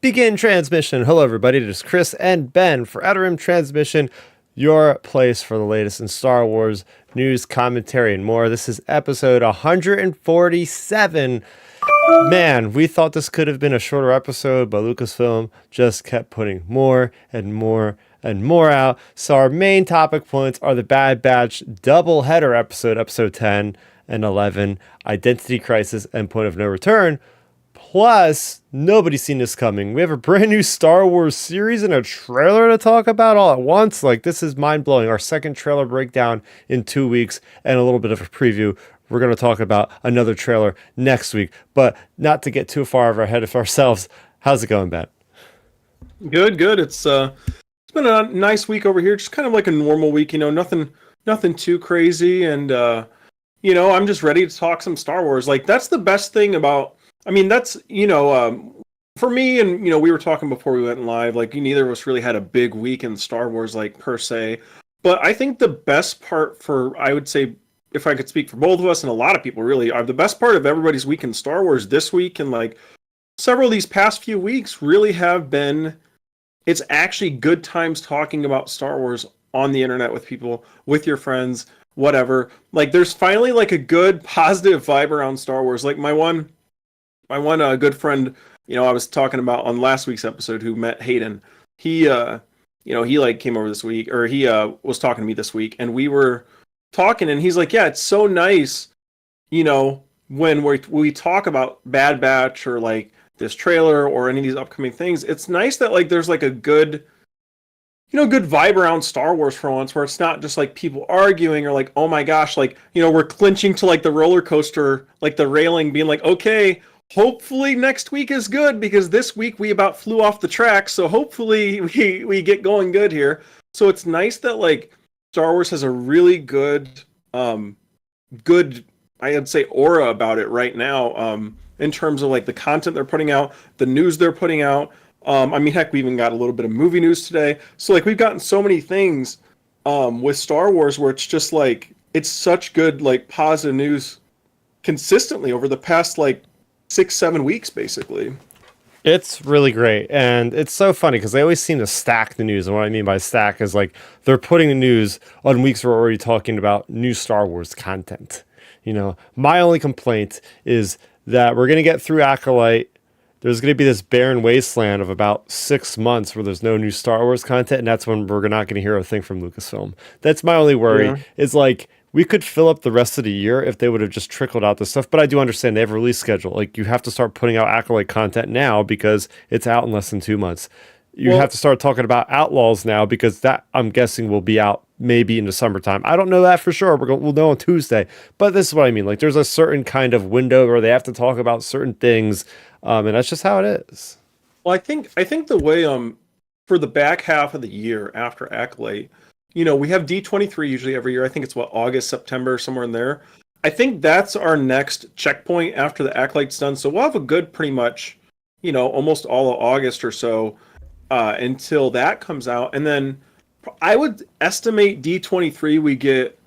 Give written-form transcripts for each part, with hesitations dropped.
Begin transmission. Hello, everybody. It is Chris and Ben for Outer Rim Transmission, your place for the latest in Star Wars news, commentary, and more. This is episode 147. Man, we thought this could have been a shorter episode, but Lucasfilm just kept putting more and more and more out. So our main topic points are the Bad Batch double-header episode 10 and 11, Identity Crisis and Point of No Return. Plus, nobody's seen this coming. We have a brand new Star Wars series and a trailer to talk about all at once. Like, this is mind-blowing. Our second trailer breakdown in 2 weeks and a little bit of a preview. We're going to talk about another trailer next week, but not to get too far ahead of ourselves. How's it going, Ben? Good. It's been a nice week over here. Just kind of like a normal week, nothing too crazy. And, I'm just ready to talk some Star Wars. Like, that's the best thing about... that's, for me, and, we were talking before we went live, like, neither of us really had a big week in Star Wars, like, per se. But I think the best part I would say, if I could speak for both of us, and a lot of people really, are the best part of everybody's week in Star Wars this week, and, like, several of these past few weeks really have been, it's actually good times talking about Star Wars on the internet with people, with your friends, whatever. Like, there's finally, like, a good, positive vibe around Star Wars. Like, my one good friend, I was talking about on last week's episode, who met Hayden. He like came over this week, or he was talking to me this week, and we were talking, and he's like, yeah, it's so nice, when we talk about Bad Batch or like this trailer or any of these upcoming things. It's nice that like there's like a good vibe around Star Wars for once, where it's not just like people arguing or like, oh my gosh, like, we're clinching to like the roller coaster, like the railing, being like, okay, hopefully next week is good, because this week we about flew off the track. So hopefully we get going good here. So it's nice that like Star Wars has a really good, I'd say, aura about it right now, in terms of like the content they're putting out, the news they're putting out. Heck, we even got a little bit of movie news today. So like we've gotten so many things with Star Wars where it's just like, it's such good, like, positive news consistently over the past like 6-7 weeks, basically. It's really great. And it's so funny because they always seem to stack the news. And what I mean by stack is like they're putting the news on weeks we're already talking about new Star Wars content. My only complaint is that we're going to get through Acolyte. There's going to be this barren wasteland of about 6 months where there's no new Star Wars content. And that's when we're not going to hear a thing from Lucasfilm. That's my only worry. Is like, we could fill up the rest of the year if they would have just trickled out this stuff. But I do understand they have a release schedule. Like, you have to start putting out Acolyte content now because it's out in less than 2 months. You have to start talking about Outlaws now because that, I'm guessing, will be out maybe in the summertime. I don't know that for sure. We'll know on Tuesday. But this is what I mean. Like, there's a certain kind of window where they have to talk about certain things. And that's just how it is. Well, I think the way for the back half of the year after Acolyte, we have D23 usually every year. I think it's August, September, somewhere in there. I think that's our next checkpoint after the Acolyte's done. So we'll have a good, pretty much, almost all of August or so until that comes out. And then I would estimate D23 we get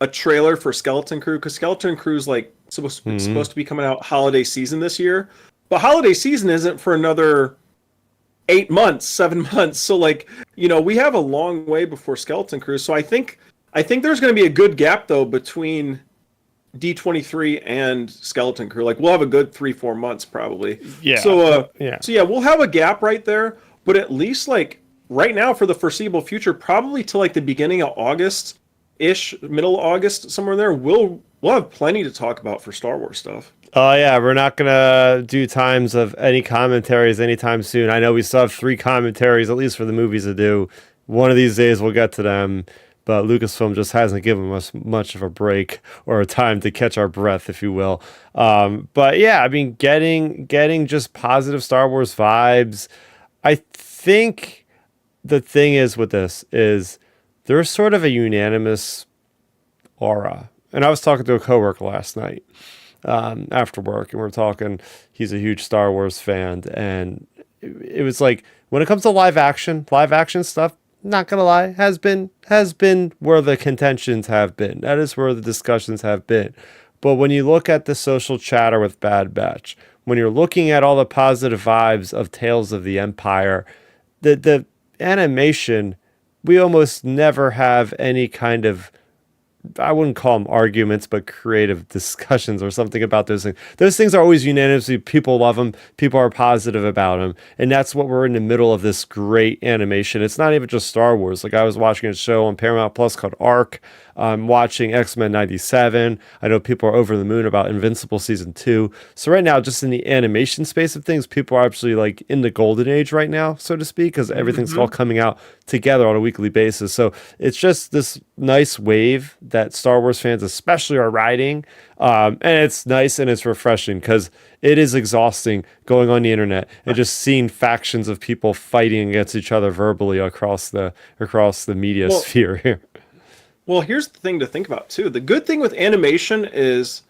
a trailer for Skeleton Crew, because Skeleton Crew's like supposed to be coming out holiday season this year. But holiday season isn't for another 8 months, 7 months. So like, we have a long way before Skeleton Crew. So I think there's going to be a good gap though between D23 and Skeleton Crew. Like, we'll have a good 3-4 months probably. Yeah. So we'll have a gap right there, but at least like right now for the foreseeable future, probably to like the beginning of August ish, middle of August, somewhere in there, we'll have plenty to talk about for Star Wars stuff. Oh, yeah, we're not going to do times of any commentaries anytime soon. I know we still have 3 commentaries, at least for the movies, to do. One of these days we'll get to them, but Lucasfilm just hasn't given us much of a break or a time to catch our breath, if you will. But yeah, getting just positive Star Wars vibes. I think the thing is with this is there's sort of a unanimous aura. And I was talking to a coworker last night. After work, and we're talking, he's a huge Star Wars fan, and it was like, when it comes to live action stuff, not gonna lie, has been where the contentions have been. That is where the discussions have been. But when you look at the social chatter with Bad Batch, when you're looking at all the positive vibes of Tales of the Empire, the animation, we almost never have any kind of, I wouldn't call them arguments, but creative discussions or something about those things. Those things are always unanimously, people love them, people are positive about them, and that's what we're in the middle of this great animation. It's not even just Star Wars. Like I was watching a show on Paramount Plus called Arc. I'm watching X-Men 97. I know people are over the moon about Invincible season 2. So right now, just in the animation space of things, people are actually like in the golden age right now, so to speak, because everything's all coming out together on a weekly basis. So it's just this nice wave that Star Wars fans especially are riding. And it's nice and it's refreshing because it is exhausting going on the internet and just seeing factions of people fighting against each other verbally across the media Well, sphere here. well, here's the thing to think about too. The good thing with animation is,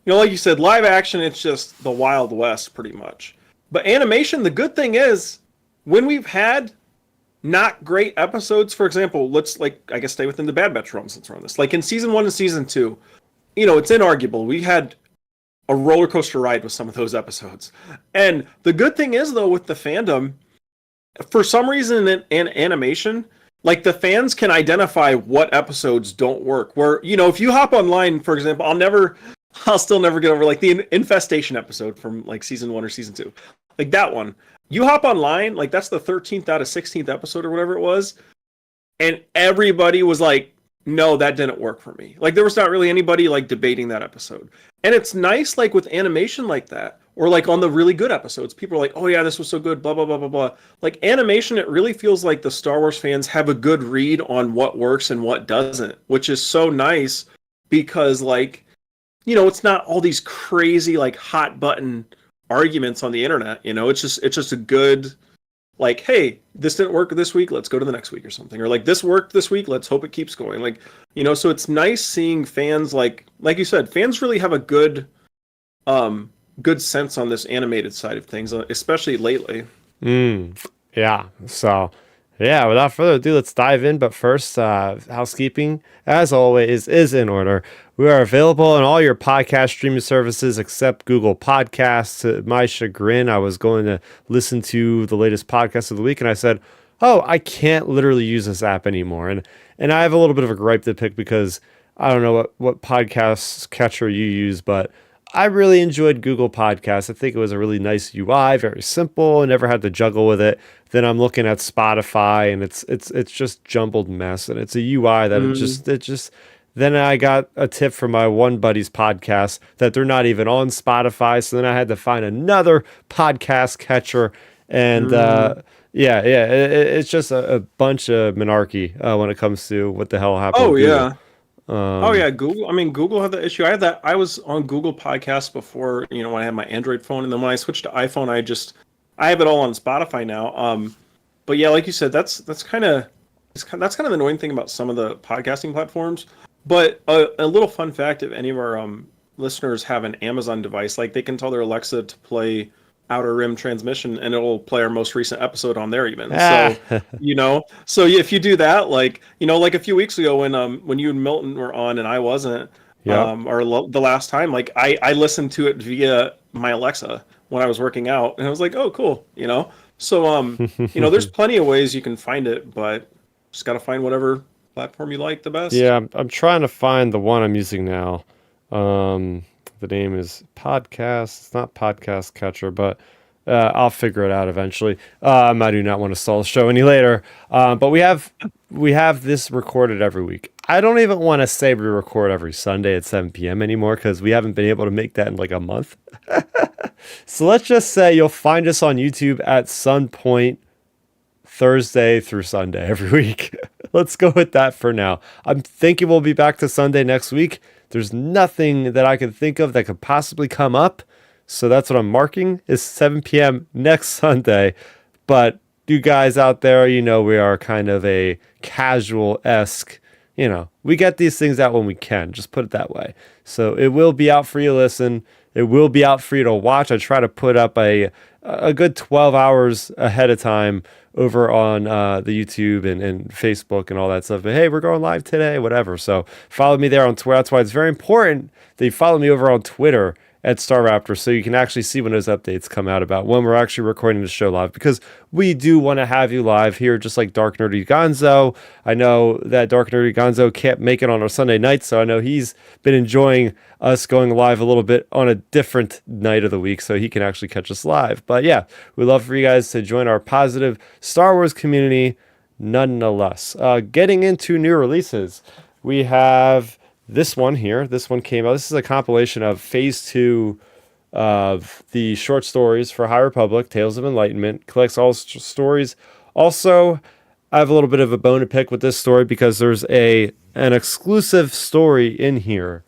like you said, live action, it's just the Wild West pretty much. But animation, the good thing is when we've had not great episodes, for example, let's I guess stay within the Bad Batch realm since we're on this. Like in season 1 and season 2, it's inarguable. We had a roller coaster ride with some of those episodes. And the good thing is though, with the fandom, for some reason in animation, like the fans can identify what episodes don't work. Where, if you hop online, for example, I'll still never get over like the infestation episode from like season 1 or season 2. Like that one. You hop online, like that's the 13th out of 16th episode or whatever it was, and everybody was like, no, that didn't work for me. Like there was not really anybody like debating that episode. And it's nice like with animation like that, or like on the really good episodes, people are like, oh yeah, this was so good, blah, blah, blah, blah, blah. Like animation, it really feels like the Star Wars fans have a good read on what works and what doesn't, which is so nice because like, it's not all these crazy like hot button arguments on the internet. It's just a good, like, hey, this didn't work this week, let's go to the next week or something, or like this worked this week, let's hope it keeps going. Like, so it's nice seeing fans like you said, fans really have a good sense on this animated side of things, especially lately. Yeah. So, yeah, without further ado, let's dive in. But first, housekeeping, as always, is in order. We are available on all your podcast streaming services except Google Podcasts. To my chagrin, I was going to listen to the latest podcast of the week, and I said, oh, I can't literally use this app anymore. And I have a little bit of a gripe to pick because I don't know what podcast catcher you use, but I really enjoyed Google Podcasts. I think it was a really nice UI, very simple, and never had to juggle with it. Then I'm looking at Spotify, and it's just jumbled mess, and it's a UI that it just. Then I got a tip from my one buddy's podcast that they're not even on Spotify, so then I had to find another podcast catcher, and it's just a bunch of monarchy when it comes to what the hell happened. Oh with yeah. Google. Oh yeah, Google. I mean, Google had the issue. I had that. I was on Google Podcasts before, when I had my Android phone, and then when I switched to iPhone, I have it all on Spotify now. But yeah, like you said, that's kind of the annoying thing about some of the podcasting platforms. But a little fun fact: if any of our listeners have an Amazon device, like they can tell their Alexa to play Outer Rim Transmission, and it'll play our most recent episode on there even. So if you do that, like like a few weeks ago when you and Milton were on and I wasn't, the last time, like I listened to it via my Alexa when I was working out, and I was like, oh cool. So there's plenty of ways you can find it, but just got to find whatever platform you like the best. Yeah, I'm trying to find the one I'm using now. The name is Podcast. It's not Podcast Catcher, but I'll figure it out eventually. I do not want to stall the show any later. But we have this recorded every week. I don't even want to say we record every Sunday at 7 p.m. anymore because we haven't been able to make that in like a month. So let's just say you'll find us on YouTube at some point Thursday through Sunday every week. Let's go with that for now. I'm thinking we'll be back to Sunday next week. There's nothing that I can think of that could possibly come up. So that's what I'm marking is 7 p.m. next Sunday. But you guys out there, we are kind of a casual-esque, we get these things out when we can. Just put it that way. So it will be out for you to listen. It will be out for you to watch. I try to put up a good 12 hours ahead of time over on the YouTube and Facebook and all that stuff. But hey, we're going live today, whatever. So follow me there on Twitter. That's why it's very important that you follow me over on Twitter at Star Raptor, so you can actually see when those updates come out about when we're actually recording the show live, because we do want to have you live here, just like Dark Nerdy Gonzo. I know that Dark Nerdy Gonzo can't make it on our Sunday night, so I know he's been enjoying us going live a little bit on a different night of the week, so he can actually catch us live. But yeah, we'd love for you guys to join our positive Star Wars community nonetheless. Getting into new releases, we have this one here. This one came out. This is a compilation of Phase 2 of the short stories for High Republic, Tales of Enlightenment. Collects all stories. Also, I have a little bit of a bone to pick with this story because there's an exclusive story in here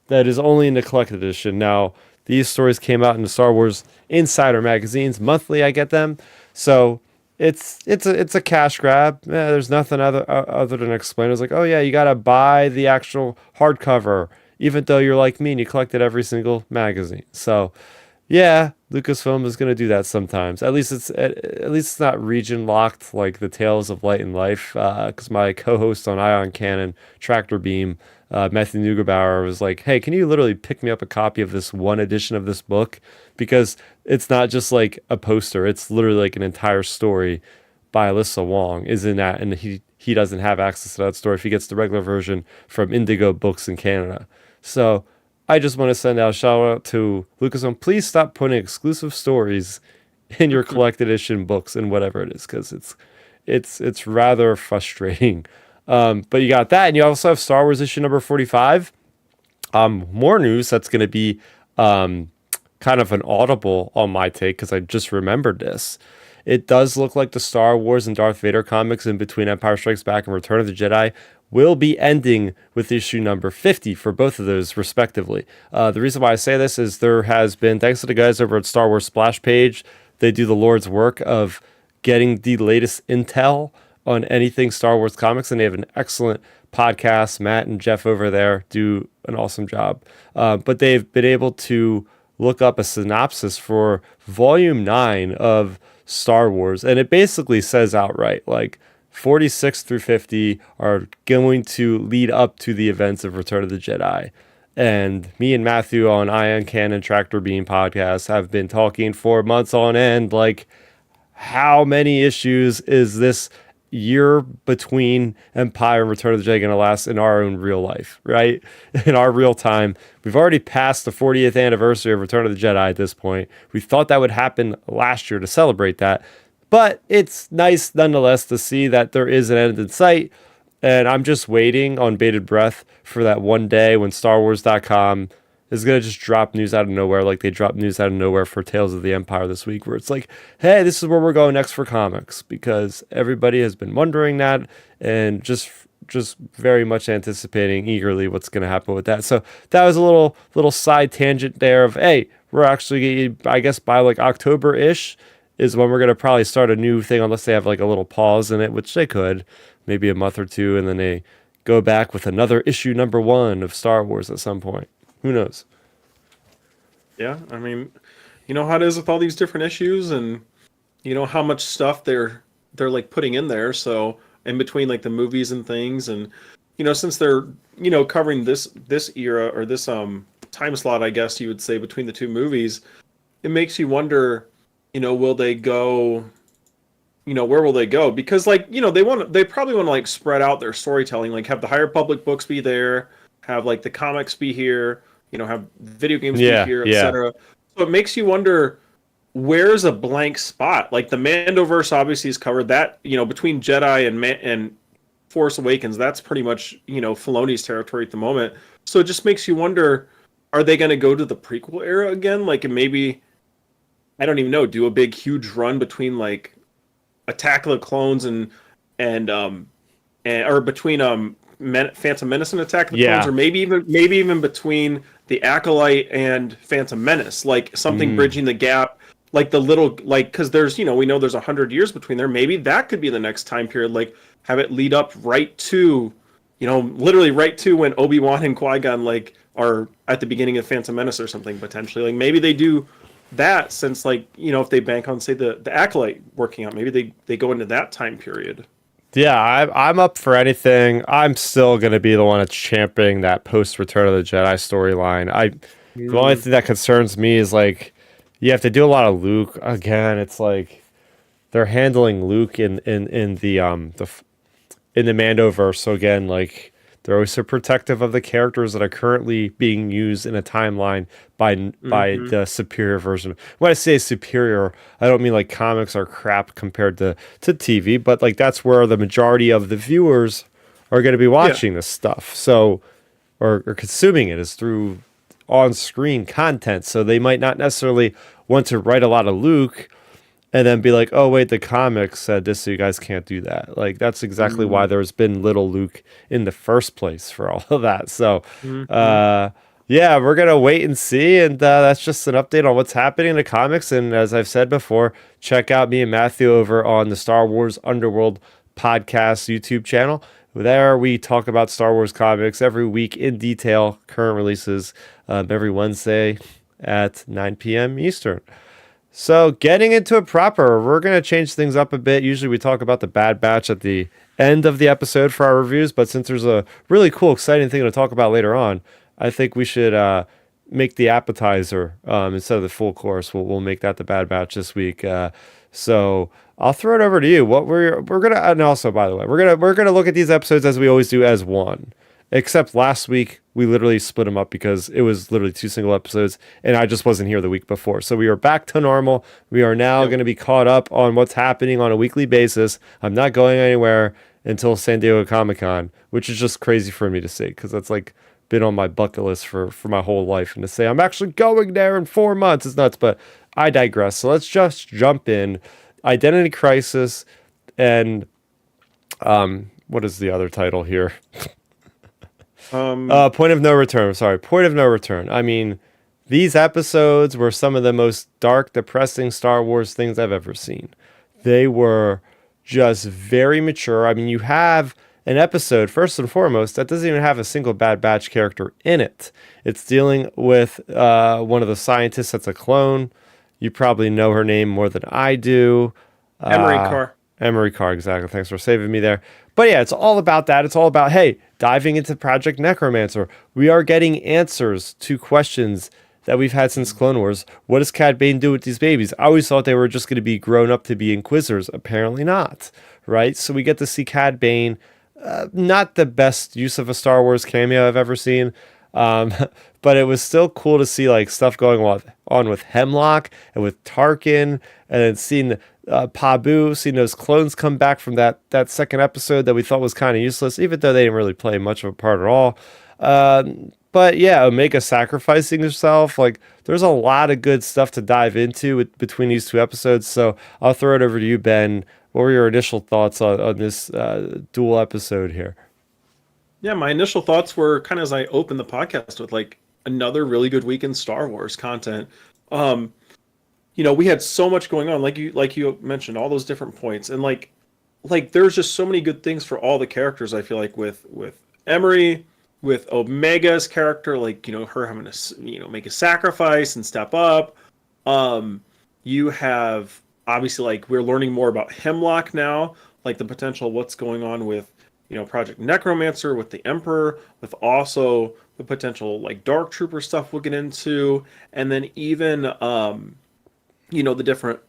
that is only in the collected edition. Now, these stories came out in the Star Wars Insider magazines monthly. I get them, so it's a cash grab. There's nothing other than explain. It's like, oh yeah, you gotta buy the actual hardcover, even though you're like me and you collected every single magazine. So yeah, Lucasfilm is gonna do that sometimes. At least it's not region locked like the Tales of Light and Life. Because my co-host on Ion Cannon, Tractor Beam, Matthew Neugebauer, was like, hey, can you literally pick me up a copy of this one edition of this book? Because it's not just like a poster, it's literally like an entire story by Alyssa Wong is in that, and he doesn't have access to that story if he gets the regular version from Indigo Books in Canada. So I just want to send out a shout out to Lucasfilm. Please stop putting exclusive stories in your collected edition books and whatever it is, because it's rather frustrating. But you got that, and you also have Star Wars issue number 45. More news that's going to be kind of an audible on my take, because I just remembered this. It does look like the Star Wars and Darth Vader comics in between Empire Strikes Back and Return of the Jedi will be ending with issue number 50 for both of those, respectively. The reason why I say this is there has been, thanks to the guys over at Star Wars Splash Page, they do the Lord's work of getting the latest intel on anything Star Wars comics, and they have an excellent podcast. Matt and Jeff over there do an awesome job. But they've been able to look up a synopsis for Volume 9 of Star Wars, and it basically says outright, like, 46 through 50 are going to lead up to the events of Return of the Jedi. And me and Matthew on Ion Cannon Tractor Beam podcast have been talking for months on end, like, how many issues is this year between Empire and Return of the Jedi going to last in our own real life, right? In our real time. We've already passed the 40th anniversary of Return of the Jedi at this point. We thought that would happen last year to celebrate that. But it's nice nonetheless to see that there is an end in sight. And I'm just waiting on bated breath for that one day when StarWars.com is going to just drop news out of nowhere, like they dropped news out of nowhere for Tales of the Empire this week, where it's like, hey, this is where we're going next for comics, because everybody has been wondering that and just very much anticipating eagerly what's going to happen with that. So that was a little side tangent there of, hey, we're actually, I guess by like October-ish is when we're going to probably start a new thing, unless they have like a little pause in it, which they could, maybe a month or two, and then they go back with another issue number 1 of Star Wars at some point. Who knows? Yeah, I mean, you know how it is with all these different issues, and you know how much stuff they're like putting in there. So in between like the movies and things, and you know, since they're, you know, covering this era, or this time slot, I guess you would say, between the two movies, it makes you wonder, you know, will they go, you know, where will they go? Because, like, you know, they probably want to like spread out their storytelling, like have the High Republic books be there, have like the comics be here, you know, have video games be here, etc. So it makes you wonder, where's a blank spot? Like the Mandoverse obviously is covered. That, you know, between Jedi and Force Awakens, that's pretty much, you know, Filoni's territory at the moment. So it just makes you wonder, are they going to go to the prequel era again? Like, and maybe, I don't even know, do a big huge run between like Attack of the Clones and or between Phantom Menace and Attack of the Clones, or maybe even between the Acolyte and Phantom Menace, like something bridging the gap, like the little, like, because there's, you know, we know there's 100 years between there. Maybe that could be the next time period, like have it lead up right to, you know, literally right to when Obi-Wan and Qui-Gon like are at the beginning of Phantom Menace or something, potentially. Like maybe they do that, since, like, you know, if they bank on, say, the Acolyte working out, maybe they go into that time period. Yeah, I'm up for anything. I'm still going to be the one that's championing that post Return of the Jedi storyline. The only Mm. thing that concerns me is like you have to do a lot of Luke again. It's like they're handling Luke in in the Mandoverse. So again, like they're always so protective of the characters that are currently being used in a timeline by Hmm. the superior version. When I say superior, I don't mean like comics are crap compared to TV, but like that's where the majority of the viewers are going to be Yeah. watching this stuff. So or consuming it is through on-screen content. So they might not necessarily want to write a lot of Luke and then be like, oh wait, the comics said this, so you guys can't do that. Like that's exactly why Mm-hmm. there's been little Luke in the first place for all of that. So, Mm-hmm. uh, yeah, we're gonna wait and see, and that's just an update on what's happening in the comics. And as I've said before, check out me and Matthew over on the Star Wars Underworld podcast YouTube channel. There we talk about Star Wars comics every week in detail, current releases every Wednesday at 9 p.m. Eastern. So, getting into it proper, we're going to change things up a bit. Usually, we talk about the Bad Batch at the end of the episode for our reviews, but since there's a really cool, exciting thing to talk about later on, I think we should make the appetizer instead of the full course. We'll make that the Bad Batch this week. So, I'll throw it over to you. What we're gonna, and also by the way, we're gonna look at these episodes as we always do as one. Except last week, we literally split them up because it was literally two single episodes, and I just wasn't here the week before. So we are back to normal. We are now Yep. going to be caught up on what's happening on a weekly basis. I'm not going anywhere until San Diego Comic Con, which is just crazy for me to say because that's like been on my bucket list for my whole life. And to say I'm actually going there in 4 months is nuts, but I digress. So let's just jump in. Identity Crisis and what is the other title here? Um, Point of No Return. Sorry, Point of No Return. I mean, these episodes were some of the most dark, depressing Star Wars things I've ever seen. They were just very mature. I mean, you have an episode, first and foremost, that doesn't even have a single Bad Batch character in it. It's dealing with one of the scientists that's a clone. You probably know her name more than I do. Emery Uh, Carr. Emery Carr, exactly. Thanks for saving me there. But yeah, it's all about that. It's all about, hey, diving into Project Necromancer. We are getting answers to questions that we've had since Clone Wars. What does Cad Bane do with these babies? I always thought they were just going to be grown up to be Inquisitors. Apparently not, right? So we get to see Cad Bane. Not the best use of a Star Wars cameo I've ever seen. Um, but it was still cool to see like stuff going on with Hemlock and with Tarkin, and then seeing Pabu, seeing those clones come back from that second episode that we thought was kind of useless, even though they didn't really play much of a part at all. But yeah, Omega sacrificing herself, like there's a lot of good stuff to dive into between these two episodes. So I'll throw it over to you, Ben. What were your initial thoughts on this dual episode here? Yeah, my initial thoughts were kind of as I opened the podcast with like another really good week in Star Wars content. Um, we had so much going on, like you mentioned, all those different points, and like there's just so many good things for all the characters. I feel like with Emery, with Omega's character, like her having to make a sacrifice and step up. Um, you have obviously like we're learning more about Hemlock now, like the potential what's going on with Project Necromancer, with the Emperor, with also the potential like Dark Trooper stuff we'll get into, and then even the different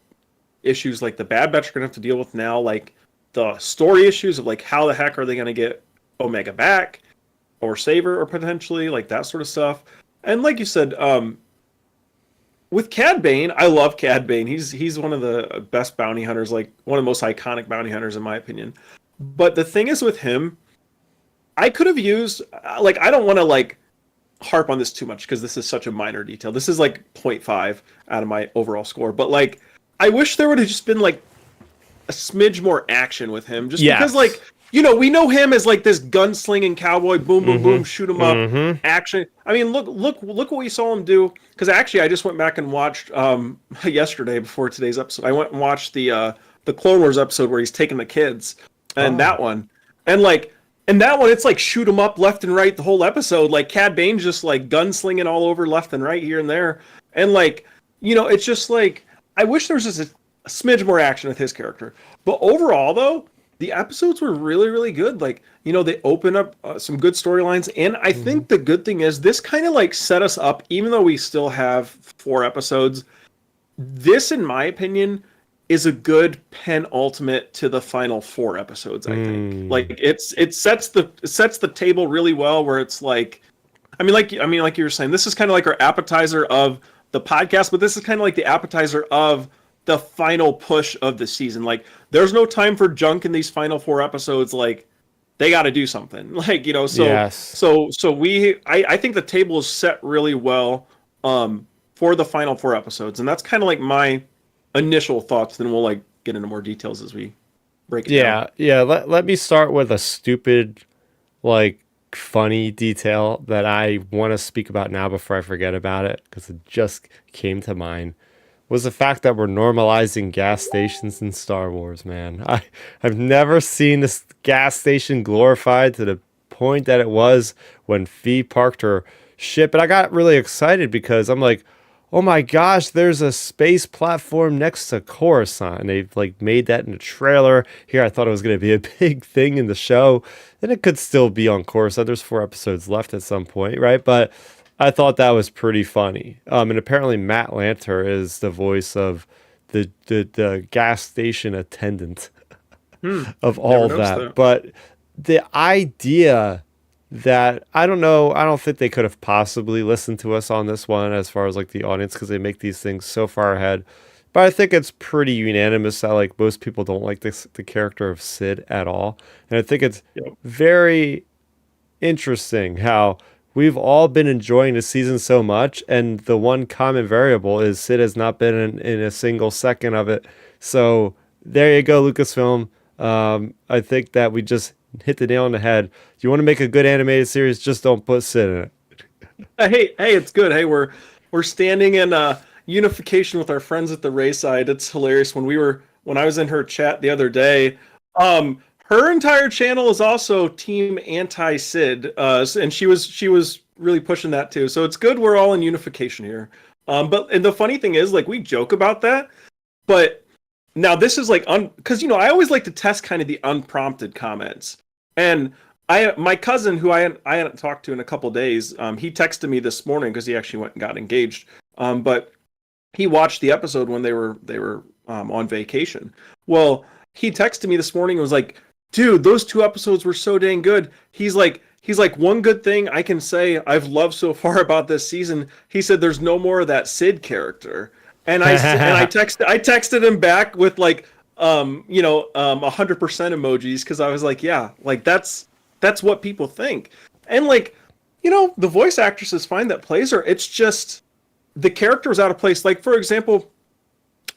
issues like the Bad Batch are gonna have to deal with now, like the story issues of like how the heck are they gonna get Omega back or save her or potentially like that sort of stuff. And like you said, with Cad Bane, I love Cad Bane. He's one of the best bounty hunters, like one of the most iconic bounty hunters in my opinion. But the thing is with him, I could have used like I don't want to like harp on this too much because this is such a minor detail. This is like point 0.5 out of my overall score, but like I wish there would have just been like a smidge more action with him just because like Yes. we know him as like this gunslinging cowboy, boom boom boom, shoot him up, Mm-hmm. action. I mean, look what we saw him do, because actually I just went back and watched yesterday before today's episode. I went and watched the Clone Wars episode where he's taking the kids, and Oh. that one. And like and that one, it's like shoot 'em up left and right the whole episode. Like Cad Bane's just like gunslinging all over left and right here and there. And like, it's just like I wish there was just a smidge more action with his character. But overall though, the episodes were really, really good. Like, they open up some good storylines. And I Mhm. think the good thing is this kind of like set us up, even though we still have 4 episodes. This, in my opinion, is a good penultimate to the final 4 episodes, I think. Like Mm. it sets the table really well where it's like like you were saying, this is kind of like our appetizer of the podcast, but this is kind of like the appetizer of the final push of the season. Like, there's no time for junk in these final 4 episodes. Like, they got to do something. Like, so Yes. I think the table is set really well for the final 4 episodes, and that's kind of like my initial thoughts. Then we'll like get into more details as we break it down. Yeah, yeah. Let me start with a stupid, like, funny detail that I want to speak about now before I forget about it because it just came to mind. Was the fact that we're normalizing gas stations in Star Wars, man. I've never seen this gas station glorified to the point that it was when Fee parked her ship. And I got really excited because I'm like, oh my gosh, there's a space platform next to Coruscant. And they've like made that in the trailer. Here I thought it was gonna be a big thing in the show. And it could still be on Coruscant. There's 4 episodes left at some point, right? But I thought that was pretty funny. And apparently Matt Lanter is the voice of the gas station attendant of Never all noticed that. that. But the idea that I don't know, I don't think they could have possibly listened to us on this one as far as like the audience because they make these things so far ahead. But I think it's pretty unanimous that like most people don't like the character of Sid at all. And I think it's Yep. very interesting how we've all been enjoying the season so much, and the one common variable is Sid has not been in a single second of it. So there you go, Lucasfilm. I think that we just hit the nail on the head. You want to make a good animated series, just don't put Sid in it. Hey, it's good. Hey, we're standing in unification with our friends at the Rayside. It's hilarious when I was in her chat the other day. Her entire channel is also Team Anti Sid, and she was really pushing that too. So it's good we're all in unification here. But and the funny thing is, like, we joke about that, but now this is like because I always like to test kind of the unprompted comments. And my cousin, who I hadn't talked to in a couple days, he texted me this morning because he actually went and got engaged. But he watched the episode when they were on vacation. Well, he texted me this morning and was like, "Dude, those 2 episodes were so dang good." He's like, one good thing I can say I've loved so far about this season. He said, "There's no more of that Sid character." And I texted him back with like 100% emojis because I was like, yeah, like that's what people think. And like, the voice actress is fine that plays her. It's just the character was out of place. Like, for example,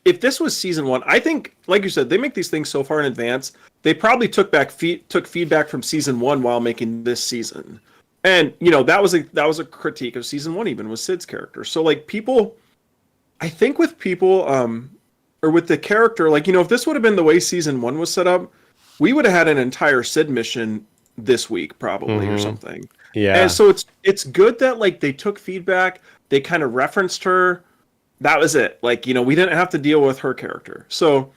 if this was season one, I think, like you said, they make these things so far in advance. They probably took feedback from season one while making this season. And that was a critique of season one, even with Sid's character. So like, people, I think with people, or with the character, like, if this would have been the way season one was set up, we would have had an entire Sid mission this week, probably, or Mm-hmm. something. And Yeah. so it's good that like they took feedback, they kind of referenced her. That was it. Like, we didn't have to deal with her character. So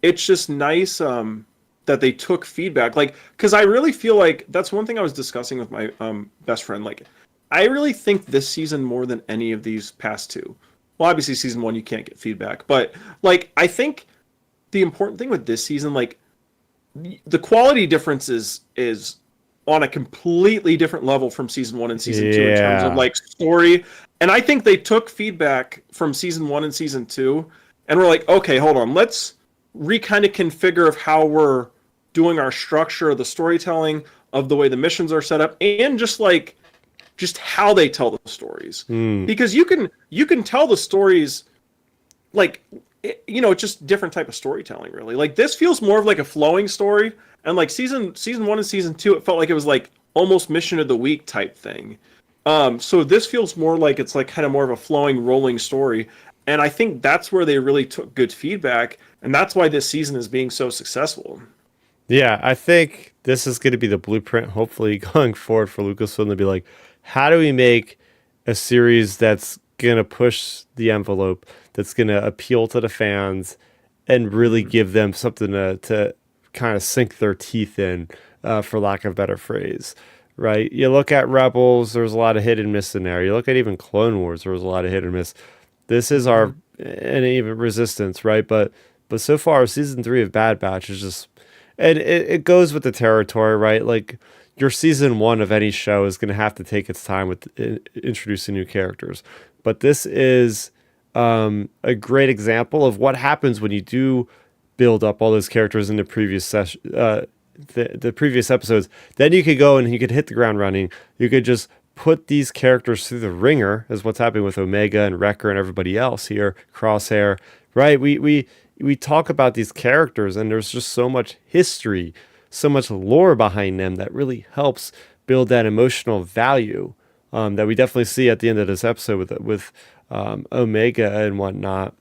it's just nice that they took feedback. Like, because I really feel like that's one thing I was discussing with my best friend. Like, I really think this season more than any of these past two. Well, obviously season one you can't get feedback, but like I think the important thing with this season, like the quality difference is on a completely different level from season one and season two in terms of Yeah. like story. And I think they took feedback from season one and season two, and we're like, okay, hold on, let's kind of configure of how we're doing our structure of the storytelling, of the way the missions are set up, and just how they tell the stories. Mm. Because you can tell the stories like it's just different type of storytelling, really. Like, this feels more of like a flowing story, and like season one and season two, it felt like it was like almost mission of the week type thing. So this feels more like it's like kind of more of a flowing, rolling story, and I think that's where they really took good feedback, and that's why this season is being so successful. Yeah, I think this is going to be the blueprint, hopefully, going forward for Lucasfilm to be like, how do we make a series that's going to push the envelope, that's going to appeal to the fans, and really Mhm. give them something to kind of sink their teeth in, for lack of a better phrase. Right? You look at Rebels, there's a lot of hit and miss in there. You look at even Clone Wars, there was a lot of hit and miss. This is our, Mhm. and even Resistance, right? But so far, season three of Bad Batch is just, and it goes with the territory, right? Like your season one of any show is going to have to take its time with introducing new characters. But this is a great example of what happens when you do build up all those characters in the previous session, the previous episodes. Then you could go and you could hit the ground running. You could just put these characters through the ringer, as what's happening with Omega and Wrecker and everybody else here, Crosshair, right? We talk about these characters, and there's just so much history, so much lore behind them that really helps build that emotional value, that we definitely see at the end of this episode with Omega and whatnot.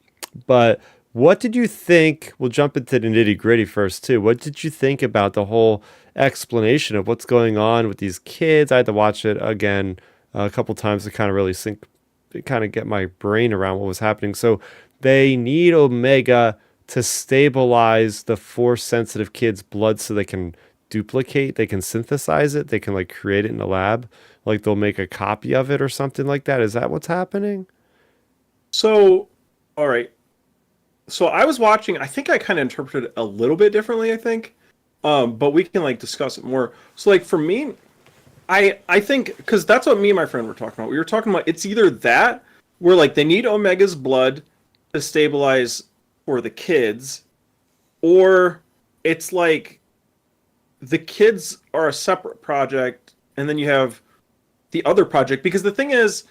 But what did you think? We'll jump into the nitty gritty first, too. What did you think about the whole explanation of what's going on with these kids? I had to watch it again a couple times to kind of really kind of get my brain around what was happening. So they need Omega to stabilize the force sensitive kids' blood so they can duplicate, they can synthesize it, they can like create it in the lab. Like they'll make a copy of it or something like that. Is that what's happening? So, all right. So I was watching. I think I kind of interpreted it a little bit differently. I think, but we can like discuss it more. So, like for me, I think because that's what me and my friend were talking about. We were talking about it's either that where like they need Omega's blood to stabilize for the kids, or it's like the kids are a separate project, and then you have the other project. Because the thing is,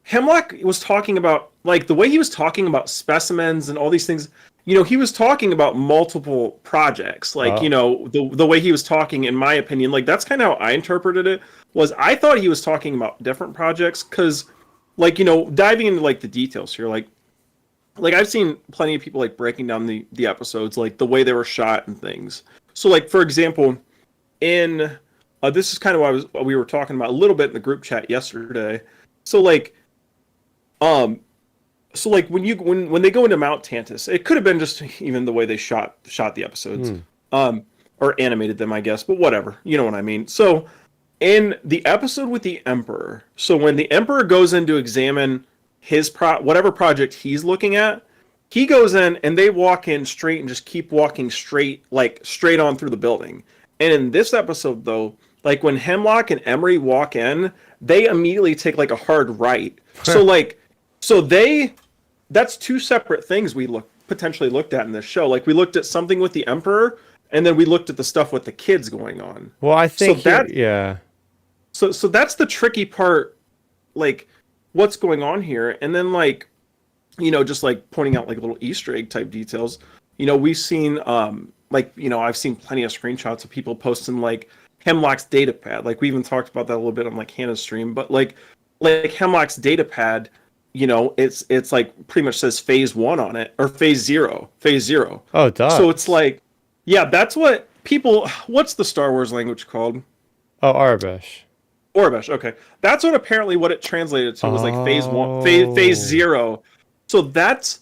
Hemlock was talking about like the way he was talking about specimens and all these things. He was talking about multiple projects. Like, Oh, the way he was talking, in my opinion, like that's kind of how I interpreted it. Was I thought he was talking about different projects because, like, diving into like the details here, like I've seen plenty of people like breaking down the episodes, like the way they were shot and things. So, like for example, in this is kind of what we were talking about a little bit in the group chat yesterday. So like um so like when they go into Mount Tantus, it could have been just even the way they shot the episodes, hmm. um, or animated them, I guess. But whatever, you know what I mean. So in the episode with the Emperor, so when the Emperor goes in to examine his whatever project he's looking at, he goes in and they walk in straight and just keep walking straight, like straight on through the building. And in this episode, though, like when Hemlock and Emery walk in, they immediately take like a hard right. So like, so they that's two separate things we potentially looked at in this show. Like we looked at something with the Emperor, and then we looked at the stuff with the kids going on. Well, I So think here, that yeah. so that's the tricky part, like what's going on here, and then like just like pointing out like little Easter egg type details. We've seen like I've seen plenty of screenshots of people posting like Hemlock's data pad. Like we even talked about that a little bit on like Hannah's stream, but like Hemlock's data pad, it's like pretty much says phase one on it, or phase zero. Oh, it So it's does. like, yeah, that's what people. What's the Star Wars language called? Oh, Arabish. Orbish. Okay, that's what it translated to was like phase one, phase Oh. zero. So that's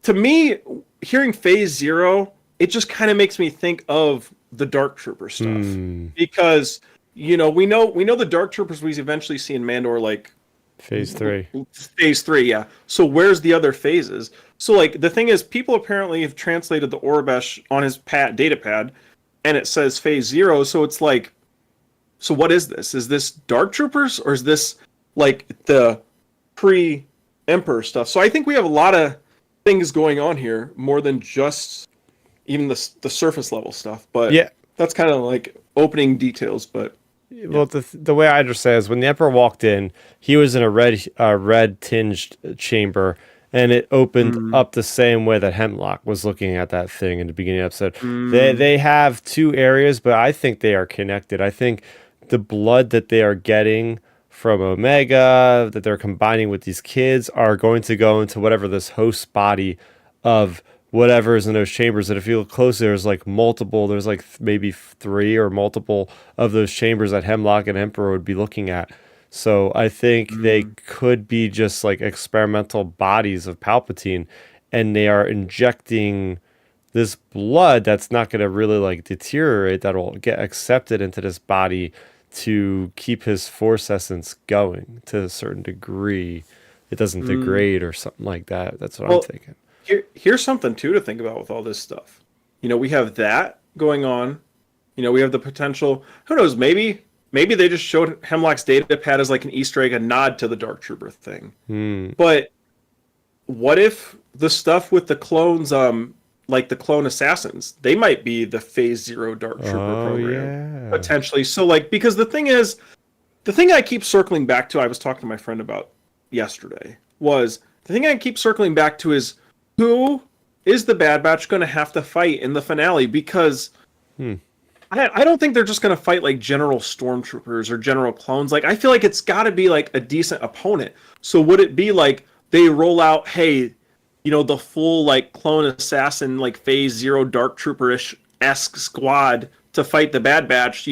to me, hearing phase zero, it just kind of makes me think of the Dark Trooper stuff Hmm. because we know the Dark Troopers we eventually see in Mandor like Phase three. phase three, yeah. So where's the other phases? So like the thing is, people apparently have translated the Orbesh on his data pad, and it says phase zero. So it's like, so what is this? Is this Dark Troopers or is this like the pre-Emperor stuff? So I think we have a lot of things going on here, more than just even the surface level stuff. But Yeah. that's kind of like opening details. But yeah. Well, the way I understand is when the Emperor walked in, he was in a red tinged chamber, and it opened Mm, up the same way that Hemlock was looking at that thing in the beginning of the episode. mm, They have two areas, but I think they are connected. I think the blood that they are getting from Omega, that they're combining with these kids, are going to go into whatever this host body of whatever is in those chambers. And if you look closely, there's like multiple, there's like maybe three or multiple of those chambers that Hemlock and Emperor would be looking at. So I think they mm. could be just like experimental bodies of Palpatine, and they are injecting this blood that's not going to really like deteriorate, that'll get accepted into this body to keep his force essence going to a certain degree. It doesn't Mm. degrade or something like that. That's what I'm Well, thinking. here's something too to think about with all this stuff. We have that going on. We have the potential. Who knows? Maybe they just showed Hemlock's data pad as like an Easter egg, a nod to the Dark Trooper thing. Hmm. But what if the stuff with the clones, like the clone assassins, they might be the Phase Zero Dark Trooper Oh program yeah. potentially. So like, because the thing is, the thing I keep circling back to, I was talking to my friend about yesterday, was the thing I keep circling back to is who is the Bad Batch going to have to fight in the finale? Because Hmm. I don't think they're just going to fight like general stormtroopers or general clones. Like, I feel like it's got to be like a decent opponent. So would it be like they roll out, hey, the full like clone assassin, like Phase Zero Dark Trooper-ish esque squad to fight the Bad Batch,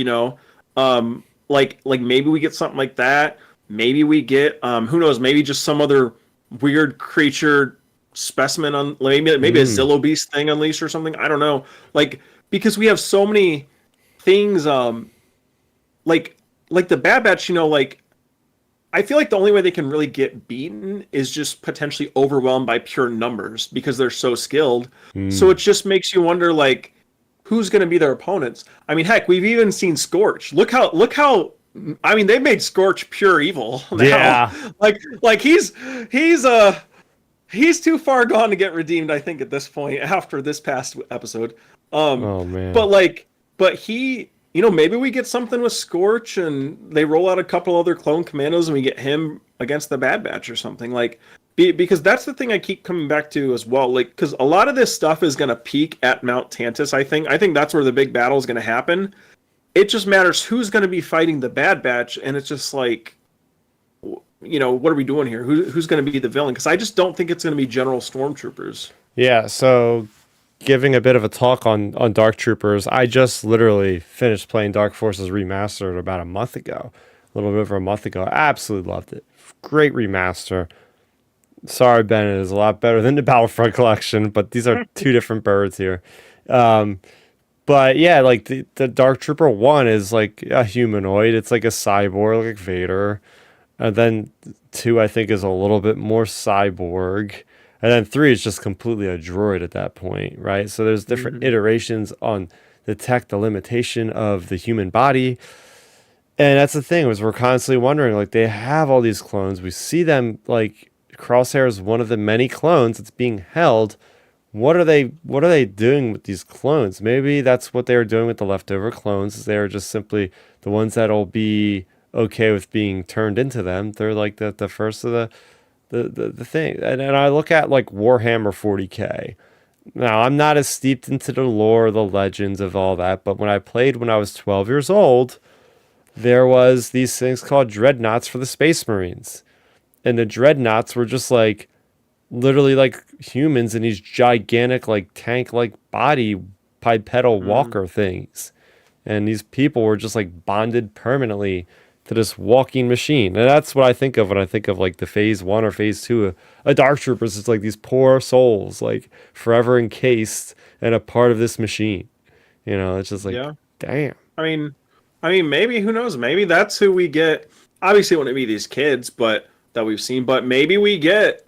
like maybe we get something like that. Maybe we get who knows, maybe just some other weird creature specimen on, maybe a Hmm. Zillo Beast thing unleashed or something. I don't know. Like, because we have so many things, like the Bad Batch, like I feel like the only way they can really get beaten is just potentially overwhelmed by pure numbers because they're so skilled. So it Hmm. just makes you wonder, like, who's going to be their opponents. I mean, heck, we've even seen Scorch. Look how I mean, they made Scorch pure evil now. Yeah. Like he's too far gone to get redeemed, I think, at this point after this past episode. Um, Oh man. but like, but he, maybe we get something with Scorch, and they roll out a couple other clone commandos, and we get him against the Bad Batch or something. Like, because that's the thing I keep coming back to as well. Like, because a lot of this stuff is going to peak at Mount Tantus. I think that's where the big battle is going to happen. It just matters who's going to be fighting the Bad Batch, and it's just like, what are we doing here? Who's going to be the villain? Because I just don't think it's going to be General Stormtroopers. Yeah. So giving a bit of a talk on Dark Troopers, I just literally finished playing Dark Forces Remastered about a month ago, a little bit over a month ago. I absolutely loved it. Great remaster. Sorry, Ben, it is a lot better than the Battlefront collection, but these are two different birds here. Um, but yeah, like the Dark Trooper one is like a humanoid. It's like a cyborg, like Vader. And then two, I think, is a little bit more cyborg. And then three is just completely a droid at that point, right? So there's different Mm-hmm. iterations on the tech, the limitation of the human body. And that's the thing, was we're constantly wondering, like, they have all these clones. We see them, like, Crosshair is one of the many clones that's being held. What are they doing with these clones? Maybe that's what they were doing with the leftover clones, is they are just simply the ones that'll be okay with being turned into them. They're like the first of the thing. And I look at like Warhammer 40K. Now, I'm not as steeped into the lore, the legends of all that, but when I played when I was 12 years old, there was these things called dreadnoughts for the Space Marines. And the dreadnoughts were just like literally like humans in these gigantic like tank like body bipedal Mm-hmm. walker things. And these people were just like bonded permanently to this walking machine. And that's what I think of when I think of like the phase one or phase two of a Dark Troopers. It's like these poor souls, like forever encased and a part of this machine. It's just like, Yeah. damn. I mean, maybe, who knows? Maybe that's who we get. Obviously, it wouldn't be these kids, but that we've seen. But maybe we get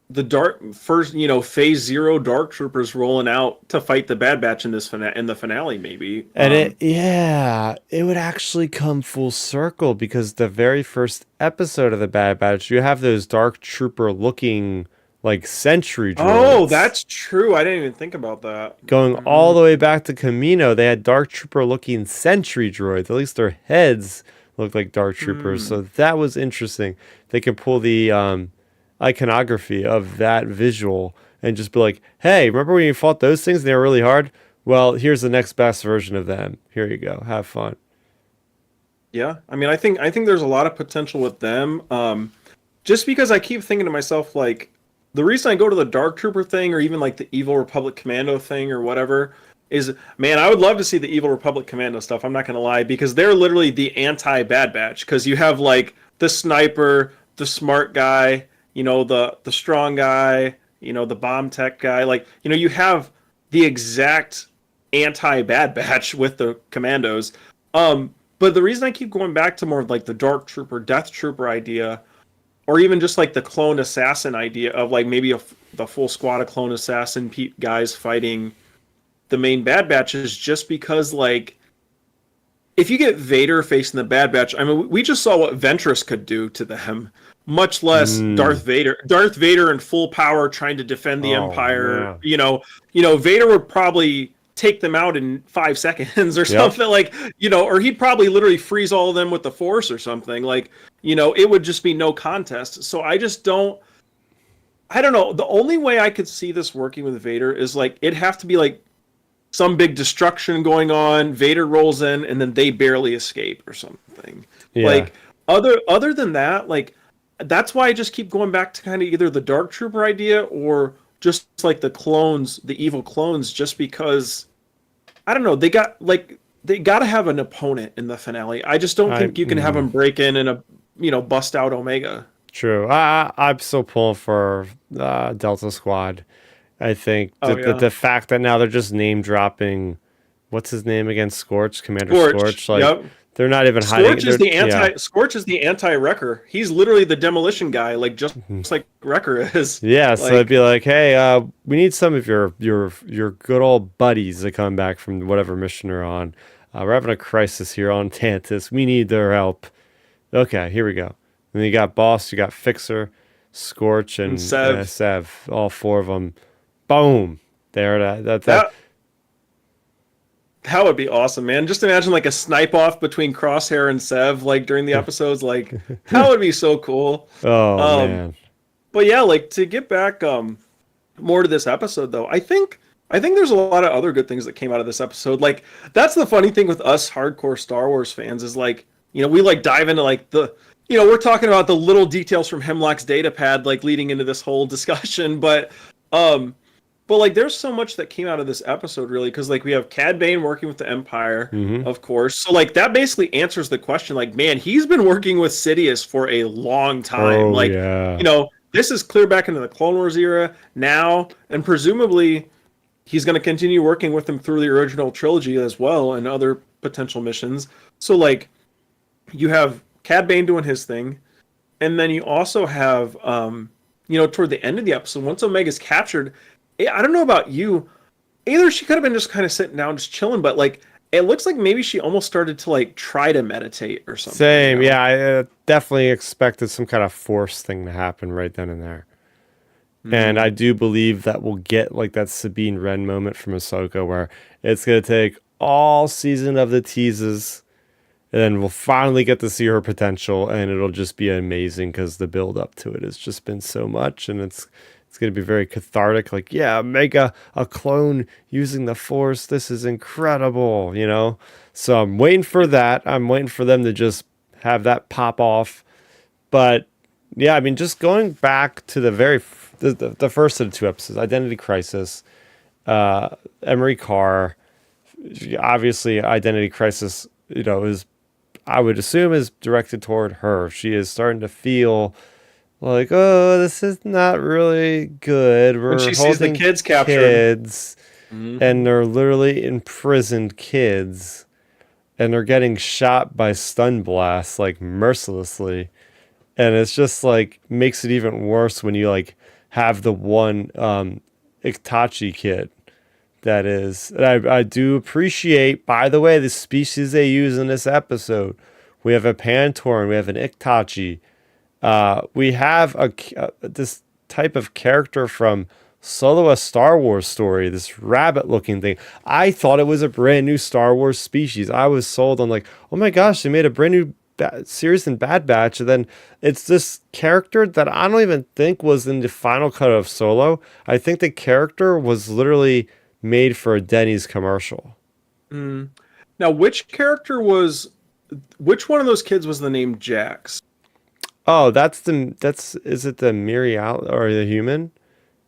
the dark first, Phase Zero Dark Troopers rolling out to fight the Bad Batch in in the finale. Maybe. And it would actually come full circle because the very first episode of the Bad Batch, you have those Dark Trooper looking like sentry Oh, droids. that's true. I didn't even think about that. Going all Mm, the way back to Camino, they had Dark Trooper looking sentry droids. At least their heads looked like Dark Troopers. mm. So that was interesting. They could pull the iconography of that visual and just be like, hey, remember when you fought those things and they were really hard? Well, here's the next best version of them. Here you go. Have fun. Yeah. I think there's a lot of potential with them. Just because I keep thinking to myself, like, the reason I go to the Dark Trooper thing or even like the Evil Republic Commando thing or whatever is, man, I would love to see the Evil Republic Commando stuff. I'm not gonna lie, because they're literally the anti Bad Batch. Because you have like the sniper, the smart guy, the strong guy, the bomb tech guy. Like, you have the exact anti-Bad Batch with the Commandos. But the reason I keep going back to more of like the Dark Trooper, Death Trooper idea, or even just like the clone assassin idea of like maybe the full squad of clone assassin guys fighting the main Bad Batch is just because like if you get Vader facing the Bad Batch, I mean, we just saw what Ventress could do to them. Much less Mm. Darth Vader. Darth Vader in full power trying to defend the Oh Empire. man. Vader would probably take them out in 5 seconds or Yep. something like, or he'd probably literally freeze all of them with the Force or something. Like, it would just be no contest. So I just don't. I don't know. The only way I could see this working with Vader is like it'd have to be like some big destruction going on. Vader rolls in, and then they barely escape or something. Yeah. Like other than that, like that's why I just keep going back to kind of either the Dark Trooper idea or just like the clones, the evil clones, just because I don't know. They got to have an opponent in the finale. I just don't I think you can have them break in and bust out Omega. true. I'm still pulling for Delta Squad. I think Oh yeah, the fact that now they're just name dropping, what's his name again? Scorch, Commander Scorch. Scorch. Like Yep. they're not even hiding. They're yeah. Scorch is the anti-Wrecker. He's literally the demolition guy, like just like Wrecker is. Yeah, so it'd Like, be like, hey, we need some of your good old buddies to come back from whatever mission they're on. We're having a crisis here on Tantus. We need their help. Okay, here we go. And then you got Boss, you got Fixer, Scorch, and and Sev. Sev. All four of them. Boom. There. That. That that would be awesome, man. Just imagine like a snipe off between Crosshair and Sev, like during the episodes. Like that would be so cool. Oh Um, man. but yeah, like to get back more to this episode though, I think there's a lot of other good things that came out of this episode. Like that's the funny thing with us hardcore Star Wars fans is like, we like dive into like we're talking about the little details from Hemlock's data pad like leading into this whole discussion, um but like there's so much that came out of this episode really because like we have Cad Bane working with the Empire, Hmm. of course. So like that basically answers the question like man, he's been working with Sidious for a long time. Oh Like, yeah. this is clear back into the Clone Wars era now, and presumably he's going to continue working with them through the original trilogy as well and other potential missions. So like you have Cad Bane doing his thing, and then you also have toward the end of the episode, once Omega's captured, I don't know about you, either she could have been just kind of sitting down, just chilling, but like it looks like maybe she almost started to like try to meditate or something. Same. Yeah, I definitely expected some kind of force thing to happen right then and there. And I Mm. do believe that we'll get like that Sabine Wren moment from Ahsoka where it's gonna take all season of the teases, and then we'll finally get to see her potential, and it'll just be amazing because the build up to it has just been so much, and it's gonna be very cathartic. Like, yeah, Mega a clone using the Force. This is incredible. So I'm waiting for that. I'm waiting for them to just have that pop off. But yeah, I mean, just going back to the first of the two episodes, Identity Crisis, Emery Carr, obviously, Identity Crisis, is I would assume is directed toward her. She is starting to feel like, oh, this is not really good. When We're she sees the holding kids captured. kids, and Hmm. they're literally imprisoned kids, and they're getting shot by stun blasts like mercilessly, and it's just like makes it even worse when you like have the one Itachi kid that is. And I do appreciate, by the way, the species they use in this episode. We have a Pantoran, we have an Itachi, we have this type of character from Solo, a Star Wars story, this rabbit looking thing. I thought it was a brand new Star Wars species. I was sold on like, oh my gosh, they made a brand new series in Bad Batch. And then it's this character that I don't even think was in the final cut of Solo. I think the character was literally made for a Denny's commercial. Mm. Now, which one of those kids was the name Jax? Oh, is it the Miri Allen or the human?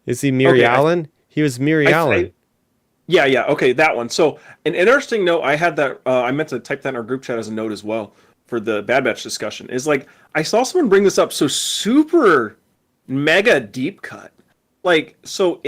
Is he Miri Okay, Allen? He was Miri I Allen. yeah, yeah, okay, that one. So, an interesting note, I had that, I meant to type that in our group chat as a note as well for the Bad Batch discussion, is like, I saw someone bring this up, so super mega deep cut. Like, so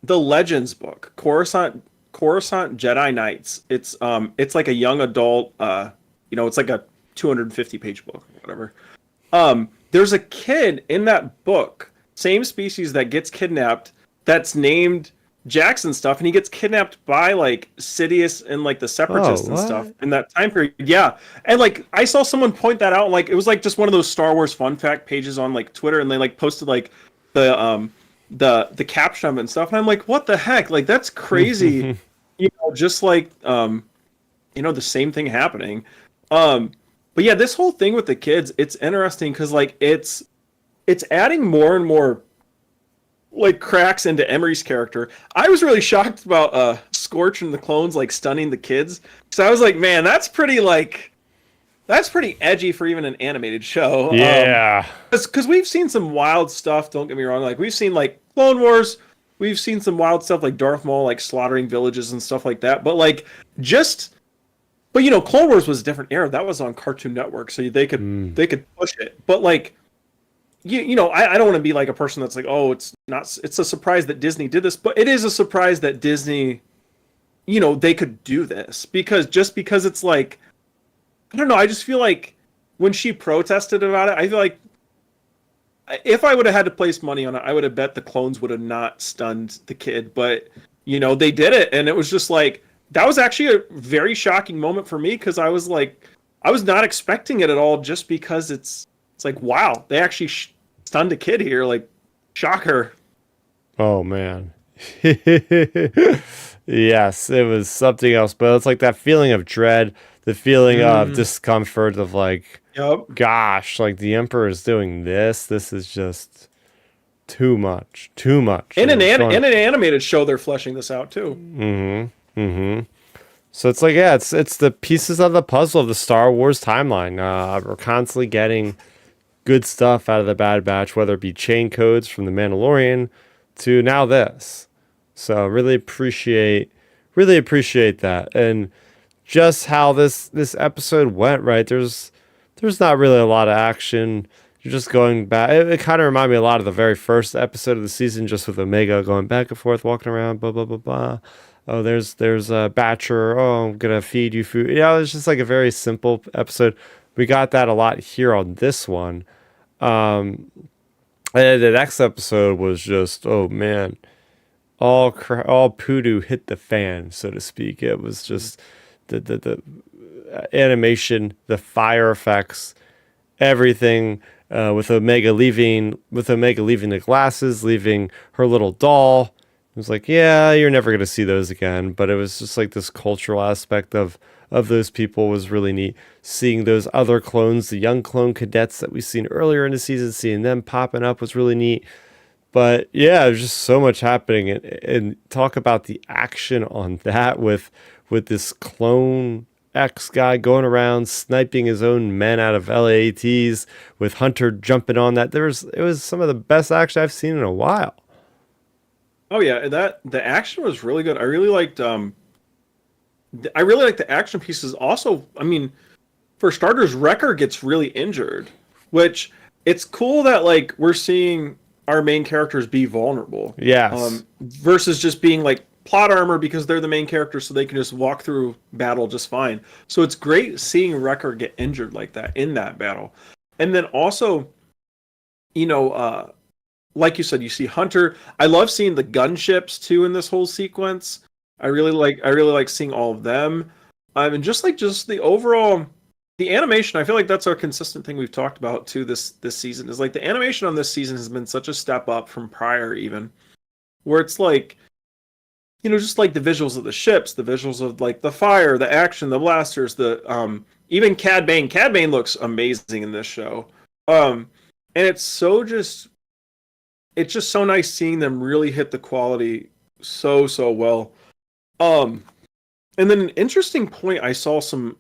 the Legends book, Coruscant Jedi Knights. It's like a young adult it's like a 250 page book or whatever. There's a kid in that book, same species that gets kidnapped, that's named Jackson stuff, and he gets kidnapped by like Sidious and like the Oh, Separatists and stuff what? in that time period. Yeah, and like I saw someone point that out, like it was like just one of those Star Wars fun fact pages on like Twitter, and they like posted like the caption of it and stuff, and I'm like, what the heck? Like that's crazy. Just like the same thing happening. But yeah, this whole thing with the kids, it's interesting because like it's adding more and more like cracks into Emery's character. I was really shocked about Scorch and the clones like stunning the kids. So I was like, man, that's pretty edgy for even an animated show. Yeah. Because we've seen some wild stuff. Don't get me wrong. Like we've seen like Clone Wars. We've seen some wild stuff like Darth Maul like slaughtering villages and stuff like that. But like just but Clone Wars was a different era. That was on Cartoon Network, so they could Mm. they could push it. But like I don't want to be like a person that's like, oh, it's a surprise that Disney did this, but it is a surprise that Disney, they could do this because it's like, I don't know, I just feel like when she protested about it, I feel like if I would have had to place money on it, I would have bet the clones would have not stunned the kid, but they did it, and it was just like that was actually a very shocking moment for me because I was like, I was not expecting it at all, just because it's like wow, they actually stunned a kid here, like shocker. Oh man. Yes, it was something else, but it's like that feeling of dread, the feeling of Mm, discomfort of like, yep. gosh, like the Emperor is doing this. This is just too much, too much. In And it's going. in an animated show, they're fleshing this out too. Mm-hmm. Mm-hmm. So it's like, yeah, it's the pieces of the puzzle of the Star Wars timeline. We're constantly getting good stuff out of the Bad Batch, whether it be chain codes from the Mandalorian to now this. So really appreciate that, and just how this episode went. Right, there's not really a lot of action. You're just going back. It kind of reminded me a lot of the very first episode of the season, just with Omega going back and forth, walking around, blah blah blah blah. Oh, there's a Batcher. Oh, I'm gonna feed you food. Yeah, it's just like a very simple episode. We got that a lot here on this one. And the next episode was just, oh man, all poodoo hit the fan, so to speak. It was just the animation, the fire effects, everything. With Omega leaving the glasses, leaving her little doll. It was like, yeah, you're never gonna see those again. But it was just like this cultural aspect of those people was really neat. Seeing those other clones, the young clone cadets that we've seen earlier in the season, seeing them popping up was really neat. But yeah, there's just so much happening, and talk about the action on that with this clone X guy going around sniping his own men out of LAATs with Hunter jumping on that. It was some of the best action I've seen in a while. Oh yeah, that the action was really good. I really liked the action pieces. Also, I mean, for starters, Wrecker gets really injured, which it's cool that like we're seeing our main characters be vulnerable, Yes. versus just being like plot armor because they're the main characters, so they can just walk through battle just fine. So it's great seeing Wrecker get injured like that in that battle, and then also, you know, like you said, you see Hunter. I love seeing the gunships too in this whole sequence. I really like seeing all of them. And just the overall the animation, I feel like that's our consistent thing we've talked about too this season is like the animation on this season has been such a step up from prior even, where it's like, just like the visuals of the ships, the visuals of like the fire, the action, the blasters, the even Cad Bane. Cad Bane looks amazing in this show. And it's just so nice seeing them really hit the quality so well. Um and then an interesting point, I saw some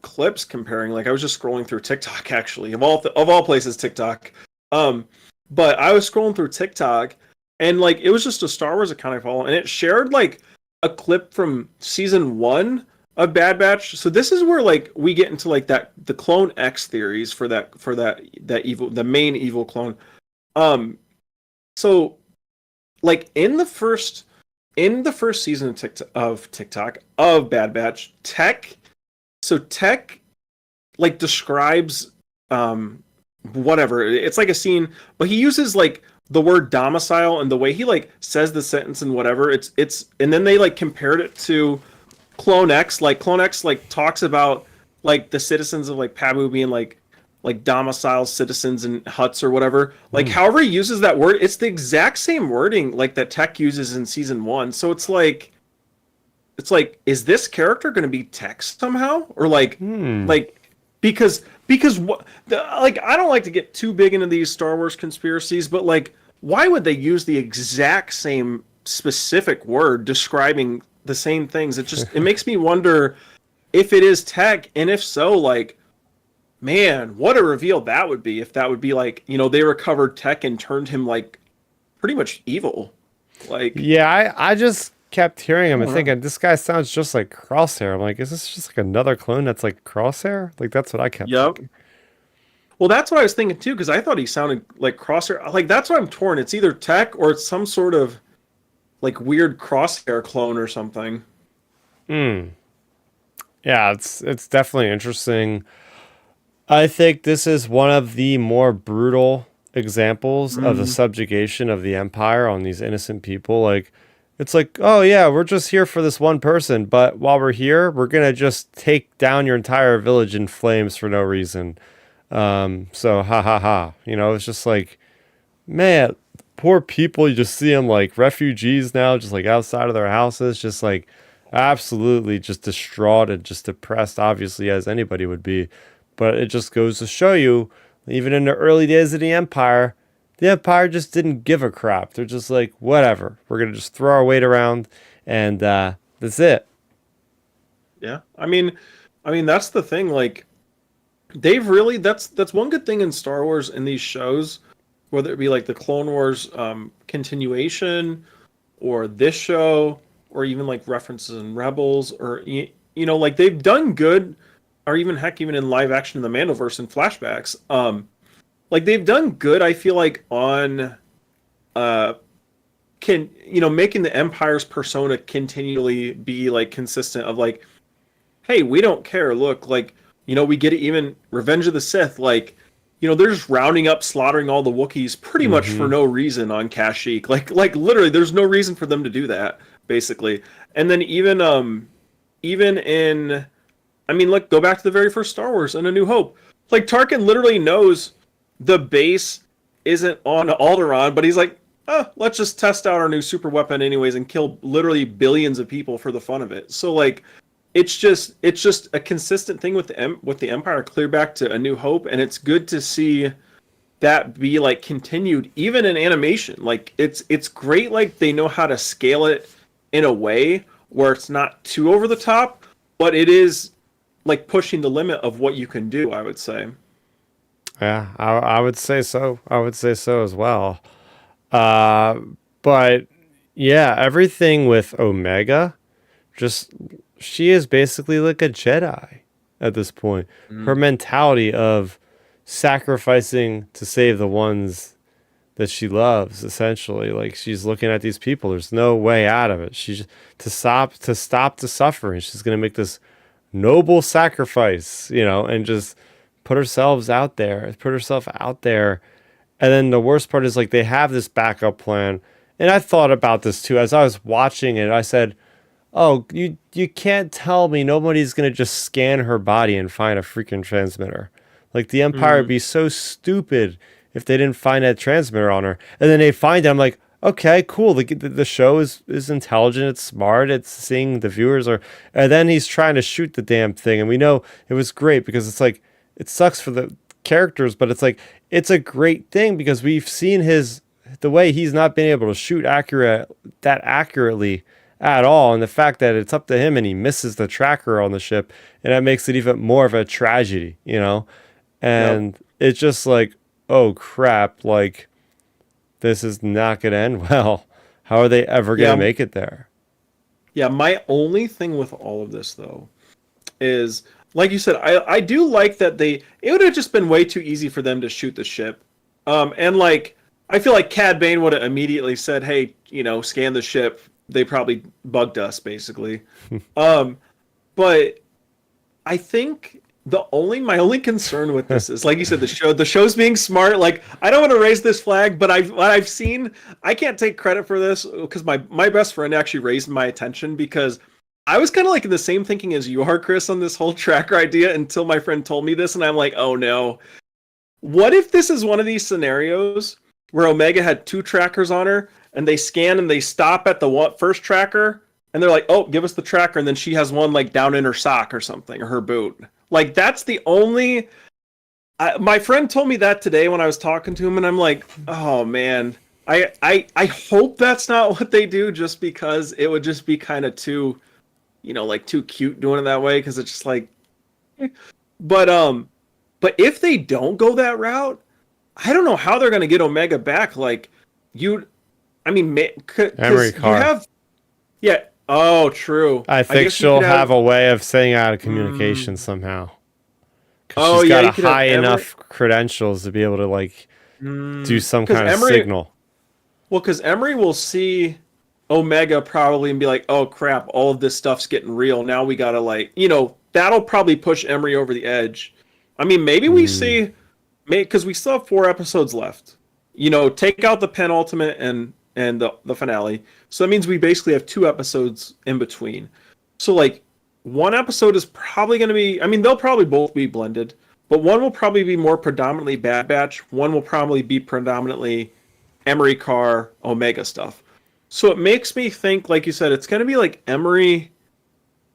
clips comparing, like I was just scrolling through TikTok actually, of all places TikTok. Um but I was scrolling through TikTok, and like it was just a Star Wars account I follow, and it shared like a clip from season 1 of Bad Batch. So this is where like we get into like that the Clone X theories for that evil, the main evil clone. Um so like in the first season of TikTok of Bad Batch, Tech like describes whatever. It's like a scene, but he uses like the word domicile, and the way he like says the sentence and whatever. It's and then they like compared it to Clone X. Like Clone X like talks about like the citizens of like Pabu being like domicile citizens in huts or whatever. Like Hmm. however he uses that word, it's the exact same wording like that Tech uses in season one. So it's like, is this character going to be Tech somehow, or Hmm. like because what like I don't like to get too big into these Star Wars conspiracies, but like why would they use the exact same specific word describing the same things? It makes me wonder if it is Tech, and if so, like man, what a reveal that would be if that would be like, they recovered Tech and turned him like pretty much evil. Like, Yeah, I just kept hearing I him and don't know. thinking this guy sounds just like Crosshair. I'm like, is this just like another clone that's like Crosshair? Like that's what I kept Yep. thinking. Well, that's what I was thinking too, because I thought he sounded like Crosshair. Like that's why I'm torn. It's either Tech or it's some sort of like weird Crosshair clone or something. Hmm. Yeah, it's definitely interesting. I think this is one of the more brutal examples of the Mm. subjugation of the empire on these innocent people. Like, it's like, oh yeah, we're just here for this one person, but while we're here, we're gonna just take down your entire village in flames for no reason. So ha ha ha. It's just like, man, poor people. You just see them like refugees now, just like outside of their houses, just like absolutely just distraught and just depressed, obviously, as anybody would be. But it just goes to show you, even in the early days of the Empire just didn't give a crap. They're just like, whatever. We're going to just throw our weight around and that's it. Yeah. I mean that's the thing. Like they've really that's one good thing in Star Wars in these shows, whether it be like the Clone Wars continuation or this show, or even like references in Rebels, or like they've done good, or even heck, even in live action in the Mandoverse and flashbacks. Like they've done good. I feel like on uh can making the Empire's persona continually be like consistent of like, hey, we don't care. Look, like, we get it. Even Revenge of the Sith, like, they're just rounding up, slaughtering all the Wookiees pretty much for Mm-hmm. no reason on Kashyyyk. Like literally, there's no reason for them to do that, basically. And then even in, I mean, look, go back to the very first Star Wars and A New Hope. Like Tarkin literally knows the base isn't on Alderaan, but he's like, oh, let's just test out our new super weapon anyways and kill literally billions of people for the fun of it. So like it's just a consistent thing with the Empire, clear back to A New Hope, and it's good to see that be like continued even in animation. Like it's great. Like they know how to scale it in a way where it's not too over the top, but it is like pushing the limit of what you can do, I would say. Yeah, I would say so. I would say so as well. Uh, but yeah, everything with Omega, just she is basically like a Jedi at this point. Her Mm. mentality of sacrificing to save the ones that she loves, essentially, like she's looking at these people. There's no way out of it. She's to stop the suffering. She's gonna make this noble sacrifice, and just put herself out there. And then the worst part is like they have this backup plan. And I thought about this too as I was watching it. I said, "Oh, you can't tell me nobody's gonna just scan her body and find a freaking transmitter. Like the Empire would Mm. be so stupid if they didn't find that transmitter on her. And then they find it. I'm like, okay, cool. The show is intelligent. It's smart. It's seeing the viewers are. And then he's trying to shoot the damn thing, and we know it was great because it's like it sucks for the characters, but it's like it's a great thing because we've seen the way he's not been able to shoot accurately at all, and the fact that it's up to him and he misses the tracker on the ship, and that makes it even more of a tragedy. Yep. And it's just like, oh crap, like this is not gonna end well. How are they ever gonna Yeah. make it there? Yeah. My only thing with all of this though is, like you said, I do like that it would have just been way too easy for them to shoot the ship. And like I feel like Cad Bane would have immediately said, "Hey, scan the ship." They probably bugged us, basically. Um, but I think my only concern with this is, like you said, the show's being smart. Like, I don't want to raise this flag, but what I've seen, I can't take credit for this because my best friend actually raised my attention because I was kind of like in the same thinking as you are, Chris, on this whole tracker idea until my friend told me this, and I'm like, oh no. What if this is one of these scenarios where Omega had two trackers on her and they scan and they stop at the first tracker and they're like, "Oh, give us the tracker," and then she has one like down in her sock or something or her boot. Like that's the only. My friend told me that today when I was talking to him, and I'm like, "Oh man, I hope that's not what they do, just because it would just be kind of too, like too cute doing it that way because it's just like." But but if they don't go that route, I don't know how they're going to get Omega back. Like you, I mean, Emery because you Carr. have, yeah. Oh, true. I I think guess you she'll could have have. a way of staying out of communication Mm, somehow. Because oh she's yeah, got a you could have high Emery. enough credentials to be able to like do some Because kind of Emery, signal. well, because Emery will see Omega probably and be like, "Oh crap, all of this stuff's getting real. Now we gotta like, that'll probably push Emery over the edge." I mean, maybe we Mm. see, because we still have 4 episodes left. Take out the penultimate and the finale. So that means we basically have 2 episodes in between. So like one episode is probably going to be. I mean, they'll probably both be blended, but one will probably be more predominantly Bad Batch. One will probably be predominantly Emery Carr Omega stuff. So it makes me think, like you said, it's going to be like Emery.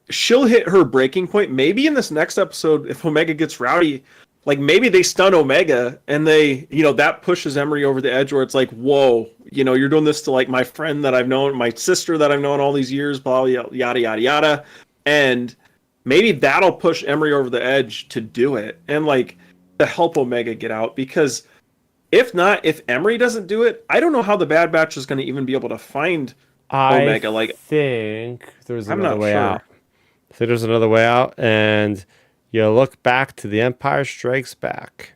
She'll hit her breaking point. Maybe in this next episode, if Omega gets rowdy, like maybe they stun Omega and that pushes Emery over the edge where it's like, whoa, you're doing this to like my friend that I've known, my sister that I've known all these years, blah, yada, yada, yada. And maybe that'll push Emery over the edge to do it and like to help Omega get out. Because if not, if Emery doesn't do it, I don't know how the Bad Batch is going to even be able to find I Omega. Like, think there's I'm another not way sure. out. I think there's another way out, and you look back to The Empire Strikes Back,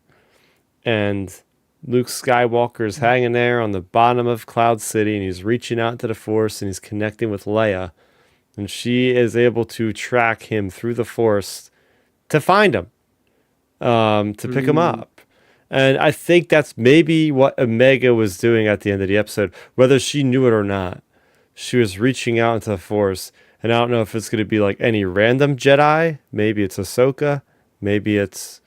and Luke Skywalker's hanging there on the bottom of Cloud City, and he's reaching out to the Force, and he's connecting with Leia, and she is able to track him through the Force to find him, to pick him Hmm. up. And I think that's maybe what Omega was doing at the end of the episode, whether she knew it or not. She was reaching out into the Force, and I don't know if it's going to be like any random Jedi. Maybe it's Ahsoka. Maybe it's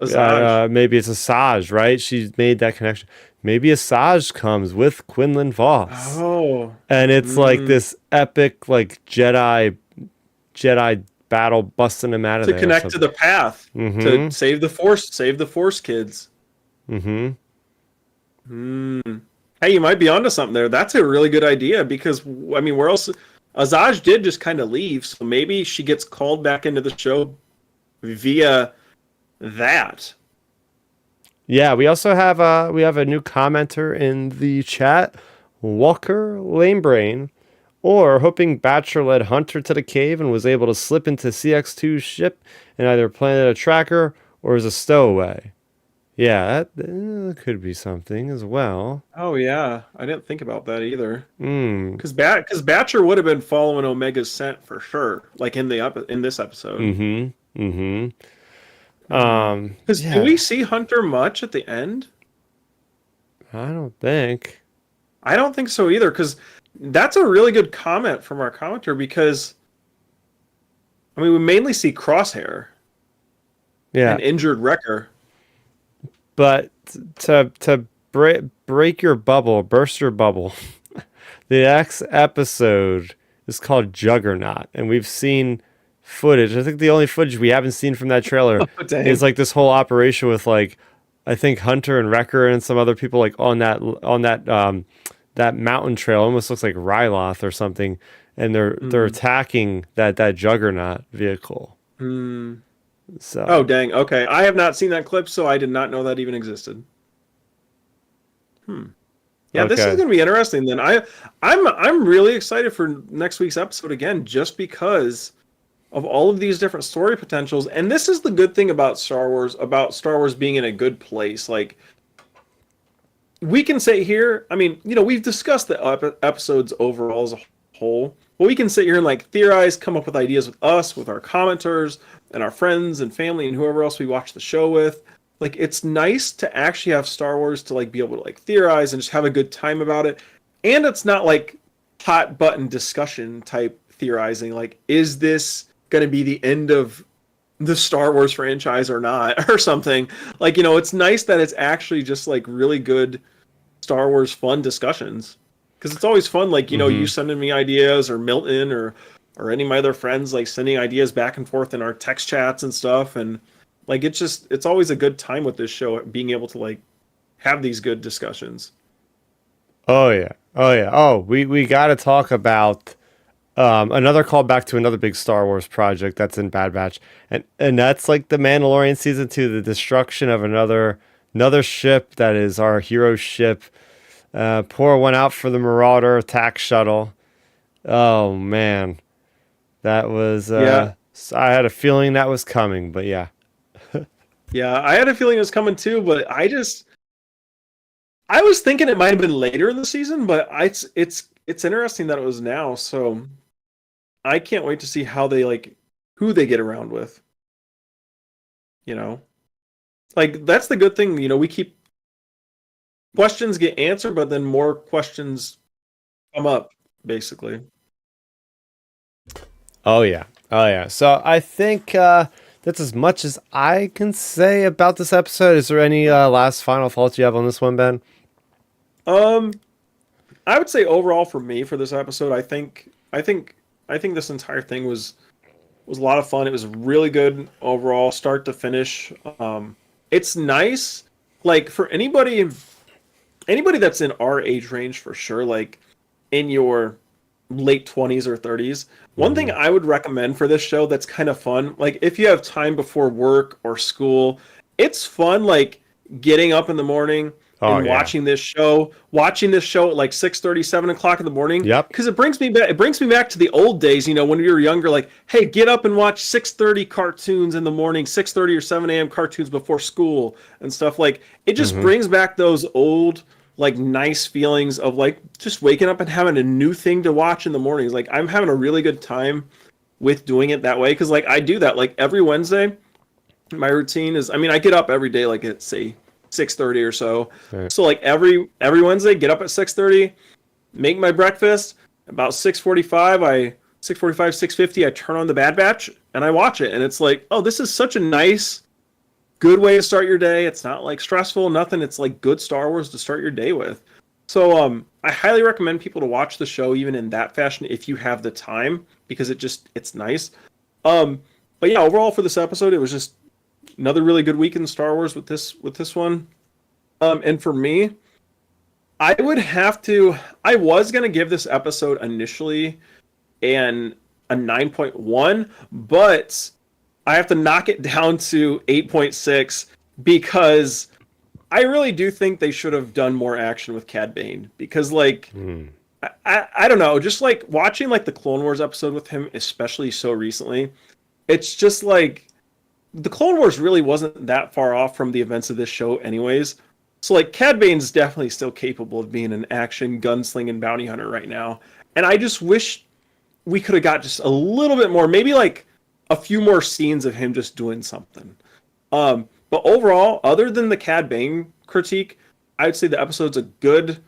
Asajj. maybe it's Asajj, right? She's made that connection. Maybe Asajj comes with Quinlan Voss, Oh. and it's like Hmm. this epic like Jedi battle, busting him out of To there or connect to something. the path to Mm-hmm. save the Force kids. Mm-hmm. Hmm. Hey, you might be onto something there. That's a really good idea because I mean, where else? Azaj did just kind of leave, so maybe she gets called back into the show via that. Yeah, we have a new commenter in the chat, Walker Lamebrain, or hoping Batcher led Hunter to the cave and was able to slip into CX2's ship and either planted a tracker or is a stowaway. Yeah, that could be something as well. Oh yeah, I didn't think about that either. Hmm. Because Batcher would have been following Omega's scent for sure, like in this episode. Mm-hmm. Mm-hmm. Because do Yeah. we see Hunter much at the end? I don't think. I don't think so either. Because that's a really good comment from our commenter. Because I mean, we mainly see Crosshair Yeah. and injured Wrecker. But to break your bubble, burst your bubble. The next episode is called Juggernaut, and we've seen footage. I think the only footage we haven't seen from that trailer Oh, is dang. like this whole operation with like I think Hunter and Wrecker and some other people like on that mountain trail. Almost looks like Ryloth or something, and they're Mm. attacking that Juggernaut vehicle. Mm. Oh, So dang. Okay. I have not seen that clip, so I did not know that even existed. Hmm. Yeah, this is okay, going to be interesting then. I'm really excited for next week's episode again just because of all of these different story potentials. And this is the good thing about Star Wars being in a good place. Like we can say here, I mean, we've discussed the episodes overall as a whole, but we can sit here and like theorize, come up with ideas with us, with our commenters, and our friends and family, and whoever else we watch the show with. Like, it's nice to actually have Star Wars to like be able to like theorize and just have a good time about it. And it's not like hot button discussion type theorizing. Like, is this going to be the end of the Star Wars franchise or not, or something? Like, it's nice that it's actually just like really good Star Wars fun discussions, because it's always fun, like, you Mm-hmm. sending me ideas, or Milton, or any of my other friends, like sending ideas back and forth in our text chats and stuff. And like, it's always a good time with this show, being able to like have these good discussions. Oh yeah. Oh yeah. Oh, we got to talk about another callback to another big Star Wars project that's in Bad Batch, and that's like the Mandalorian season 2, the destruction of another ship that is our hero ship. Pour one out for the Marauder attack shuttle. Oh man, that was. Yeah, I had a feeling that was coming, but yeah. yeah, I had a feeling it was coming too, but I was thinking it might have been later in the season, but it's interesting that it was now. So I can't wait to see how they like who they get around with. You know, like that's the good thing. We keep questions get answered, but then more questions come up, basically. Oh yeah. Oh yeah. So I think that's as much as I can say about this episode. Is there any last final thoughts you have on this one, Ben? Um, I would say overall for me for this episode, I think this entire thing was a lot of fun. It was really good overall, start to finish. It's nice, like for anybody that's in our age range for sure, like in your late 20s or 30s. One thing Hmm. I would recommend for this show that's kind of fun, like if you have time before work or school, it's fun like getting up in the morning Oh and yeah. watching this show at like 6:30, 7 o'clock in the morning, Yep. because it brings me back to the old days, when we were younger, like, hey, get up and watch 6:30 cartoons in the morning, 6:30 or 7 a.m. cartoons before school and stuff. Like, it just Hmm. brings back those old, like, nice feelings of like just waking up and having a new thing to watch in the mornings. Like, I'm having a really good time with doing it that way, because like I do that like every Wednesday. My routine is, I mean, I get up every day like at say 6:30 or so. Right. So like every Wednesday, get up at 6:30, make my breakfast. About 6:45, 6:50, I turn on the Bad Batch and I watch it, and it's like, oh, this is such a nice, good way to start your day. It's not like stressful, nothing. It's like good Star Wars to start your day with. So I highly recommend people to watch the show even in that fashion if you have the time, because it's nice. But yeah, overall for this episode, it was just another really good week in Star Wars with this one. And for me, I was gonna give this episode initially an a 9.1, but I have to knock it down to 8.6, because I really do think they should have done more action with Cad Bane, because like Mm. I don't know, just like watching like the Clone Wars episode with him, especially so recently, it's just like the Clone Wars really wasn't that far off from the events of this show, anyways. So like Cad Bane's definitely still capable of being an action gunslinging bounty hunter right now, and I just wish we could have got just a little bit more, maybe like a few more scenes of him just doing something. But overall, other than the Cad Bane critique, I'd say the episode's a good,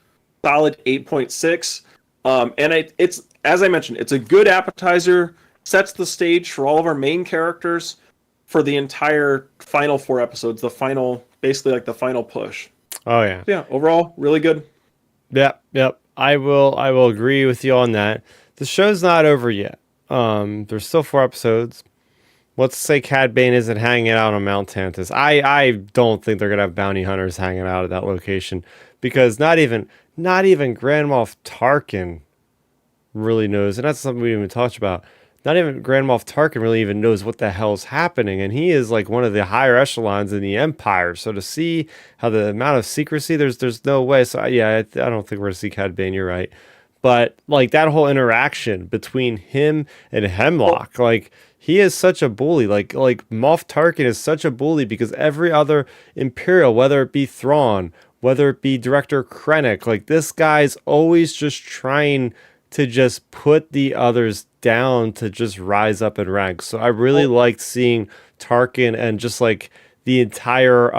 solid 8.6. And it's, as I mentioned, it's a good appetizer, sets the stage for all of our main characters for the entire final four episodes, the final, basically like the final push. Oh yeah. Yeah, overall, really good. Yep. Yep. I will agree with you on that. The show's not over yet. There's still 4 episodes. Let's say Cad Bane isn't hanging out on Mount Tantus. I don't think they're gonna have bounty hunters hanging out at that location, because not even Grand Moff Tarkin really knows, and that's something we even talked about. Not even Grand Moff Tarkin really even knows what the hell's happening, and he is like one of the higher echelons in the Empire. So to see how the amount of secrecy, there's no way. So yeah, I don't think we're gonna see Cad Bane. You're right, but like that whole interaction between him and Well, Hemlock, like he is such a bully. Like Moff Tarkin is such a bully, because every other Imperial, whether it be Thrawn, whether it be director Krennic. Like this guy's always just trying to just put the others down to just rise up in ranks. So I really Well, liked seeing Tarkin and just like the entire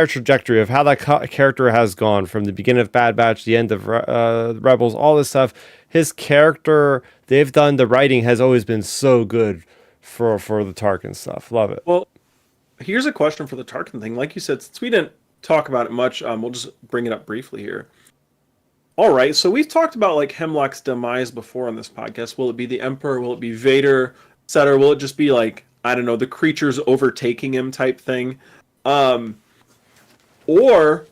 trajectory of how that character has gone from the beginning of Bad Batch, the end of Rebels, all this stuff. His character, they've done the writing has always been so good for the Tarkin stuff. Love it. well, here's a question for the Tarkin thing. Like you said, since we didn't talk about it much, we'll just bring it up briefly here. All right, so we've talked about like Hemlock's demise before on this podcast. Will it be the Emperor? Will it be Vader, etc.? Will it just be like, I don't know, the creatures overtaking him type thing? Um, or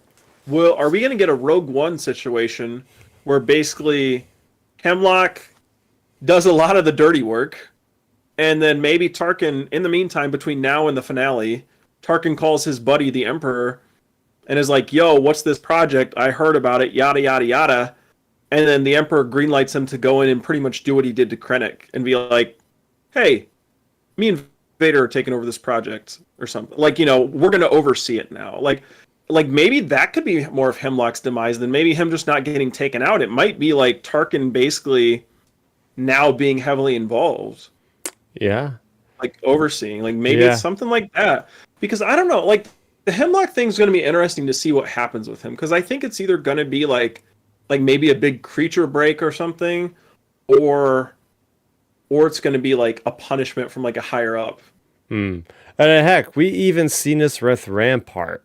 will are we going to get a Rogue One situation where basically Hemlock does a lot of the dirty work, and then maybe Tarkin, in the meantime, between now and the finale, Tarkin calls his buddy the Emperor and is like, "Yo, what's this project? I heard about it. Yada yada yada." And then the Emperor greenlights him to go in and pretty much do what he did to Krennic and be like, "Hey, me and Vader are taking over this project or something. Like, we're gonna oversee it now." Like maybe that could be more of Hemlock's demise than maybe him just not getting taken out. It might be like Tarkin basically now being heavily involved, Yeah. like overseeing. Like maybe Yeah. it's something like that. Because I don't know, like the Hemlock thing's gonna be interesting to see what happens with him. Because I think it's either gonna be like maybe a big creature break or something, or or it's gonna be like a punishment from like a higher up. Hmm. And heck, we even seen this with Rampart.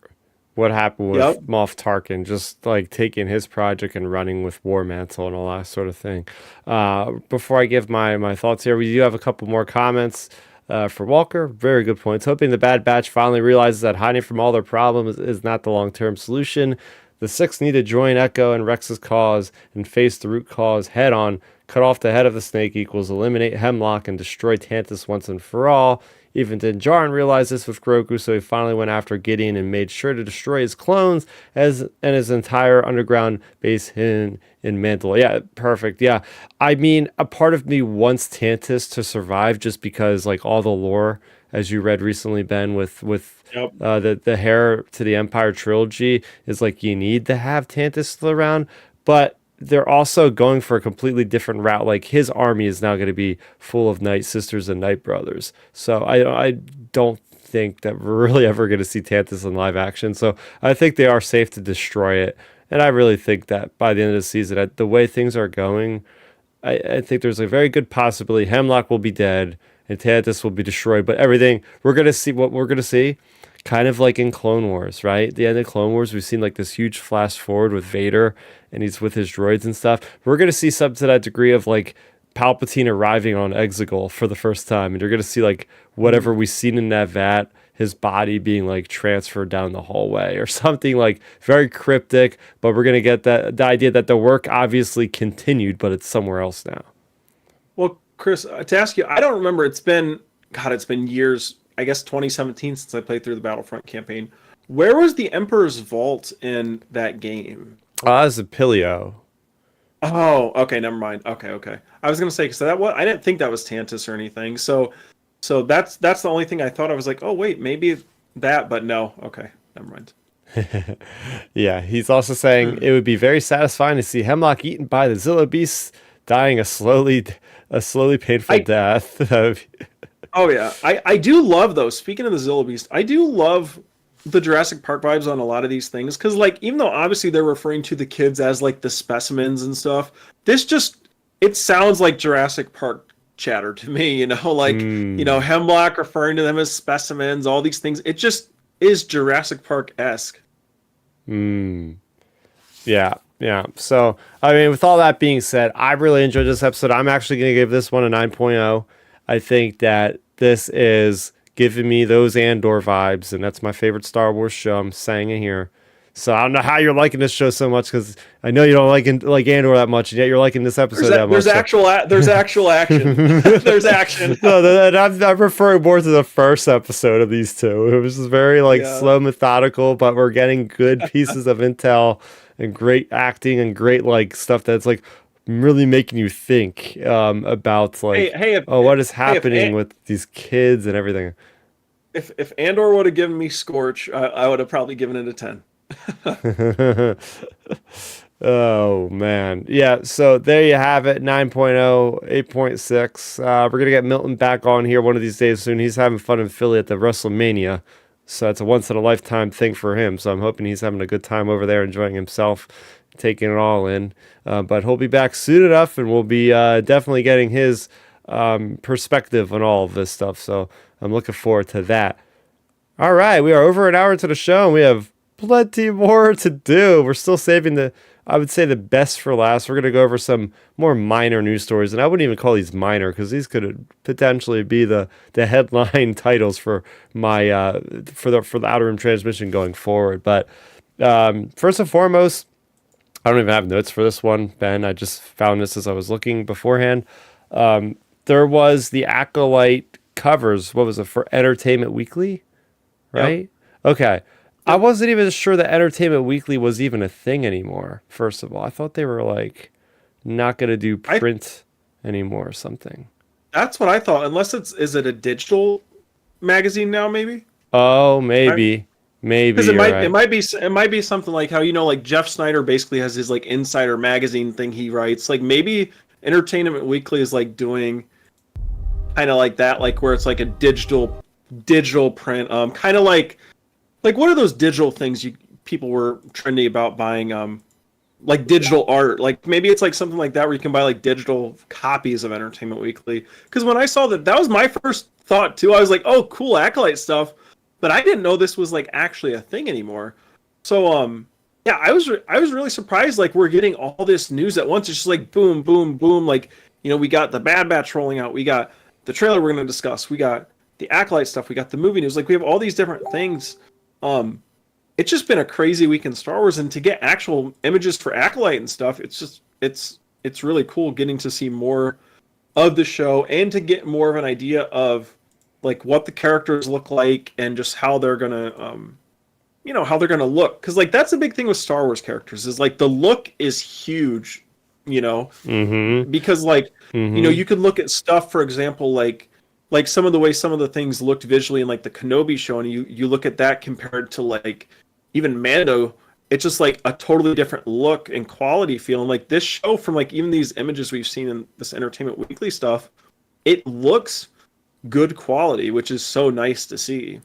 What happened with Yep. Moff Tarkin, just like taking his project and running with War Mantle and all that sort of thing. Before I give my thoughts here, we do have a couple more comments for Walker. Very good points. Hoping the Bad Batch finally realizes that hiding from all their problems is not the long term solution. The Six need to join Echo and Rex's cause and face the root cause head on. Cut off the head of the snake equals eliminate Hemlock and destroy Tantus once and for all. Even Din Djarin realized this with Grogu, so he finally went after Gideon and made sure to destroy his clones and his entire underground base in Mandalore. Yeah, perfect. Yeah, I mean, a part of me wants Tantus to survive just because, like, all the lore, as you read recently, Ben, with Yep. the Heir to the Empire trilogy, is like you need to have Tantus still around, but they're also going for a completely different route. Like his army is now going to be full of Night Sisters and Night Brothers. So I don't think that we're really ever going to see Tantus in live action. So I think they are safe to destroy it. And I really think that by the end of the season, at the way things are going, I think there's a very good possibility Hemlock will be dead and Tantus will be destroyed. But everything we're gonna see, what we're gonna see, kind of like in Clone Wars, right? The end of Clone Wars, we've seen like this huge flash forward with Vader and he's with his droids and stuff. We're gonna see something to that degree of like Palpatine arriving on Exegol for the first time, and you're gonna see like whatever we've seen in that vat, his body being like transferred down the hallway or something like very cryptic. But we're gonna get that the idea that the work obviously continued, but it's somewhere else now. Well, Chris, to ask you, I don't remember. It's been years. I guess 2017 since I played through the Battlefront campaign. Where was the Emperor's Vault in that game? That's a Pilio. Oh, okay, never mind. Okay. I was gonna say because I didn't think that was Tantus or anything. So that's the only thing I thought. I was like, oh wait, maybe that, but no. Okay, never mind. Yeah, he's also saying it would be very satisfying to see Hemlock eaten by the Zilla beasts, dying a slowly painful I death. Oh yeah, I do love those. Speaking of the Zilla Beast, I do love the Jurassic Park vibes on a lot of these things because, like, even though obviously they're referring to the kids as like the specimens and stuff, this just it sounds like Jurassic Park chatter to me. Like Hmm. Hemlock referring to them as specimens, all these things. It just is Jurassic Park esque. Hmm. Yeah. Yeah. So, I mean, with all that being said, I really enjoyed this episode. I'm actually going to give this one a 9.0. I think that this is giving me those Andor vibes, and that's my favorite Star Wars show. I'm saying it here. So I don't know how you're liking this show so much because I know you don't like Andor that much, and yet you're liking this episode that much. So. There's actual action. There's action. No, I'm referring more to the first episode of these two. It was just very like Yeah. slow, methodical, but we're getting good pieces of intel and great acting and great like stuff that's like really making you think about Hey, like, hey, oh, what is hey, if happening with these kids and everything. if Andor would have given me Scorch, I would have probably given it a 10. Oh man. Yeah, so there you have it. 9.0, 8.6. We're gonna get Milton back on here one of these days soon. He's having fun in Philly at the WrestleMania. So it's a once in a lifetime thing for him. So I'm hoping he's having a good time over there, enjoying himself, taking it all in. But he'll be back soon enough, and we'll be definitely getting his perspective on all of this stuff. So I'm looking forward to that. All right, we are over an hour into the show, and we have plenty more to do. We're still saving I would say, the best for last. We're going to go over some more minor news stories, and I wouldn't even call these minor because these could potentially be the headline titles for my for the outer rim transmission going forward. But first and foremost, I don't even have notes for this one, Ben. I just found this as I was looking beforehand. There was the Acolyte covers. What was it for Entertainment Weekly? Yep. Right? Okay. I wasn't even sure that Entertainment Weekly was even a thing anymore, first of all. I thought they were like not going to do I print anymore or something. That's what I thought. Unless it's is it a digital magazine now? Maybe. Oh, Right. maybe. Maybe Because it you're might it right. might be it might be something like how like Jeff Snyder basically has his like insider magazine thing he writes. Like maybe Entertainment Weekly is like doing kind of like that, like where it's like a digital print, kind of like what are those digital things you people were trendy about buying, like digital art, like maybe it's like something like that where you can buy like digital copies of Entertainment Weekly. Because when I saw that, that was my first thought too. I was like, oh, cool Acolyte stuff, but I didn't know this was like actually a thing anymore. So yeah, I was really surprised. Like we're getting all this news at once. It's just like boom, boom, boom. Like we got the Bad Batch rolling out. We got the trailer we're going to discuss. We got the Acolyte stuff. We got the movie news. Like we have all these different things. Um, it's just been a crazy week in Star Wars, and to get actual images for Acolyte and stuff, it's really cool getting to see more of the show and to get more of an idea of like what the characters look like and just how they're gonna how they're gonna look, because like that's a big thing with Star Wars characters is like the look is huge, you know, Mm-hmm. because like Mm-hmm. you could look at stuff, for example, like some of the way some of the things looked visually in like the Kenobi show, and you look at that compared to like even Mando, it's just like a totally different look and quality feel. And like this show, from like even these images we've seen in this Entertainment Weekly stuff, it looks good quality, which is so nice to see.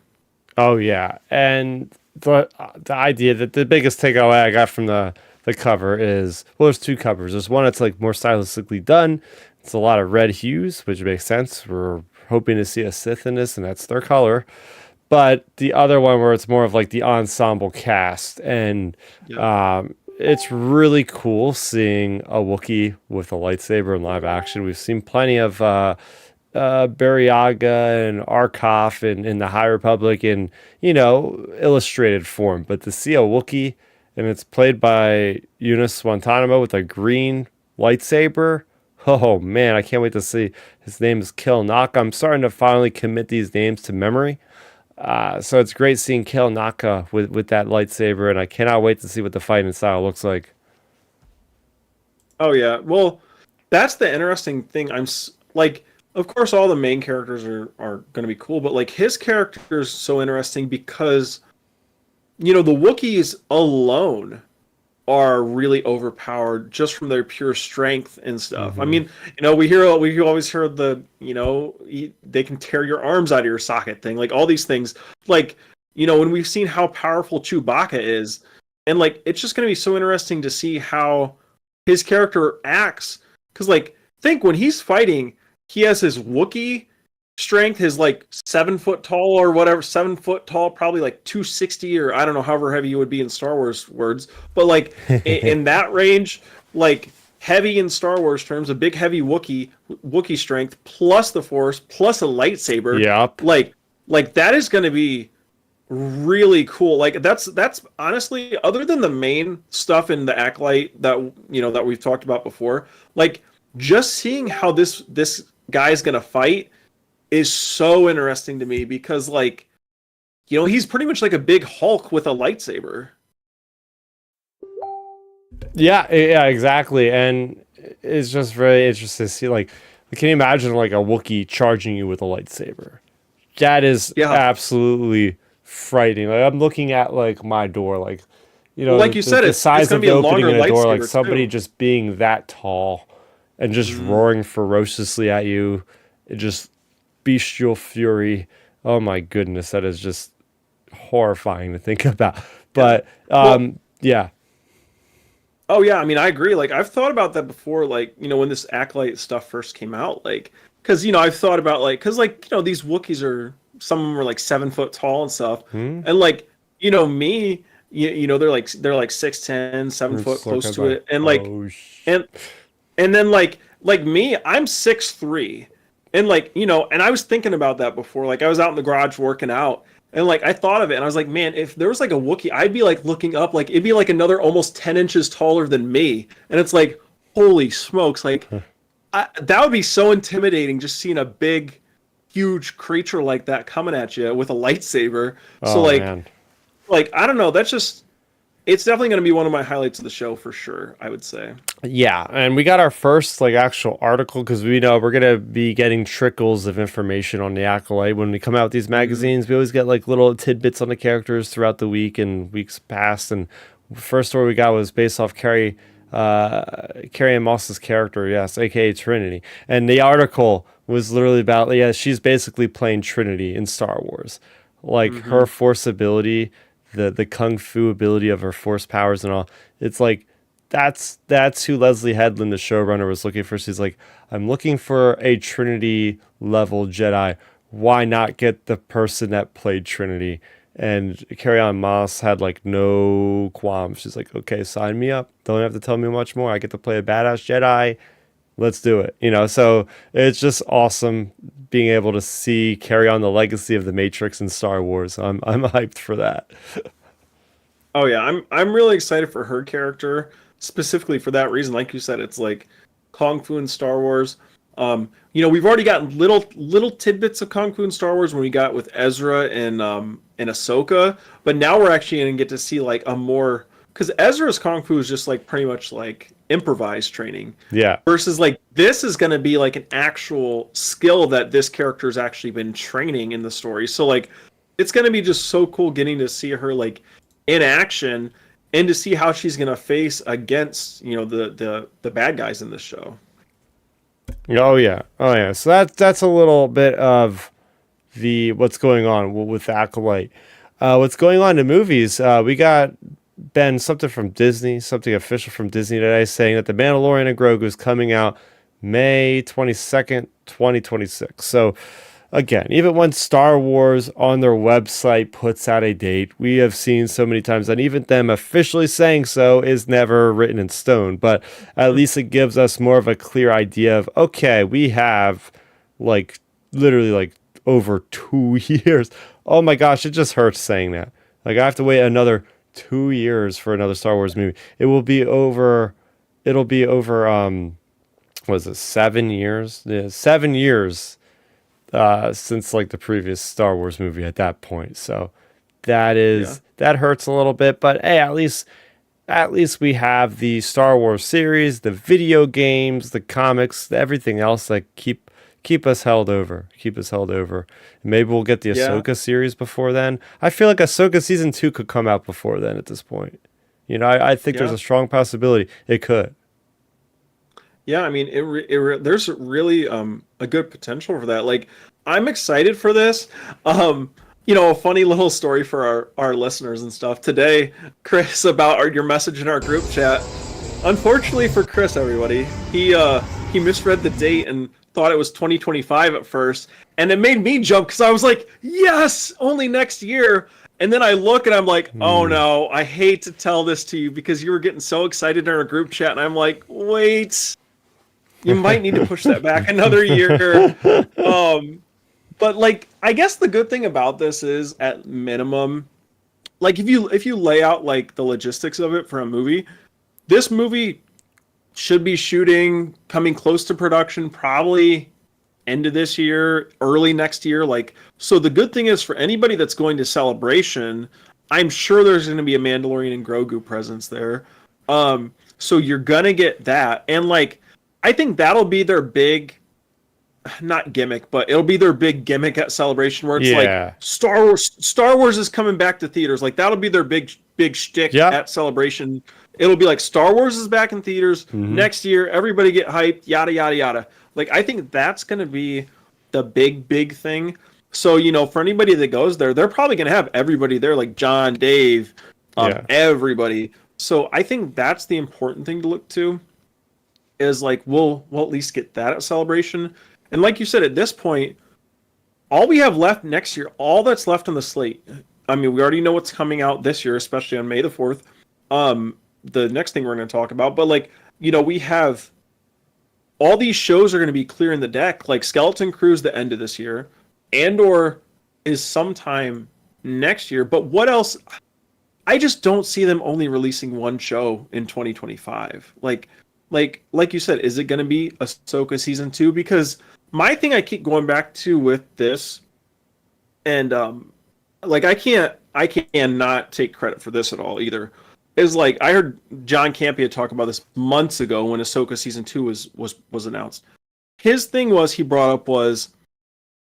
Oh yeah, and the idea that the biggest takeaway I got from the cover is, well, there's two covers. There's one that's like more stylistically done. It's a lot of red hues, which makes sense. We're hoping to see a Sith in this, and that's their color. But the other one where it's more of like the ensemble cast, and Yeah. it's really cool seeing a Wookiee with a lightsaber in live action. We've seen plenty of Bariaga and Arkoff in the High Republic in, illustrated form. But to see a Wookiee and it's played by Eunice Guantanamo with a green lightsaber, oh man, I can't wait to see. His name is Kel Naka. I'm starting to finally commit these names to memory. So it's great seeing Kel Naka with that lightsaber, and I cannot wait to see what the fighting style looks like. Oh yeah. Well, that's the interesting thing. Like, of course, all the main characters are going to be cool, but like his character is so interesting because the Wookiees alone are really overpowered just from their pure strength and stuff. I Hmm. mean, we always hear they can tear your arms out of your socket thing, like all these things. Like, when we've seen how powerful Chewbacca is, and like it's just going to be so interesting to see how his character acts, cuz like think when he's fighting, he has his Wookiee strength, his like 7 foot tall or whatever, 7 foot tall, probably like 260 or I don't know, however heavy you would be in Star Wars words, but like in that range, like heavy in Star Wars terms, a big heavy Wookiee strength plus the Force plus a lightsaber, Yep. like that is going to be really cool. Like that's honestly, other than the main stuff in the Acolyte that that we've talked about before, like just seeing how this guy's going to fight is so interesting to me because like he's pretty much like a big Hulk with a lightsaber. Yeah, yeah, exactly. And it's just very interesting to see, like, can you imagine like a Wookiee charging you with a lightsaber? That is Yeah. absolutely frightening. Like I'm looking at like my door, like You Well, know, like you said, the it's size gonna of be the a opening longer in a door, like lightsaber somebody too. just being that tall and just Mm. roaring ferociously at you, it just bestial fury. Oh my goodness, that is just horrifying to think about. Yeah. But Well, yeah. oh yeah, I mean, I agree. Like I've thought about that before, like, when this Acolyte stuff first came out, like, because I've thought about like, because like, these Wookiees are some of them are like 7 foot tall and stuff, Hmm? and like, me, they're like 6'10", seven We're foot, just close looking to like, it, and like, oh and and then like me, I'm 6'3", and like and I was thinking about that before. Like I was out in the garage working out, and like I thought of it, and I was like, man, if there was like a Wookiee, I'd be like looking up, like it'd be like another almost 10 inches taller than me, and it's like, holy smokes, like that would be so intimidating just seeing a big, huge creature like that coming at you with a lightsaber. So oh like man. I don't know, that's just it's definitely going to be one of my highlights of the show for sure, I would say. Yeah, and we got our first like actual article because we know we're gonna be getting trickles of information on the Acolyte when we come out with these Mm-hmm. magazines. We always get like little tidbits on the characters throughout the week and weeks past. And first story we got was based off Carrie Ann Moss's character, yes, aka Trinity. And the article was literally about, yeah, she's basically playing Trinity in Star Wars, like her Mm-hmm. force ability, the kung fu ability of her force powers and all. It's like that's who Leslie Headland, the showrunner, was looking for. She's like, I'm looking for a Trinity level Jedi. Why not get the person that played Trinity? And Carrie Ann Moss had like no qualms. She's like, okay, sign me up. Don't have to tell me much more. I get to play a badass Jedi. Let's do it. So it's just awesome being able to see carry on the legacy of the Matrix in Star Wars. I'm hyped for that. Oh yeah, I'm really excited for her character specifically for that reason. Like you said, it's like Kung Fu in Star Wars. We've already gotten little tidbits of Kung Fu in Star Wars when we got with Ezra and Ahsoka, but now we're actually gonna get to see like a more, because Ezra's Kung Fu is just like pretty much like improvised training Yeah. versus like this is gonna be like an actual skill that this character's actually been training in the story. So like it's gonna be just so cool getting to see her like in action and to see how she's gonna face against the bad guys in this show. Oh yeah. Oh yeah. So that's a little bit of the what's going on with Acolyte. What's going on in movies? We got Ben something from Disney, something official from Disney today, saying that the Mandalorian and Grogu is coming out May 22nd, 2026. So again, even when Star Wars on their website puts out a date, we have seen so many times that even them officially saying so is never written in stone. But at least it gives us more of a clear idea of, okay, we have like literally like over 2 years. Oh my gosh, it just hurts saying that. Like I have to wait another 2 years for another Star Wars movie. It'll be over what is it, 7 years? Yeah, 7 years since like the previous Star Wars movie at that point. So Yeah. that hurts a little bit, but hey, at least we have the Star Wars series, the video games, the comics, everything else that keep us held over. Keep us held over. Maybe we'll get the Yeah. Ahsoka series before then. I feel like Ahsoka season 2 could come out before then at this point. I think there's Yeah. a strong possibility it could. Yeah, I mean, there's really a good potential for that. Like, I'm excited for this. A funny little story for our listeners and stuff. Today, Chris, about your message in our group chat. Unfortunately for Chris, everybody, he misread the date and thought it was 2025 at first, and it made me jump because I was like, yes, only next year. And then I look and I'm like, oh Hmm. no, I hate to tell this to you because you were getting so excited in our group chat, and I'm like, wait, you might need to push that back another year. Um, but like, I guess the good thing about this is, at minimum, like if you lay out like the logistics of it for a movie, this movie should be shooting, coming close to production, probably end of this year, early next year. Like, so the good thing is for anybody that's going to Celebration, I'm sure there's going to be a Mandalorian and Grogu presence there. So you're gonna get that, and like, I think that'll be their big, not gimmick, but it'll be their big gimmick at Celebration, where it's like Yeah. Star Wars is coming back to theaters. Like that'll be their big big shtick Yep. at Celebration. It'll be like Star Wars is back in theaters Hmm. next year. Everybody get hyped, yada yada yada. Like I think that's going to be the big thing. So for anybody that goes there, they're probably going to have everybody there, like John, Dave, Yeah. everybody. So I think that's the important thing to look to is like we'll at least get that at Celebration. And like you said, at this point, all we have left next year, all that's left on the slate. I mean, we already know what's coming out this year, especially on May the 4th. The next thing we're going to talk about, but like, we have all these shows are going to be clearing the deck, like Skeleton Crew's the end of this year, Andor is sometime next year. But what else? I just don't see them only releasing one show in 2025. Like you said, is it going to be Ahsoka season 2? Because my thing I keep going back to with this, and like I cannot take credit for this at all either. Is like I heard John Campea talk about this months ago when Ahsoka season 2 was announced. His thing was he brought up was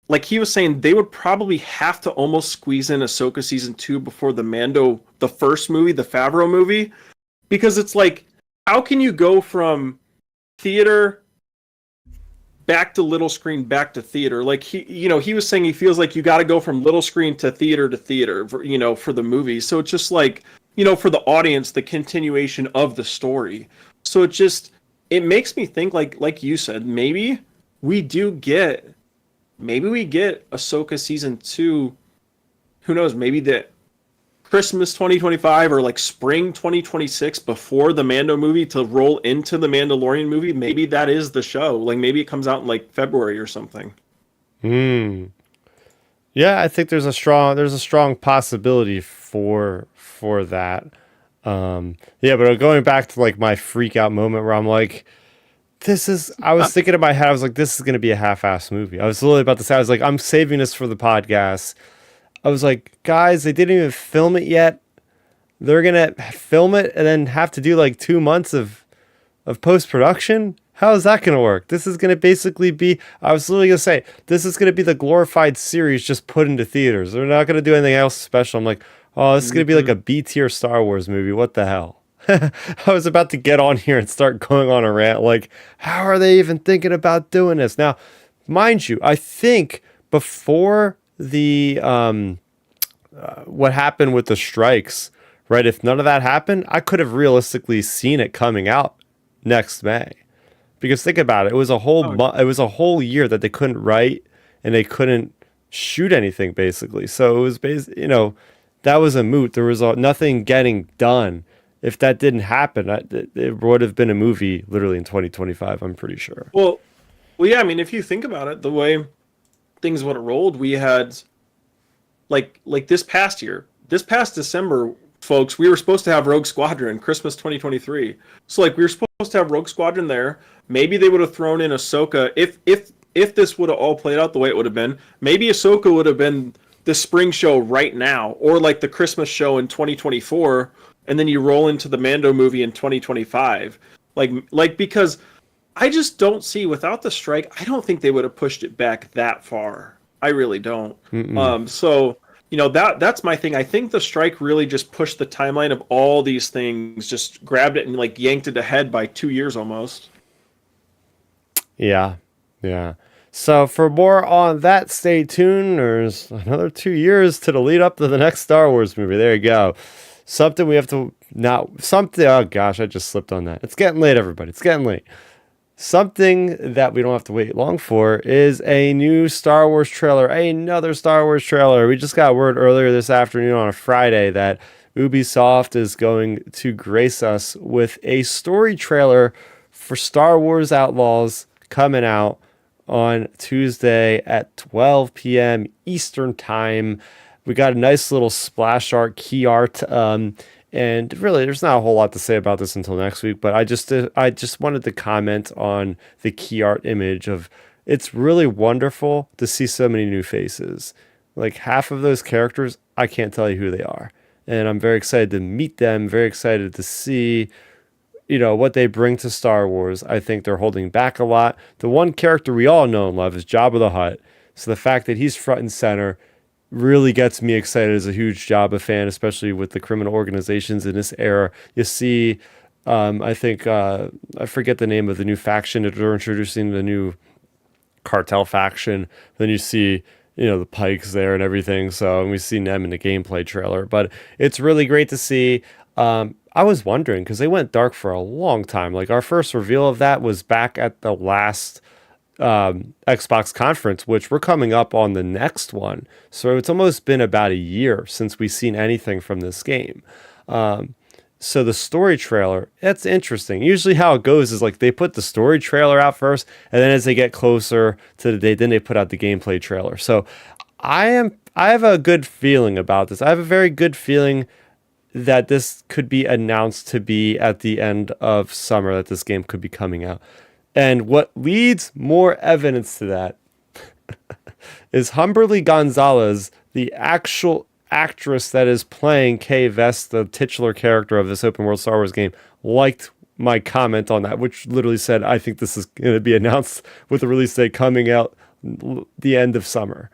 like he was saying they would probably have to almost squeeze in Ahsoka season 2 before the first movie, the Favreau movie, because it's like how can you go from theater back to little screen back to theater? Like he was saying he feels like you got to go from little screen to theater for the movie. So it's just like for the audience the continuation of the story. So it makes me think like you said, maybe we get Ahsoka season 2. Who knows, maybe the Christmas 2025 or like spring 2026 before the Mando movie to roll into the Mandalorian movie. Maybe that is the show. Like maybe it comes out in like February or something. Hmm. Yeah, I think there's a strong possibility for that. Yeah, but going back to like my freak out moment where I'm like, I was thinking in my head, I was like, this is going to be a half-ass movie. I was literally about to say, I was like, I'm saving this for the podcast. I was like, guys, they didn't even film it yet. They're going to film it and then have to do like 2 months of post-production. How is that going to work? This is going to basically be, I was literally going to say, this is going to be the glorified series just put into theaters. They're not going to do anything else special. I'm like, oh, this is going to be like Mhm. a B tier Star Wars movie. What the hell? I was about to get on here and start going on a rant. Like, how are they even thinking about doing this? Now, mind you, I think before the what happened with the strikes, right? If none of that happened, I could have realistically seen it coming out next May. Because think about it, Oh, it was a whole year that they couldn't write and they couldn't shoot anything basically. So it was that was a moot. There was nothing getting done. If that didn't happen, it would have been a movie literally in 2025, I'm pretty sure. well, yeah. I mean, if you think about it, the way things would have rolled, we had like this past December, folks, we were supposed to have Rogue Squadron Christmas 2023. So like we were supposed to have Rogue Squadron there. Maybe they would have thrown in Ahsoka if this would have all played out the way it would have been. Maybe Ahsoka would have been the spring show right now, or like the Christmas show in 2024, and then you roll into the Mando movie in 2025. Like because I just don't see without the strike. I don't think they would have pushed it back that far. I really don't. Mm-mm. So that's my thing. I think the strike really just pushed the timeline of all these things, just grabbed it and like yanked it ahead by 2 years almost. Yeah, yeah. So for more on that, stay tuned. There's another 2 years to the lead up to the next Star Wars movie. There you go. Something we have to not something. Oh gosh, I just slipped on that. It's getting late, everybody. It's getting late. Something that we don't have to wait long for is a new Star Wars trailer. Another Star Wars trailer. We just got word earlier this afternoon on a Friday that Ubisoft is going to grace us with a story trailer for Star Wars Outlaws coming out on Tuesday at 12 p.m. Eastern Time. We got a nice little splash art, key art, and really, there's not a whole lot to say about this until next week. But I just wanted to comment on the key art image of. It's really wonderful to see so many new faces. Like half of those characters, I can't tell you who they are, and I'm very excited to meet them. Very excited to see what they bring to Star Wars. I think they're holding back a lot. The one character we all know and love is Jabba the Hutt. So the fact that he's front and center really gets me excited as a huge Jabba fan, especially with the criminal organizations in this era. You see, I think I forget the name of the new faction that they're introducing, the new cartel faction. Then you see, the Pikes there and everything. So and we've seen them in the gameplay trailer, but it's really great to see. I was wondering because they went dark for a long time. Like our first reveal of that was back at the last Xbox conference, which we're coming up on the next one. So it's almost been about a year since we've seen anything from this game. So the story trailer, that's interesting. Usually how it goes is like they put the story trailer out first, and then as they get closer to the date, then they put out the gameplay trailer. So I have a good feeling about this. I have a very good feeling that this could be announced to be at the end of summer, that this game could be coming out. And what leads more evidence to that is Humberly Gonzalez, the actual actress that is playing Kay Vest, the titular character of this open world Star Wars game, liked my comment on that, which literally said, I think this is going to be announced with a release date coming out the end of summer.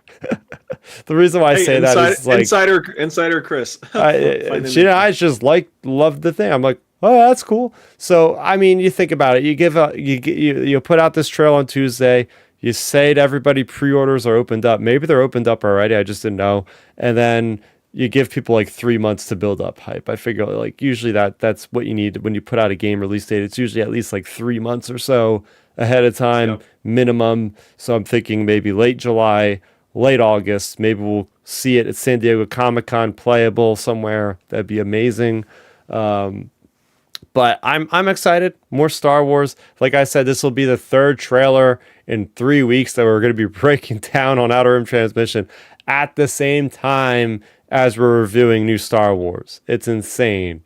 The reason why I say that is like insider Chris. I just loved the thing. I'm like, oh, that's cool. So I mean, you think about it. You put out this trail on Tuesday. You say to everybody pre-orders are opened up. Maybe they're opened up already. I just didn't know. And then you give people like 3 months to build up hype. I figure like usually that's what you need when you put out a game release date. It's usually at least like 3 months or so ahead of time, yep, minimum. So I'm thinking maybe late July, late August. Maybe we'll see it at San Diego Comic-Con playable somewhere. That'd be amazing. But I'm excited. More Star Wars. Like I said, this will be the third trailer in 3 weeks that we're going to be breaking down on Outer Rim Transmission at the same time as we're reviewing new Star Wars. It's insane.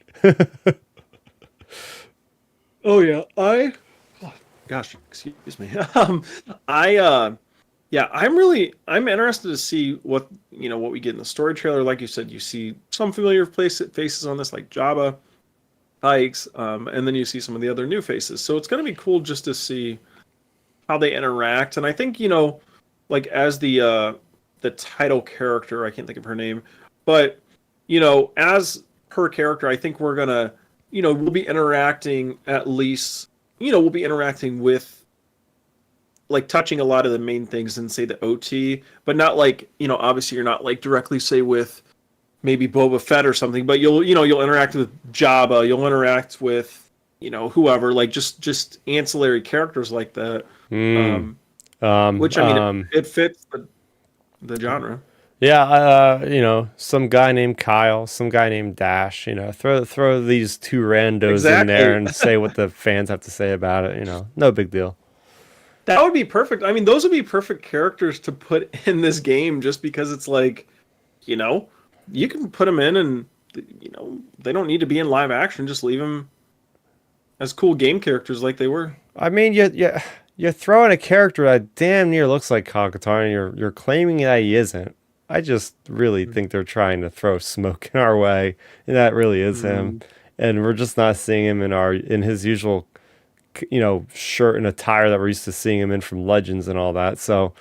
Oh yeah, gosh, excuse me. Yeah, I'm interested to see what we get in the story trailer. Like you said, you see some familiar faces on this, like Jabba, Pikes, and then you see some of the other new faces. So it's going to be cool just to see how they interact. And I think like as the title character, I can't think of her name, but as her character, I think we're gonna we'll be interacting at least we'll be interacting with like touching a lot of the main things in say the OT, but not like obviously you're not like directly say with maybe Boba Fett or something, but you'll interact with Jabba, you'll interact with whoever, like just ancillary characters like that. Which I mean it fits the genre. Yeah, some guy named Kyle, some guy named Dash, throw these two randos in there and say what the fans have to say about it, no big deal. That would be perfect. I mean, those would be perfect characters to put in this game just because it's like, you can put them in and they don't need to be in live action, just leave them as cool game characters like they were. I mean, you're throwing a character that damn near looks like Kyle-Katarn and you're claiming that he isn't. I just really think they're trying to throw smoke in our way, and that really is him. And we're just not seeing him in his usual shirt and attire that we're used to seeing him in from Legends and all that. So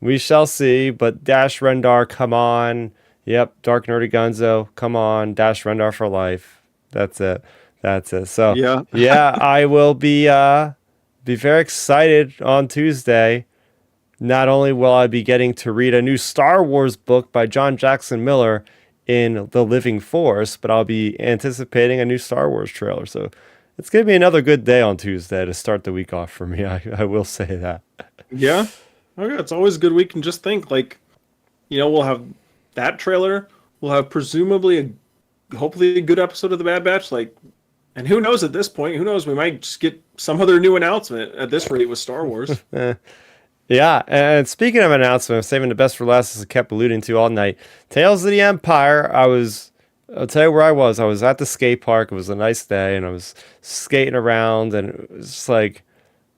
we shall see. But Dash Rendar, come on. Yep, Dark Nerdy Gunzo, come on. Dash Rendar for life. That's it. So yeah, I will be very excited on Tuesday. Not only will I be getting to read a new Star Wars book by John Jackson Miller in The Living Force, but I'll be anticipating a new Star Wars trailer. So it's going to be another good day on Tuesday to start the week off for me. I will say that. Yeah. Okay, it's always a good week. And just think, like, we'll have that trailer. We'll have presumably hopefully a good episode of The Bad Batch. Like, and who knows at this point? Who knows? We might just get some other new announcement at this rate with Star Wars. Yeah, and speaking of announcement, I'm saving the best for last, as I kept alluding to all night. Tales of the Empire. I'll tell you where I was. I was at the skate park. It was a nice day, and I was skating around, and it was just like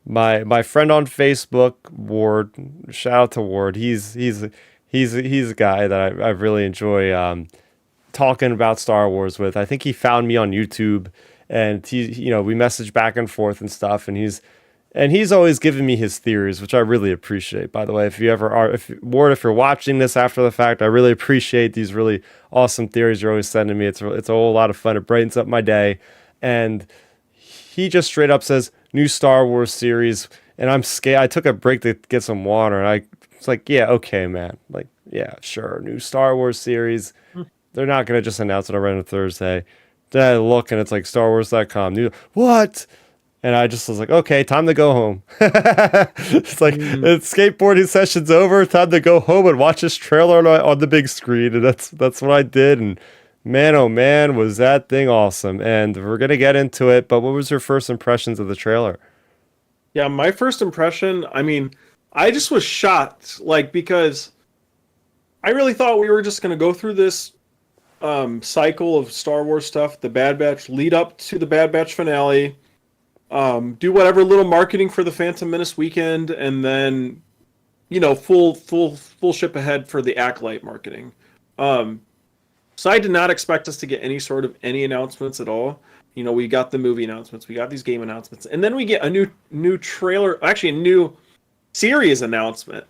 my friend on Facebook, Ward. Shout out to Ward. He's a guy that I really enjoy talking about Star Wars with. I think he found me on YouTube, and we messaged back and forth and stuff, and And he's always giving me his theories, which I really appreciate. By the way, if you ever are, if Ward, if you're watching this after the fact, I really appreciate these really awesome theories you're always sending me. It's a whole lot of fun. It brightens up my day. And he just straight up says new Star Wars series, and I'm scared. I took a break to get some water, and I was like, yeah, okay, man, like, yeah, sure, new Star Wars series. They're not gonna just announce it on random Thursday. Then I look, and it's like StarWars.com. New what? And I just was like, okay, time to go home. It's like skateboarding session's over. Time to go home and watch this trailer on the big screen. And that's what I did. And man, oh man, was that thing awesome. And we're going to get into it. But what was your first impressions of the trailer? Yeah, my first impression, I mean, I just was shocked, like, because I really thought we were just going to go through this cycle of Star Wars stuff, the Bad Batch, lead up to the Bad Batch finale, do whatever little marketing for the Phantom Menace weekend, and then, you know, full ship ahead for the Acolyte marketing. So I did not expect us to get any announcements at all. You know, we got the movie announcements, we got these game announcements, and then we get a new trailer, actually a new series announcement,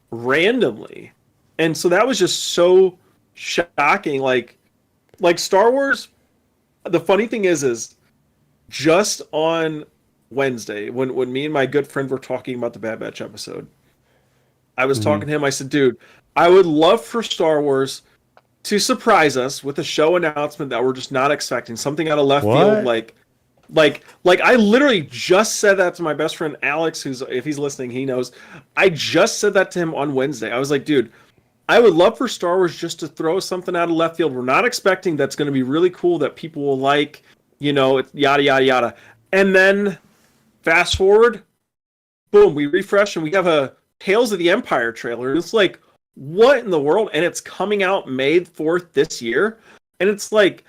randomly. And so that was just so shocking. Like Star Wars, the funny thing is just on Wednesday, when me and my good friend were talking about the Bad Batch episode, I was talking to him. I said, dude, I would love for Star Wars to surprise us with a show announcement that we're just not expecting, something out of left field. Like I literally just said that to my best friend Alex, who's, if he's listening, he knows. I just said that to him on Wednesday. I was like, dude, I would love for Star Wars just to throw something out of left field we're not expecting, that's going to be really cool, that people will like, you know, yada yada yada. And then fast forward, boom, we refresh and we have a Tales of the Empire trailer. It's like, what in the world? And it's coming out May 4th this year. And it's like,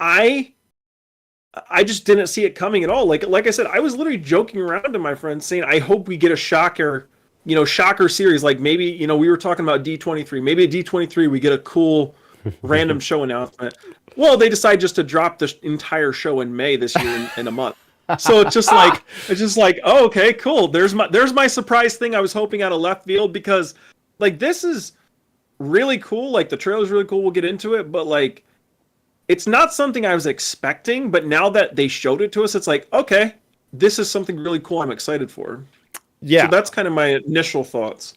I just didn't see it coming at all. Like I said, I was literally joking around to my friends saying, I hope we get a shocker series. Like, maybe, you know, we were talking about D23. Maybe at D23 we get a cool random show announcement. Well, they decide just to drop the entire show in May this year in a month. So it's just like, oh, okay, cool. There's my surprise thing I was hoping out of left field, because like, this is really cool. Like, the trailer's really cool. We'll get into it, but like, it's not something I was expecting. But now that they showed it to us, it's like, okay, this is something really cool I'm excited for. Yeah. So that's kind of my initial thoughts.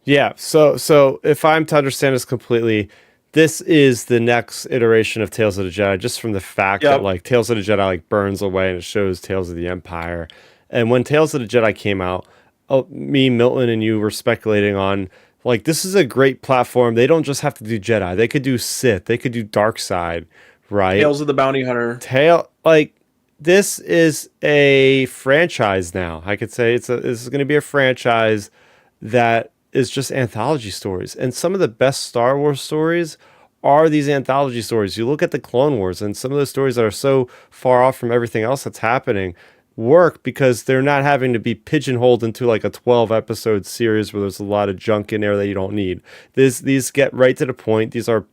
Yeah. So if I'm to understand this completely, this is the next iteration of Tales of the Jedi, just from the fact that like Tales of the Jedi like burns away and it shows Tales of the Empire. And when Tales of the Jedi came out, me, Milton, and you were speculating on, like, this is a great platform. They don't just have to do Jedi. They could do Sith. They could do Dark Side, right? Tales of the Bounty Hunter. This is a franchise now. I could say this is going to be a franchise that is just anthology stories. And some of the best Star Wars stories are these anthology stories. You look at the Clone Wars, and some of the stories that are so far off from everything else that's happening work because they're not having to be pigeonholed into like a 12 episode series where there's a lot of junk in there that you don't need. These get right to the point. These are,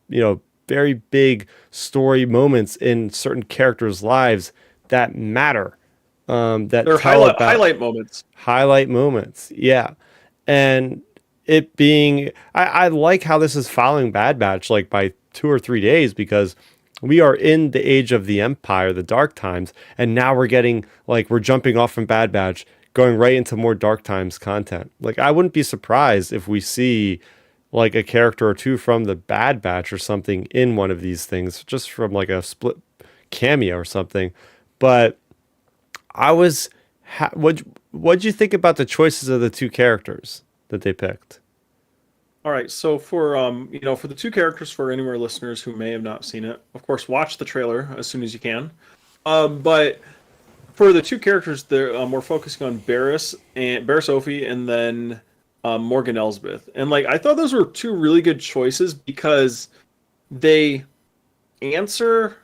you know, very big story moments in certain characters' lives that matter. They're highlight moments. Highlight moments, yeah. And it being, I like how this is following Bad Batch like by 2 or 3 days, because we are in the age of the Empire, the Dark Times, and now we're getting, like, we're jumping off from Bad Batch, going right into more Dark Times content. Like, I wouldn't be surprised if we see like a character or two from the Bad Batch or something in one of these things, just from like a split cameo or something. But what'd you think about the choices of the two characters that they picked? All right, so for for the two characters, for any of our listeners who may have not seen it, of course, watch the trailer as soon as you can. But for the two characters, we're focusing on Barriss Offee, and then Morgan Elsbeth. And like, I thought those were two really good choices because they answer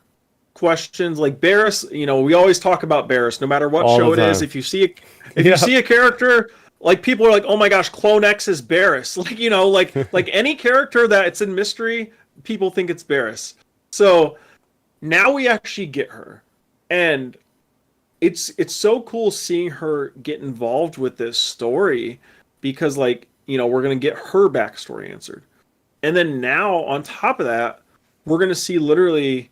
questions. Like Barriss, you know, we always talk about Barriss, no matter what show it is. If you see a character, like, people are like, oh my gosh, Clone X is Barriss. Like, you know, like any character that it's in mystery, people think it's Barriss. So now we actually get her. And it's so cool seeing her get involved with this story because like, we're gonna get her backstory answered. And then now on top of that, we're gonna see literally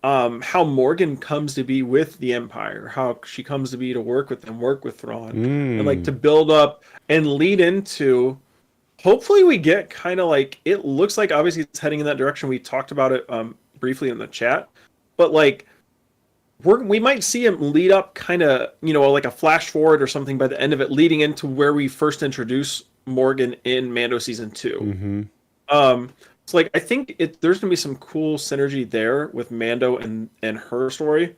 how Morgan comes to be with the Empire, how she comes to be to work with them, work with Thrawn, and like to Mm. build up and lead into hopefully we get kind of like it looks like obviously it's heading in that direction. We talked about it briefly in the chat, but like we might see him lead up kind of like a flash forward or something by the end of it, leading into where we first introduce Morgan in Mando season 2. Mm-hmm. Um, so like I think there's gonna be some cool synergy there with Mando and her story.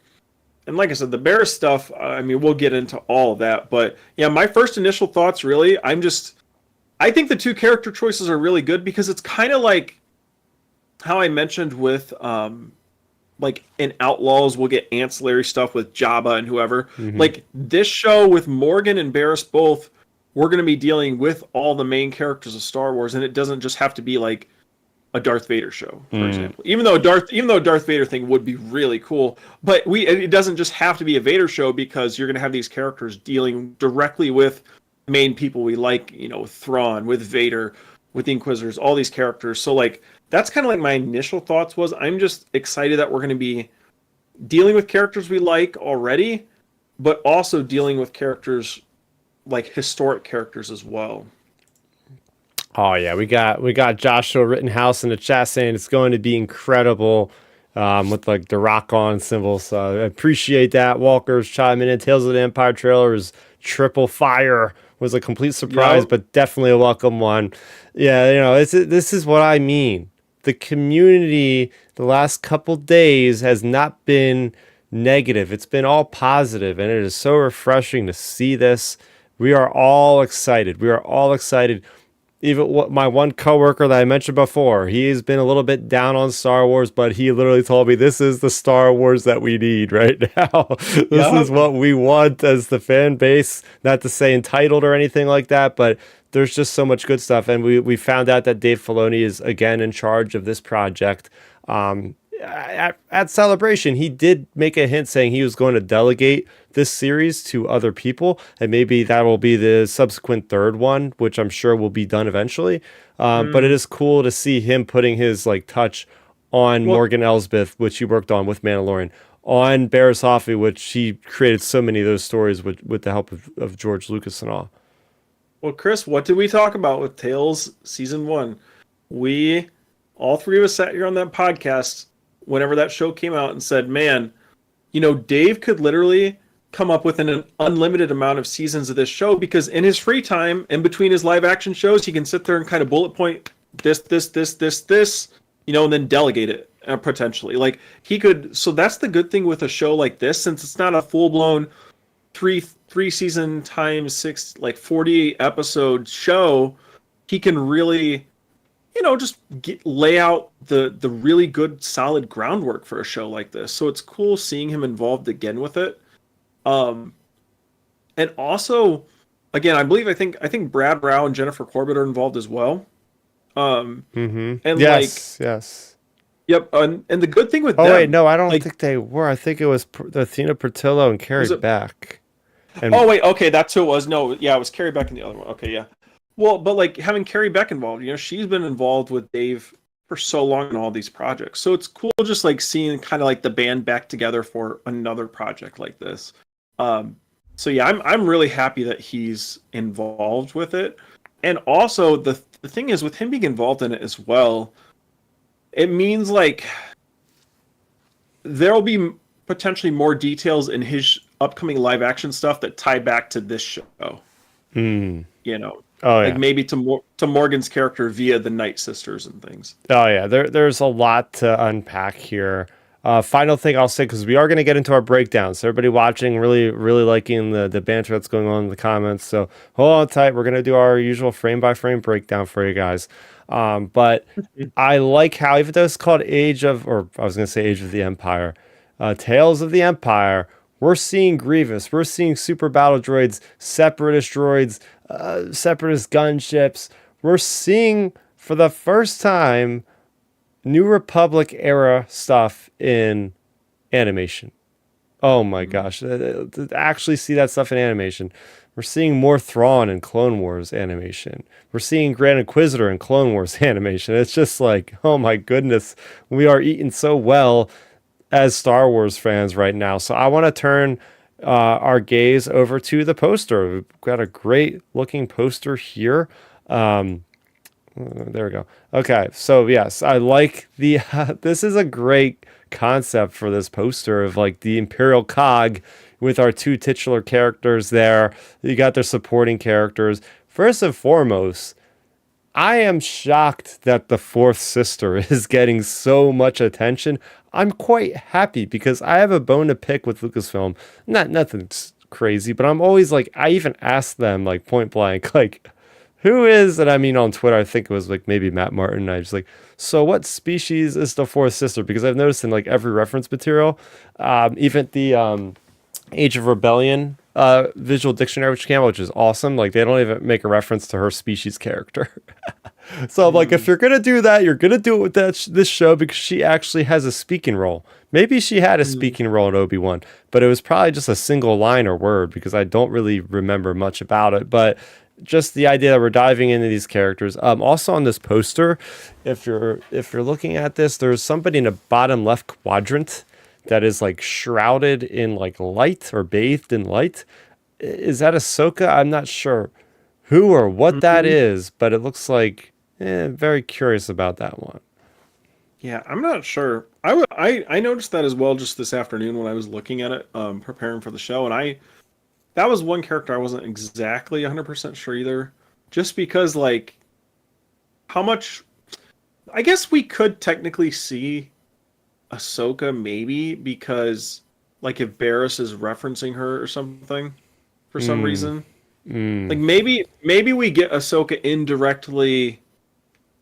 And like I said, the Barris stuff. I mean, we'll get into all of that, but yeah, my first initial thoughts really, I think the two character choices are really good because it's kind of like how I mentioned with like in Outlaws, we'll get ancillary stuff with Jabba and whoever. Mm-hmm. Like this show with Morgan and Barris both, we're going to be dealing with all the main characters of Star Wars, and it doesn't just have to be like a Darth Vader show, for Mm. example. Even though Darth Vader thing would be really cool, but it doesn't just have to be a Vader show because you're going to have these characters dealing directly with main people we like, with Thrawn, with Vader, with the Inquisitors, all these characters. So like that's kind of like my initial thoughts was I'm just excited that we're going to be dealing with characters we like already, but also dealing with characters like historic characters as well. Oh yeah, we got Joshua Rittenhouse in the chat saying it's going to be incredible, with like the rock on symbol. So I appreciate that. Walker's chiming in. Tales of the Empire trailer is triple fire. Was a complete surprise, Yep. but definitely a welcome one. Yeah, this is what I mean. The community the last couple days has not been negative. It's been all positive, and it is so refreshing to see this. We are all excited. We are all excited. Even what my one coworker that I mentioned before, he's been a little bit down on Star Wars, but he literally told me this is the Star Wars that we need right now. This is Yep. what we want as the fan base. Not to say entitled or anything like that, but there's just so much good stuff. And we found out that Dave Filoni is again in charge of this project. At Celebration, he did make a hint saying he was going to delegate this series to other people, and maybe that will be the subsequent third one, which I'm sure will be done eventually. But it Mm. is cool to see him putting his like touch on Well, Morgan Elsbeth, which he worked on with Mandalorian, on Barris Offee, which he created so many of those stories with the help of George Lucas and all. well, Chris, what did we talk about with Tales season 1? We all three of us sat here on that podcast whenever that show came out and said, "Man, Dave could literally come up with an unlimited amount of seasons of this show because in his free time, in between his live action shows, he can sit there and kind of bullet point this, and then delegate it potentially. Like he could. So that's the good thing with a show like this, since it's not a full blown three season times six like 40 episode show. He can really just lay out the really good solid groundwork for a show like this. So it's cool seeing him involved again with it. Um, and also, again, I think Brad Rao and Jennifer Corbett are involved as well. And like, Yes, yes. yep. And the good thing with Oh wait, them, no, I don't like, think they were. I think it was Athena Portillo and Carrie was it? Beck. Oh And wait, okay, that's who it was. No, yeah, it was Carrie Beck in the other one. Okay, yeah. Well, but like having Carrie Beck involved, she's been involved with Dave for so long in all these projects. So it's cool just like seeing kind of like the band back together for another project like this. Um, so yeah, I'm really happy that he's involved with it. And also the thing is with him being involved in it as well, it means like there'll be potentially more details in his upcoming live action stuff that tie back to this show. mm, You know, oh like yeah. maybe to Morgan's character via the Night Sisters and things. Oh yeah, there's a lot to unpack here. Final thing I'll say, because we are going to get into our breakdown. So everybody watching, really, really liking the banter that's going on in the comments. So hold on tight. We're going to do our usual frame by frame breakdown for you guys. But I like how, even though it's called Age of, or I was going to say Age of the Empire, Tales of the Empire, we're seeing Grievous, we're seeing super battle droids, separatist droids, separatist gunships. We're seeing for the first time New Republic era stuff in animation. Oh my gosh. To actually see that stuff in animation. We're seeing more Thrawn in Clone Wars animation. We're seeing Grand Inquisitor in Clone Wars animation. It's just like, oh my goodness, we are eating so well as Star Wars fans right now. So I want to turn our gaze over to the poster. We've got a great looking poster here. There we go. Okay, so yes, I like the. This is a great concept for this poster of like the Imperial cog with our two titular characters there. You got their supporting characters. First and foremost, I am shocked that the fourth sister is getting so much attention. I'm quite happy because I have a bone to pick with Lucasfilm. Nothing crazy, but I'm always like, I even asked them like point blank, like, who is, and I mean on Twitter, I think it was like maybe Matt Martin. I was like, so what species is the fourth sister? Because I've noticed in like every reference material, even the Age of Rebellion visual dictionary which came out, which is awesome. Like they don't even make a reference to her species character. So I'm like, if you're gonna do that, you're gonna do it with this show because she actually has a speaking role. Maybe she had a speaking role in Obi-Wan, but it was probably just a single line or word because I don't really remember much about it. But just the idea that we're diving into these characters. Also on this poster, if you're looking at this, there's somebody in the bottom left quadrant that is like shrouded in like light or bathed in light. Is that Ahsoka? I'm not sure who or what that Mhm. is, but it looks like very curious about that one. Yeah, I'm not sure. I noticed that as well just this afternoon when I was looking at it, preparing for the show, and I that was one character I wasn't exactly 100% sure either, just because like how much I guess we could technically see Ahsoka maybe because like if Barris is referencing her or something for some Mm, reason. Like mm, maybe we get Ahsoka indirectly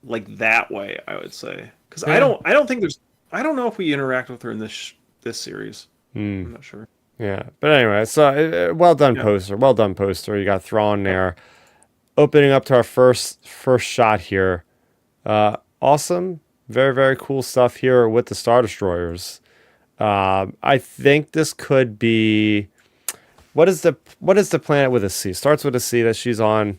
like that way, I would say. Because yeah. I don't think there's I don't know if we interact with her in this series. Mm, I'm not sure. yeah. But anyway, so well done Yeah. poster. Well done poster. You got Thrawn there. Opening up to our first shot here. Awesome. Very, very cool stuff here with the Star Destroyers. I think this could be what is the planet with a C? Starts with a C that she's on.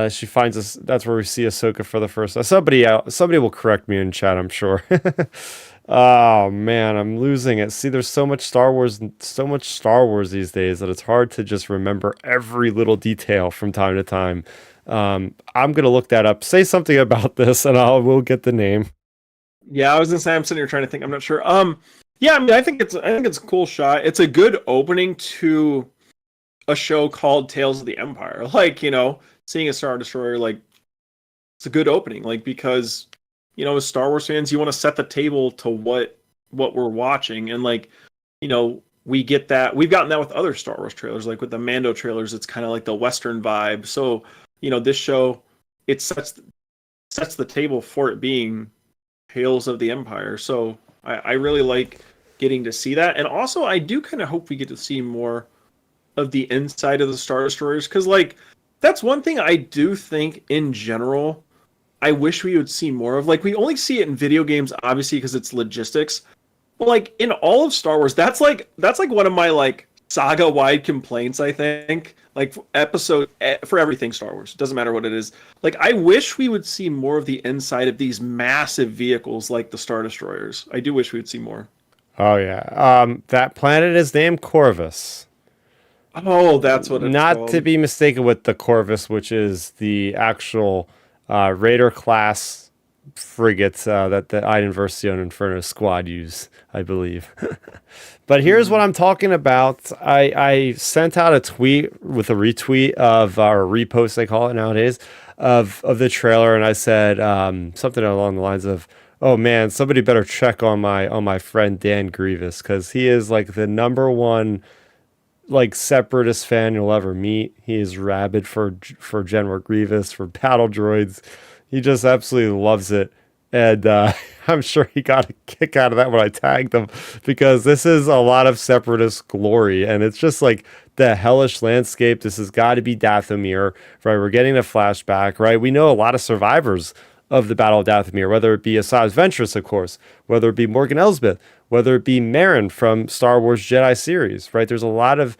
She finds us. That's where we see Ahsoka for the first time. Somebody will correct me in chat, I'm sure. Oh man, I'm losing it. See, there's so much Star Wars these days that it's hard to just remember every little detail from time to time. I'm gonna look that up. Say something about this, and we'll get the name. Yeah, I was gonna say I'm sitting here trying to think. I'm not sure. Yeah, I mean I think it's a cool shot. It's a good opening to a show called Tales of the Empire. Like, seeing a Star Destroyer, like it's a good opening, like because as Star Wars fans, you want to set the table to what we're watching, and like we've gotten that with other Star Wars trailers, like with the Mando trailers, it's kind of like the Western vibe. So this show it sets the table for it being Tales of the Empire. So I really like getting to see that, and also I do kind of hope we get to see more of the inside of the Star Destroyers because like that's one thing I do think in general I wish we would see more of. Like we only see it in video games, obviously, because it's logistics. But like in all of Star Wars, that's like one of my like saga wide complaints. I think like for everything Star Wars, doesn't matter what it is. Like I wish we would see more of the inside of these massive vehicles like the Star Destroyers. I do wish we would see more. Oh yeah. That planet is named Corvus. Oh, that's what it's Not to called. be mistaken with the Corvus, which is the actual Raider class frigates that the Iden Versio and Inferno squad use, I believe. But here's what Mm. I'm talking about. I sent out a tweet with a retweet of or repost they call it nowadays of the trailer, and I said something along the lines of, "Oh man, somebody better check on my friend Dan Grievous because he is like the number one like separatist fan you'll ever meet. He is rabid for General Grievous, for battle droids. He just absolutely loves it." And I'm sure he got a kick out of that when I tagged him because this is a lot of separatist glory. And it's just like the hellish landscape. This has got to be Dathomir, right? We're getting a flashback, right? We know a lot of survivors of the Battle of Dathomir, whether it be Asajj Ventress, of course, whether it be Morgan Elsbeth, whether it be Marin from Star Wars Jedi series, right? There's a lot of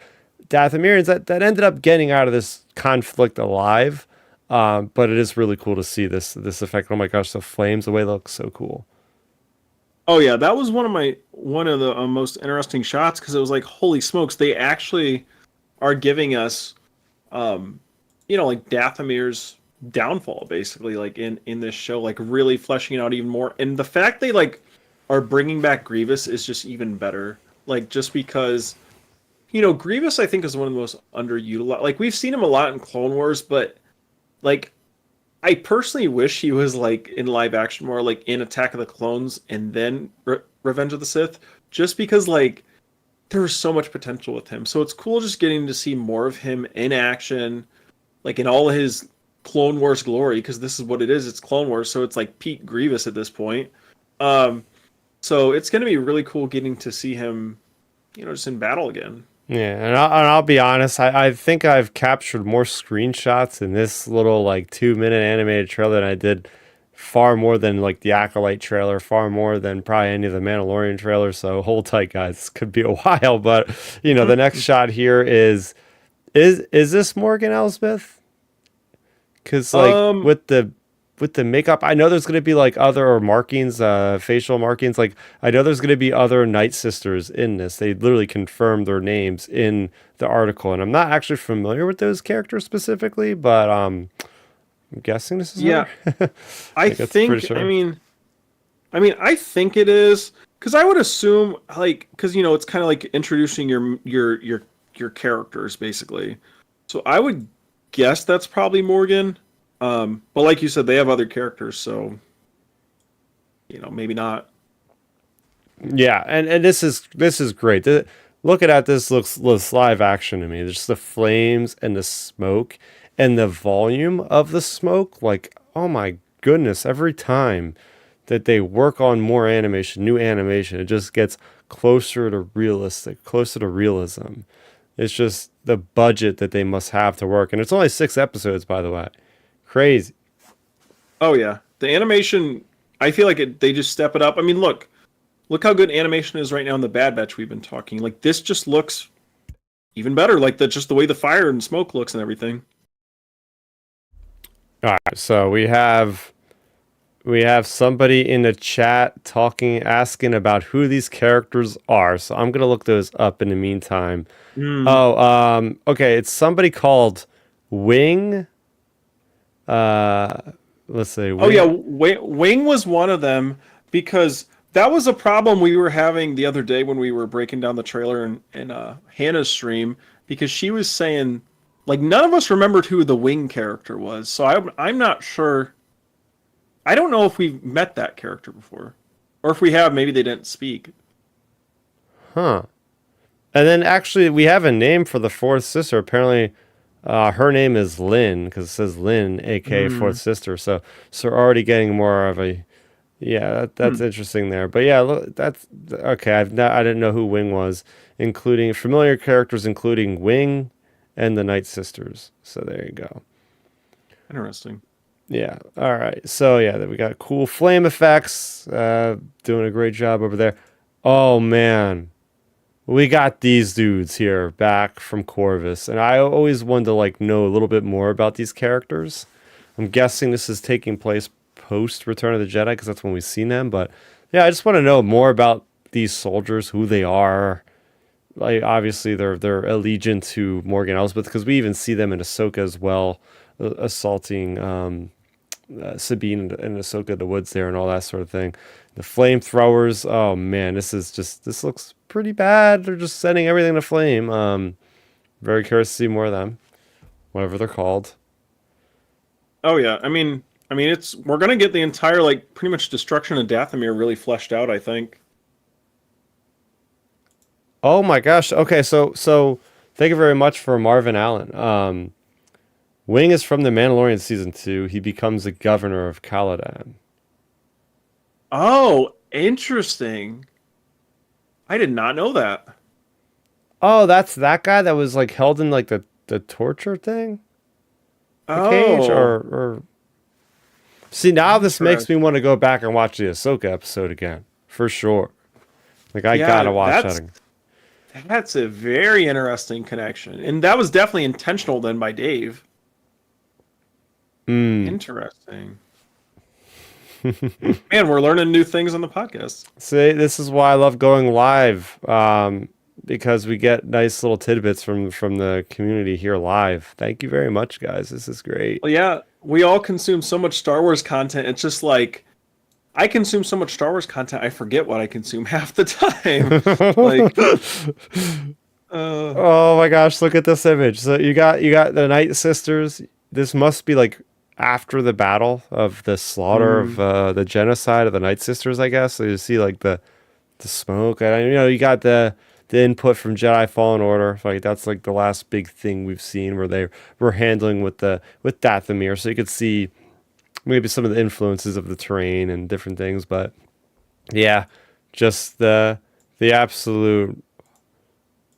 Dathomirians that ended up getting out of this conflict alive. But it is really cool to see this effect. Oh my gosh, the flames, the way they look so cool. Oh yeah, that was one of the most interesting shots because it was like, holy smokes, they actually are giving us, um, like Dathomir's downfall, basically, like in this show, like really fleshing it out even more. And the fact they like are bringing back Grievous is just even better. Like just because Grievous, I think, is one of the most underutilized. Like we've seen him a lot in Clone Wars, but like I personally wish he was like in live action more, like in Attack of the Clones and then Revenge of the Sith, just because like there was so much potential with him. So it's cool just getting to see more of him in action, like in all his Clone Wars glory, because this is what it is. It's Clone Wars, so it's like Pete Grievous at this point. Um, so it's going to be really cool getting to see him, just in battle again. Yeah, and I'll be honest, I think I've captured more screenshots in this little like 2 minute animated trailer than I did far more than like the Acolyte trailer, far more than probably any of the Mandalorian trailers. So hold tight, guys. This could be a while, but the next shot here is this Morgan Elsbeth? Because like Um, with the makeup, I know there's gonna be like other markings, facial markings. Like I know there's gonna be other Night Sisters in this. They literally confirmed their names in the article, and I'm not actually familiar with those characters specifically, but I'm guessing this is yeah, her. I Like that's pretty think. sure. I think it is because I would assume like because it's kind of like introducing your characters basically. So I would guess that's probably Morgan. But like you said, they have other characters, so maybe not. Yeah, and this is great. Looking at this live action to me. Just the flames and the smoke and the volume of the smoke. Like, oh my goodness! Every time that they work on more animation, new animation, it just gets closer to realistic, closer to realism. It's just the budget that they must have to work, and it's only 6 episodes, by the way. Crazy. Oh yeah, the animation. I feel like they just step it up. I mean, look how good animation is right now in the Bad Batch we've been talking. Like this just looks even better. Like the way the fire and smoke looks and everything. All right, so we have somebody in the chat talking, asking about who these characters are. So I'm gonna look those up in the meantime. Mm. Oh, okay, it's somebody called Wing. Uh, let's see, Oh yeah, Wing. Wing was one of them because that was a problem we were having the other day when we were breaking down the trailer in Hannah's stream because she was saying like none of us remembered who the Wing character was. So I'm not sure. I don't know if we've met that character before, or if we have, maybe they didn't speak. Huh. And then actually, we have a name for the fourth sister. Apparently, her name is Lynn because it says Lynn, aka fourth Mm. sister. So we're already getting more of a yeah. That's Hmm. interesting there. But yeah, look, that's okay. I didn't know who Wing was, including familiar characters, including Wing and the Night Sisters. So there you go. Interesting. Yeah. All right. So yeah, then we got cool flame effects. Doing a great job over there. Oh man, we got these dudes here back from Corvus, and I always wanted to like know a little bit more about these characters. I'm guessing this is taking place post Return of the Jedi because that's when we've seen them. But yeah, I just want to know more about these soldiers, who they are. Like obviously they're allegiant to Morgan Elsbeth because we even see them in Ahsoka as well, assaulting Sabine and Ahsoka in the woods there and all that sort of thing. The flamethrowers, oh man, this looks pretty bad. They're just setting everything to flame. Very curious to see more of them, whatever they're called. Oh yeah, I mean, it's we're gonna get the entire like pretty much destruction of Dathomir really fleshed out. I think. Oh my gosh. Okay, so thank you very much for Marvin Allen. Wing is from The Mandalorian season 2. He becomes the governor of Caladan. Oh, interesting. I did not know that. Oh, that's that guy that was like held in like the torture thing, the cage, Oh, or See, now this makes me Interesting. want to go back and watch the Ahsoka episode again, for sure. Like I gotta Yeah, watch that again. that's a very interesting connection, and that was definitely intentional then by Dave. Mm. Interesting. Man, we're learning new things on the podcast. See, this is why I love going live, because we get nice little tidbits from the community here live. Thank you very much, guys. This is great. Well, yeah, we all consume so much Star Wars content. It's just like I consume so much Star Wars content, I forget what I consume half the time. Like, uh, Oh my gosh, look at this image. So you got the Night Sisters. This must be like after the battle of the slaughter of mm, the genocide of the Night Sisters, I guess. So you see like the smoke. And you got the input from Jedi Fallen Order. Like that's like the last big thing we've seen where they were handling with Dathomir. So you could see maybe some of the influences of the terrain and different things. But yeah, just the absolute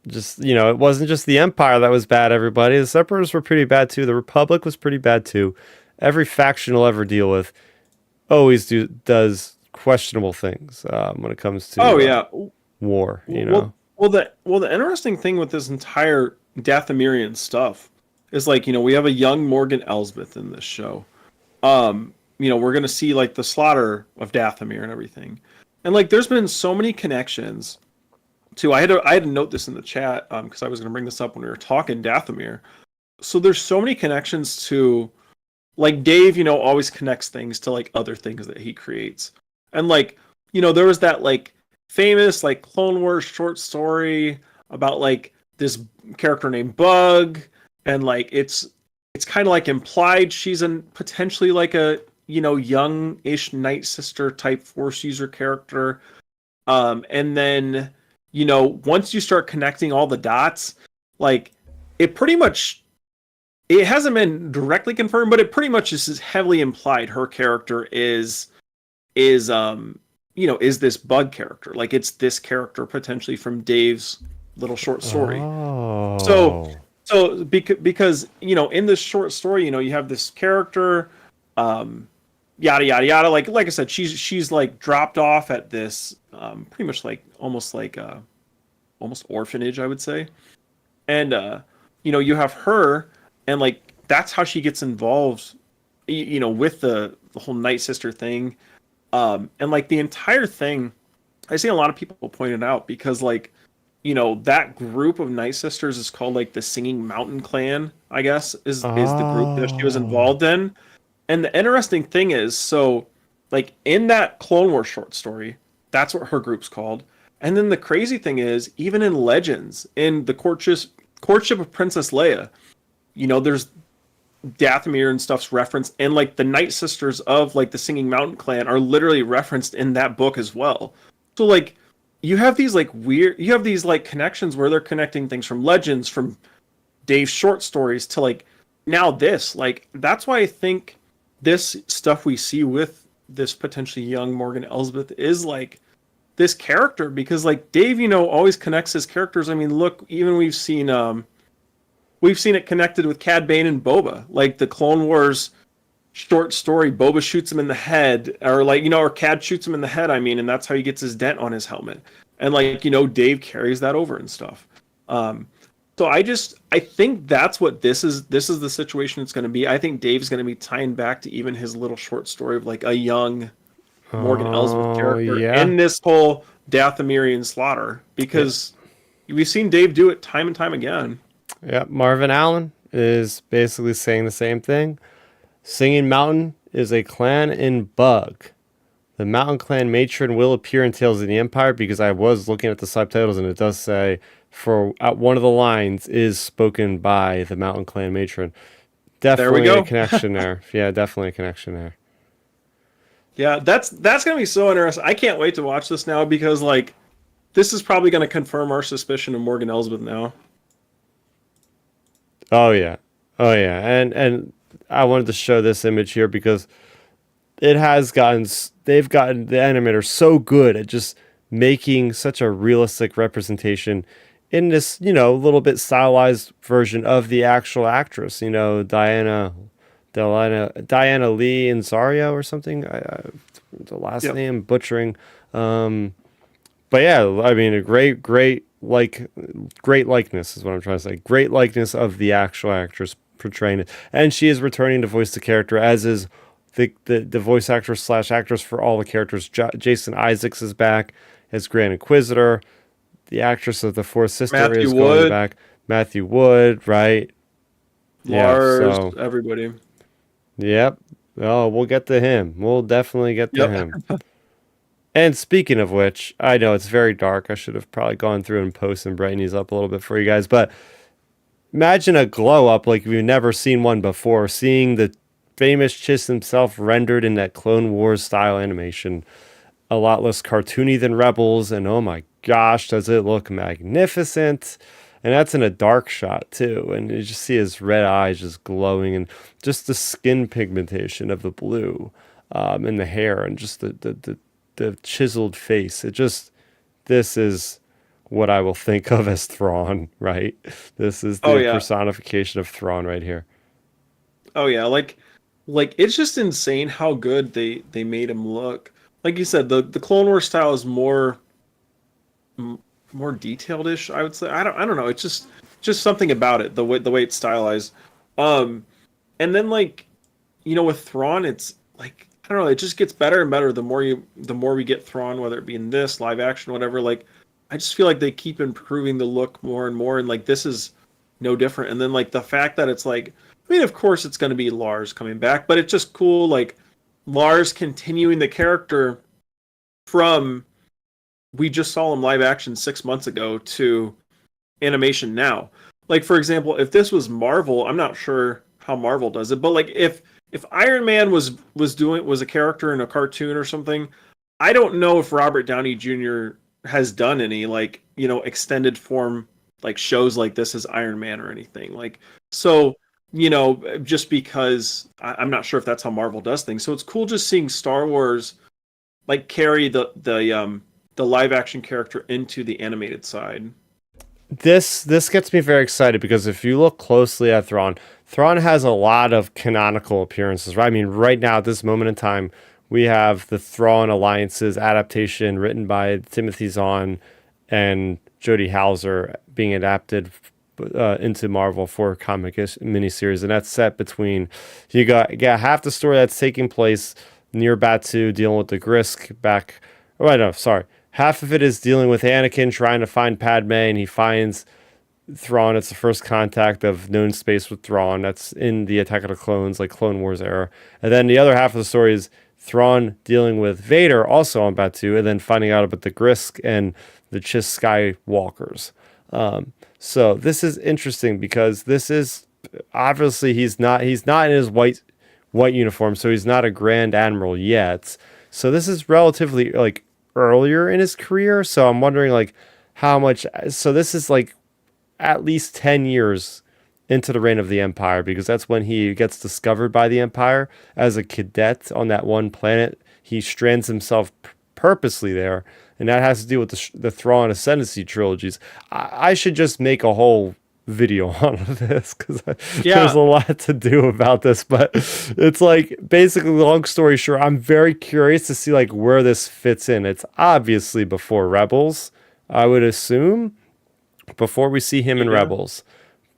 just it wasn't just the Empire that was bad. Everybody, the Separatists were pretty bad too. The Republic was pretty bad too. Every faction you'll ever deal with always does questionable things when it comes oh to yeah. war. Well, the interesting thing with this entire Dathomirian stuff is like we have a young Morgan Elsbeth in this show. We're gonna see like the slaughter of Dathomir and everything, and like there's been so many connections to. I had to note this in the chat because I was gonna bring this up when we were talking Dathomir. So there's so many connections to like Dave, always connects things to like other things that he creates. And like, there was that like famous like Clone Wars short story about like this character named Bug and like it's kind of like implied she's an potentially like a, young-ish Night Sister type Force user character. And then, once you start connecting all the dots, like it pretty much it hasn't been directly confirmed, but it pretty much is heavily implied her character is this Bug character. Like it's this character potentially from Dave's little short story. So Oh. because in this short story, you have this character, yada yada yada. Like I said, she's like dropped off at this pretty much like almost orphanage, I would say. And you have her, and like that's how she gets involved, with the whole Night Sister thing. And like the entire thing, I see a lot of people point it out because like that group of Night Sisters is called like the Singing Mountain Clan, I guess is the group that she was Oh. involved in. And the interesting thing is, so like in that Clone Wars short story, that's what her group's called. And then the crazy thing is, even in Legends, in the courtship of Princess Leia, there's Dathomir and stuff's referenced, and like the Night Sisters of like the Singing Mountain Clan are literally referenced in that book as well. So like you have these like connections where they're connecting things from Legends, from Dave's short stories to like now this. Like that's why I think this stuff we see with this potentially young Morgan Elsbeth is like this character because like Dave, always connects his characters. I mean, look, even we've seen it connected with Cad Bane and Boba, like the Clone Wars short story. Boba shoots him in the head, or like or Cad shoots him in the head. I mean, and that's how he gets his dent on his helmet. And like Dave carries that over and stuff. Um, so I think that's what this is. This is the situation it's going to be. I think Dave's going to be tying back to even his little short story of like a young Morgan Elsbeth Oh character yeah. in this whole Dathomirian slaughter Yeah. because we've seen Dave do it time and time again. Yeah. Marvin Allen is basically saying the same thing. Singing Mountain is a clan in Bug. The Mountain Clan matron will appear in Tales of the Empire because I was looking at the subtitles and it does say for one of the lines is spoken by the Mountain Clan matron. There we Definitely a go. connection there. Yeah, definitely a connection there. Yeah, that's gonna be so interesting. I can't wait to watch this now because like this is probably gonna confirm our suspicion of Morgan Elsbeth now. Oh yeah. Oh yeah. And I wanted to show this image here because it has they've gotten the animators so good at just making such a realistic representation in this little bit stylized version of the actual actress, Diana Diana Lee Inzario or something. The last Yep. name butchering. Um, but yeah, I mean, a great likeness is what I'm trying to say. Great likeness of the actual actress portraying it, and she is returning to voice the character, as is the voice actress slash actress for all the characters. Jason Isaacs is back as Grand Inquisitor. The actress of the fourth sister Matthew is going Wood, back. Matthew Wood, right? Yeah. Lars, So, everybody. yep. Oh, we'll get to him. We'll definitely get to Yep. him. And speaking of which, I know it's very dark. I should have probably gone through and post and brighten these up a little bit for you guys. But imagine a glow up like we've never seen one before. Seeing the famous Chiss himself rendered in that Clone Wars style animation, a lot less cartoony than Rebels. And oh my gosh, does it look magnificent! And that's in a dark shot too. And you just see his red eyes just glowing, and just the skin pigmentation of the blue, and the hair, and just the chiseled face. It just, this is what I will think of as Thrawn, right? This is Oh the yeah. personification of Thrawn right here. Oh yeah. Like it's just insane how good they made him look. Like you said, the Clone Wars style is more detailed-ish, I would say. I don't know. It's just something about it, the way it's stylized. Um, and then like with Thrawn, it's like I don't know. It just gets better and better the more we get Thrawn, whether it be in this live action, whatever. Like I just feel like they keep improving the look more and more, and like this is no different. And then like the fact that it's like, I mean, of course it's going to be Lars coming back, but it's just cool. Like Lars continuing the character from we just saw him live action 6 months ago to animation now. Like for example, if this was Marvel, I'm not sure how Marvel does it, but like if Iron Man was a character in a cartoon or something, I don't know if Robert Downey Jr. has done any like extended form like shows like this as Iron Man or anything like so. Just because I'm not sure if that's how Marvel does things. So it's cool just seeing Star Wars like carry the live action character into the animated side. This gets me very excited because if you look closely at Thrawn, Thrawn has a lot of canonical appearances, right? I mean, right now at this moment in time, we have the Thrawn Alliances adaptation written by Timothy Zahn and Jody Hauser being adapted into Marvel for a comic miniseries, and that's set between you got half the story that's taking place near Batu, dealing with the Grisk back. Oh, I no, sorry. Half of it is dealing with Anakin trying to find Padme, and he finds Thrawn. It's the first contact of known space with Thrawn. That's in the Attack of the Clones, like Clone Wars era. And then the other half of the story is Thrawn dealing with Vader, also on Batu, and then finding out about the Grisk and the Chiss Skywalkers. So this is interesting because this is obviously he's not in his white uniform, so he's not a Grand Admiral yet. So this is relatively like earlier in his career. So I'm wondering like how much. So this is like at least 10 years into the reign of the Empire, because that's when he gets discovered by the Empire as a cadet on that one planet. He strands himself purposely there, and that has to do with the Thrawn Ascendancy trilogies. I should just make a whole video on this because there's Yeah, a lot to do about this, but it's like basically, long story short, I'm very curious to see like where this fits in. It's obviously before Rebels, I would assume, before we see him in yeah. Rebels,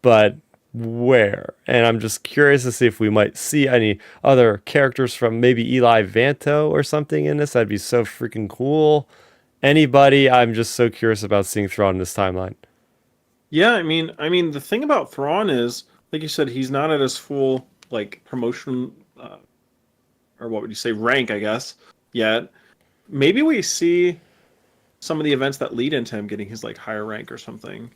but where? And I'm just curious to see if we might see any other characters from maybe Eli Vanto or something in this. That'd be so freaking cool. Anybody, I'm just so curious about seeing Thrawn in this timeline. Yeah, I mean, the thing about Thrawn is, like you said, he's not at his full like promotion, or what would you say, rank, I guess, yet. Maybe we see some of the events that lead into him getting his like higher rank or something.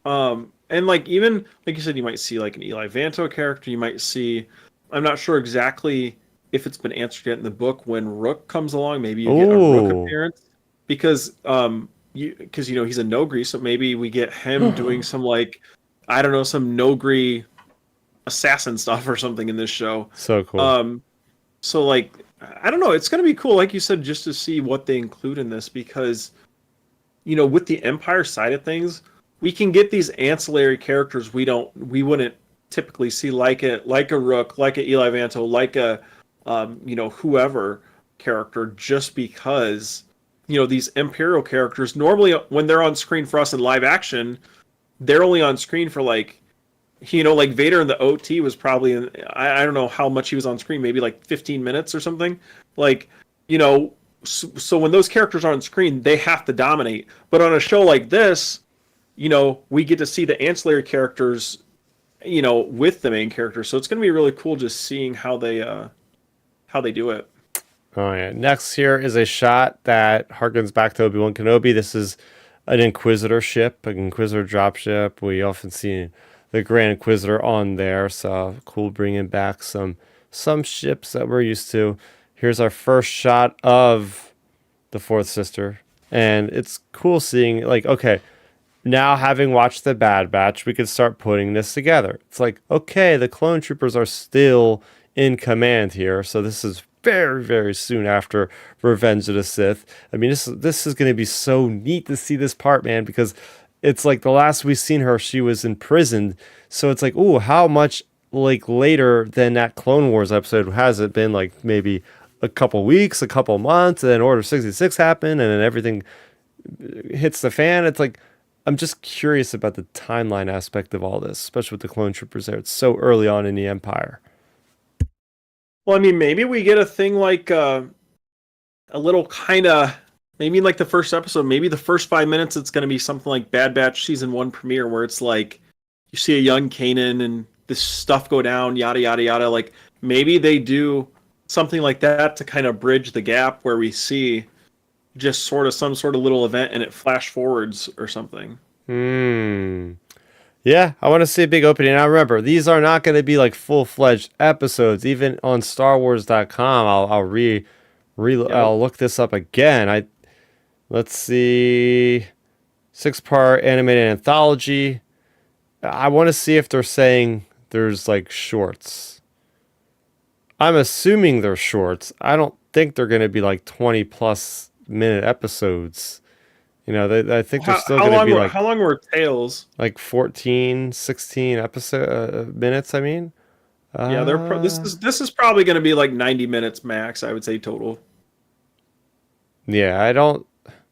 And like even like you said, you might see like an Eli Vanto character. You might see, I'm not sure exactly if it's been answered yet in the book when Rook comes along. Maybe you get a Rook Oh, appearance because he's a Nogri, so maybe we get him doing some like I don't know some Nogri assassin stuff or something in this show. so cool. Um, so like I don't know, it's gonna be cool, like you said, just to see what they include in this because with the Empire side of things, we can get these ancillary characters we wouldn't typically see, like a Rook, like a Eli Vanto, like a whoever character, just because these Imperial characters normally when they're on screen for us in live action, they're only on screen for like like Vader in the OT was probably I don't know how much he was on screen, maybe like 15 minutes or something. Like, so when those characters are on screen, they have to dominate. But on a show like this, we get to see the ancillary characters, with the main character. So it's going to be really cool just seeing how they do it. Oh yeah. Next here is a shot that harkens back to Obi-Wan Kenobi. This is an Inquisitor ship, an Inquisitor dropship. We often see the Grand Inquisitor on there, so cool bringing back some ships that we're used to. Here's our first shot of the Fourth Sister, and it's cool seeing like, okay, now having watched the Bad Batch, we could start putting this together. It's like, okay, the clone troopers are still in command here, so this is very, very soon after Revenge of the Sith. I mean, this is going to be so neat to see this part, man, because it's like the last we seen her, she was imprisoned. So it's like, ooh, how much like later than that Clone Wars episode has it been? Like maybe a couple weeks, a couple months, and then Order 66 happened, and then everything hits the fan. It's like I'm just curious about the timeline aspect of all this, especially with the clone troopers there. It's so early on in the Empire. Well, I mean, maybe we get a thing like a little kind of maybe in like the first episode, maybe the first 5 minutes, it's going to be something like Bad Batch season 1 premiere, where it's like you see a young Kanan and this stuff go down, yada yada yada. Like maybe they do something like that to kind of bridge the gap where we see just sort of some sort of little event and it flash forwards or something. Yeah, I want to see a big opening. Now remember, these are not going to be like full-fledged episodes. Even on StarWars.com, Yep. I'll look this up again. Let's see, 6-part animated anthology. I want to see if they're saying there's like shorts. I'm assuming they're shorts. I don't think they're going to be like 20 plus minute episodes. I think they're still going to be like how long were Tales? 14, 16 episode minutes, I mean. Yeah, Uh this is probably going to be like 90 minutes max, I would say total. yeah,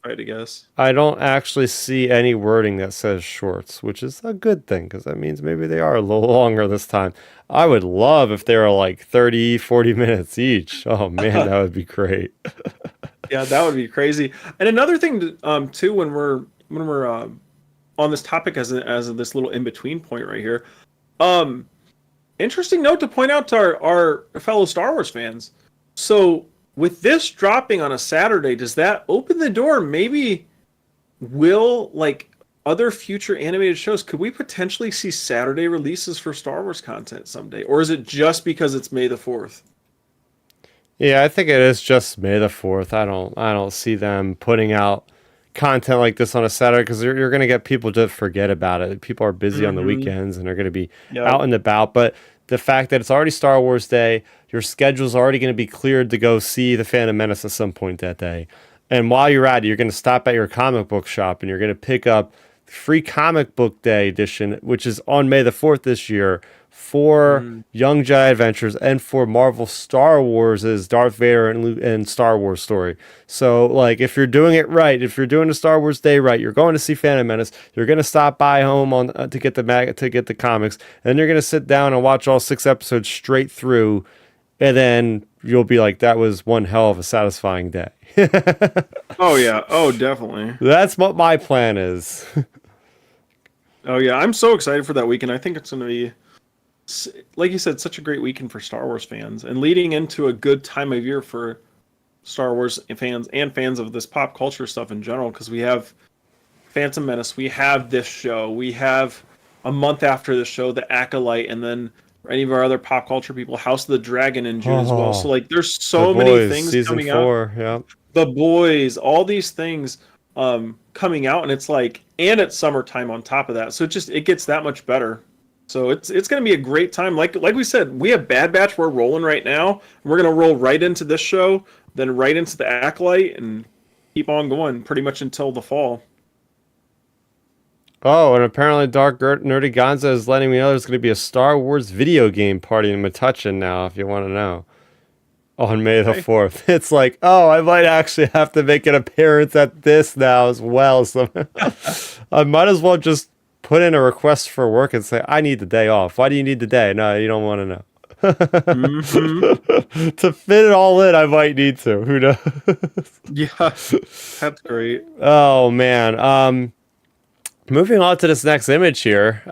Right, I guess. I don't actually see any wording that says shorts, which is a good thing because that means maybe they are a little longer this time. I would love if they were like 30, 40 minutes each. Oh man, that would be great. Yeah, that would be crazy. And another thing, too, when we're on this topic as this little in between point right here, um, interesting note to point out to our fellow Star Wars fans. So with this dropping on a Saturday, does that open the door? Maybe will like other future animated shows, could we potentially see Saturday releases for Star Wars content someday, or is it just because it's May the 4th? Yeah, I think it is just May the 4th. I don't see them putting out content like this on a Saturday because you're going to get people to forget about it. People are busy on the Mm-hmm. weekends and they're going to be Yep. out and about. But the fact that it's already Star Wars Day, your schedule's already going to be cleared to go see The Phantom Menace at some point that day. And while you're at it, you're going to stop at your comic book shop and you're going to pick up free comic book day edition, which is on May the 4th this year for Mm. Young Jedi Adventures and for Marvel Star Wars' Darth Vader and Star Wars story. So, like, if you're doing it right, if you're doing the Star Wars Day right, you're going to see Phantom Menace. You're going to stop by home on to get the comics, and then you're going to sit down and watch all 6 episodes straight through, and then you'll be like, that was one hell of a satisfying day. Oh yeah. Oh, definitely. That's what my plan is. Oh yeah. I'm so excited for that weekend. I think it's going to be, like you said, such a great weekend for Star Wars fans, and leading into a good time of year for Star Wars fans and fans of this pop culture stuff in general. Because we have Phantom Menace, we have this show, we have a month after the show, The Acolyte, and then for any of our other pop culture people, House of the Dragon in June as well. So Oh, like, there's The so many Boys, things season coming out. 4. Yep. The Boys, all these things coming out, and it's like, and it's summertime on top of that, so it gets that much better. So it's going to be a great time. Like we said, we have Bad Batch. We're rolling right now. We're going to roll right into this show, then right into the Acolyte, and keep on going pretty much until the fall. Oh, and apparently Nerdy Gonza is letting me know there's going to be a Star Wars video game party in Metuchen now, if you want to know, on May the Okay. 4th. It's like, oh, I might actually have to make an appearance at this now as well. So I might as well just put in a request for work and say, I need the day off. Why do you need the day? No, you don't want to know. Hmm. To fit it all in, I might need to. Who knows? Yeah, that's great. Oh man. Moving on to this next image here,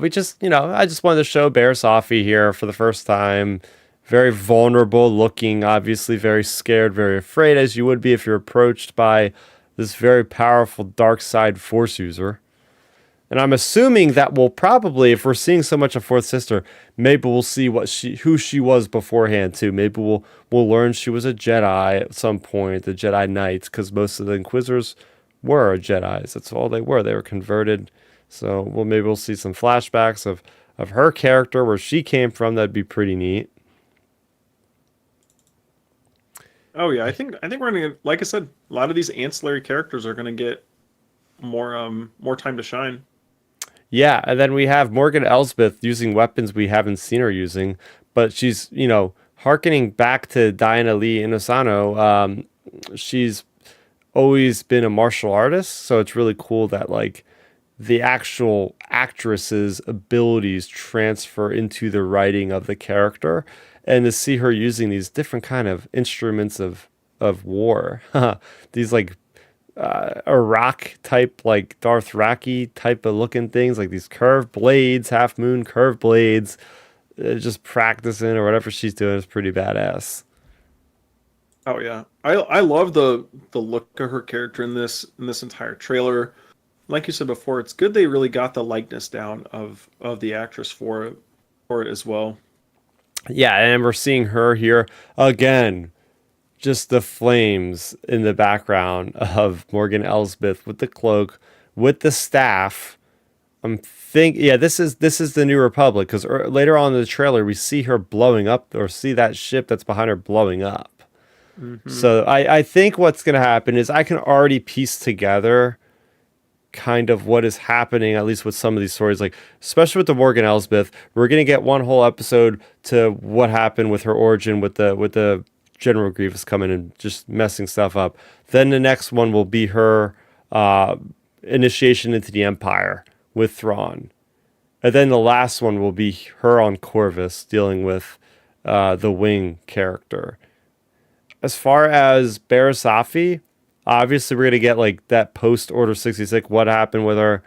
we just, I just wanted to show Bear Safi here for the first time. Very vulnerable looking, obviously very scared, very afraid, as you would be if you're approached by this very powerful dark side force user. And I'm assuming that we'll probably, if we're seeing so much of Fourth Sister, maybe we'll see who she was beforehand too. Maybe we'll learn she was a Jedi at some point, the Jedi Knights, because most of the Inquisitors were Jedis. That's all they were. They were converted. So maybe we'll see some flashbacks of her character, where she came from. That'd be pretty neat. Oh yeah, I think we're gonna get, like I said, a lot of these ancillary characters are gonna get more time to shine. Yeah, and then we have Morgan Elsbeth using weapons we haven't seen her using, but she's, harkening back to Diana Lee Inosanto. She's always been a martial artist, so it's really cool that like the actual actress's abilities transfer into the writing of the character, and to see her using these different kind of instruments of war, these like Iraq type, like Darth Raki type of looking things, like these curved blades, half moon curved blades. Just practicing or whatever she's doing is pretty badass. Oh yeah, I love the look of her character in this entire trailer. Like you said before, it's good they really got the likeness down of the actress for it as well. Yeah, and we're seeing her here again. Just the flames in the background of Morgan Elsbeth with the cloak, with the staff. Yeah, this is the New Republic, because later on in the trailer we see her blowing up, or see that ship that's behind her blowing up. Hmm. So I think what's gonna happen is I can already piece together kind of what is happening, at least with some of these stories, like especially with the Morgan Elsbeth. We're gonna get one whole episode to what happened with her origin, with the General Grievous coming and just messing stuff up. Then the next one will be her uh, initiation into the Empire with Thrawn. And then the last one will be her on Corvus dealing with the Wing character. As far as Barasafi, obviously we're gonna get like that post Order 66, what happened with her.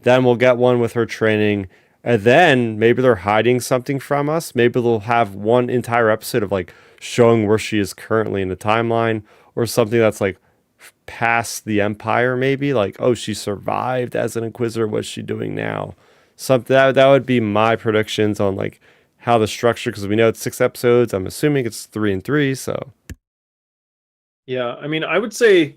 Then we'll get one with her training. And then maybe they're hiding something from us. Maybe they'll have one entire episode of like showing where she is currently in the timeline, or something that's like past the Empire, maybe like, oh, she survived as an Inquisitor. What's she doing now? Something that would be my predictions on like how the structure, because we know it's 6 episodes. I'm assuming it's 3 and 3. So Yeah, I mean, I would say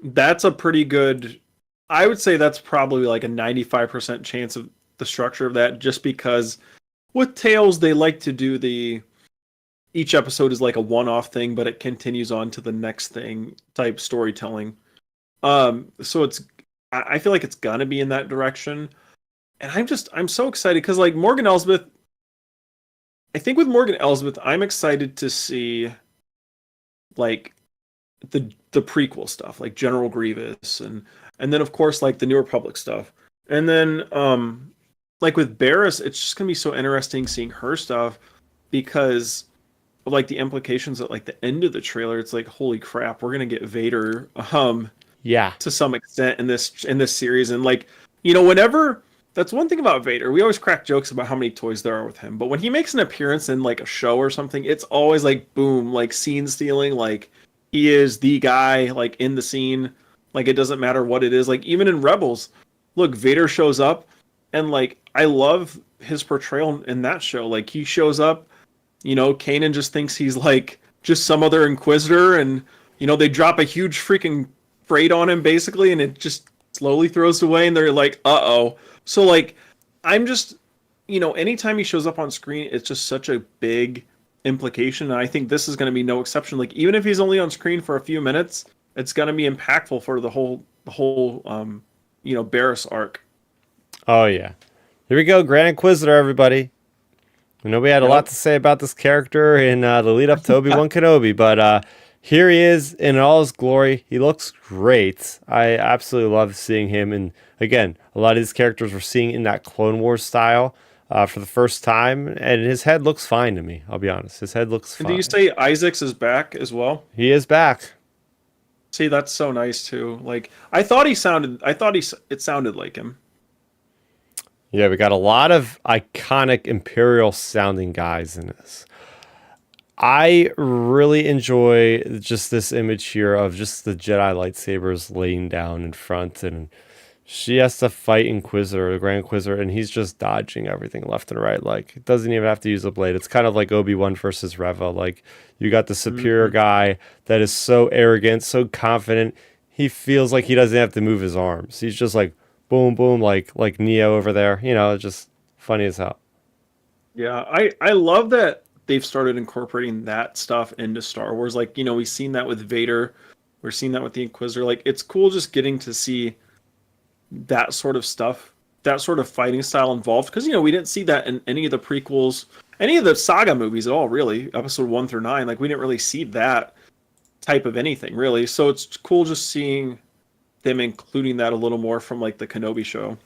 that's a pretty good. I would say that's probably like a 95% chance of the structure of that, just because with Tales they like to do the each episode is like a one-off thing, but it continues on to the next thing type storytelling. So I feel like it's gonna be in that direction, and I'm so excited because like Morgan Elsbeth, I think with Morgan Elsbeth, I'm excited to see like the prequel stuff, like General Grievous, and then of course like the New Republic stuff, and then like with Barris, it's just gonna be so interesting seeing her stuff because of like the implications at like the end of the trailer. It's like holy crap, we're gonna get Vader yeah, to some extent in this series, and like whenever that's one thing about Vader. We always crack jokes about how many toys there are with him, but when he makes an appearance in like a show or something, it's always like boom, like scene stealing, like he is the guy like in the scene. Like it doesn't matter what it is. Like even in Rebels, look, Vader shows up, and like I love his portrayal in that show. Like he shows up, Kanan just thinks he's like just some other Inquisitor, and they drop a huge freaking freight on him basically, and it just slowly throws away, and they're like, "Uh-oh." So like, I'm just, anytime he shows up on screen, it's just such a big implication, and I think this is going to be no exception. Like even if he's only on screen for a few minutes, it's going to be impactful for the whole Barris arc. Oh yeah. Here we go, Grand Inquisitor, everybody. I know we had a lot Yep. to say about this character in the lead up to Obi-Wan Kenobi, but here he is in all his glory. He looks great. I absolutely love seeing him. And again, a lot of these characters we're seeing in that Clone Wars style for the first time, and his head looks fine to me. I'll be honest. His head looks And do you fine. say Isaacs is back as well? He is back. See, that's so nice too. Like I thought he sounded. I thought it sounded like him. Yeah, we got a lot of iconic Imperial sounding guys in this. I really enjoy just this image here of just the Jedi lightsabers laying down in front, and she has to fight Inquisitor, the Grand Inquisitor, and he's just dodging everything left and right. Like, it doesn't even have to use a blade. It's kind of like Obi-Wan versus Reva. Like, you got the superior Mhm. guy that is so arrogant, so confident. He feels like he doesn't have to move his arms. He's just like boom, boom, like Neo over there. Just funny as hell. Yeah, I love that they've started incorporating that stuff into Star Wars. Like, we've seen that with Vader, we're seeing that with the Inquisitor. Like, it's cool just getting to see that sort of stuff, that sort of fighting style involved. Because we didn't see that in any of the prequels, any of the saga movies at all, really. Episode 1 through 9, like we didn't really see that type of anything, really. So it's cool just seeing them including that a little more from like the Kenobi show.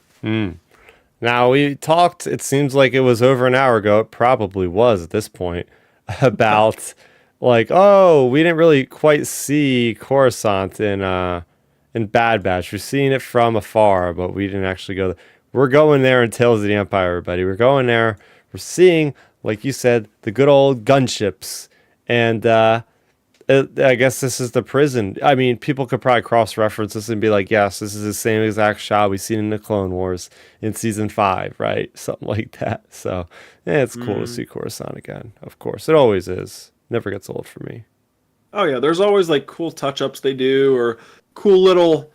Now, we talked, it seems like it was over an hour ago. It probably was at this point, about like, oh, we didn't really quite see Coruscant in Bad Batch. We're seeing it from afar, but we didn't actually go. We're going there in Tales of the Empire, everybody. We're going there. We're seeing, like you said, the good old gunships. And I guess this is the prison. I mean, people could probably cross-reference this and be like, "Yes, this is the same exact shot we seen in the Clone Wars in season 5, right? Something like that." So, yeah, it's cool to Mm. see Coruscant again. Of course, it always is. Never gets old for me. Oh yeah, there's always like cool touch-ups they do or cool little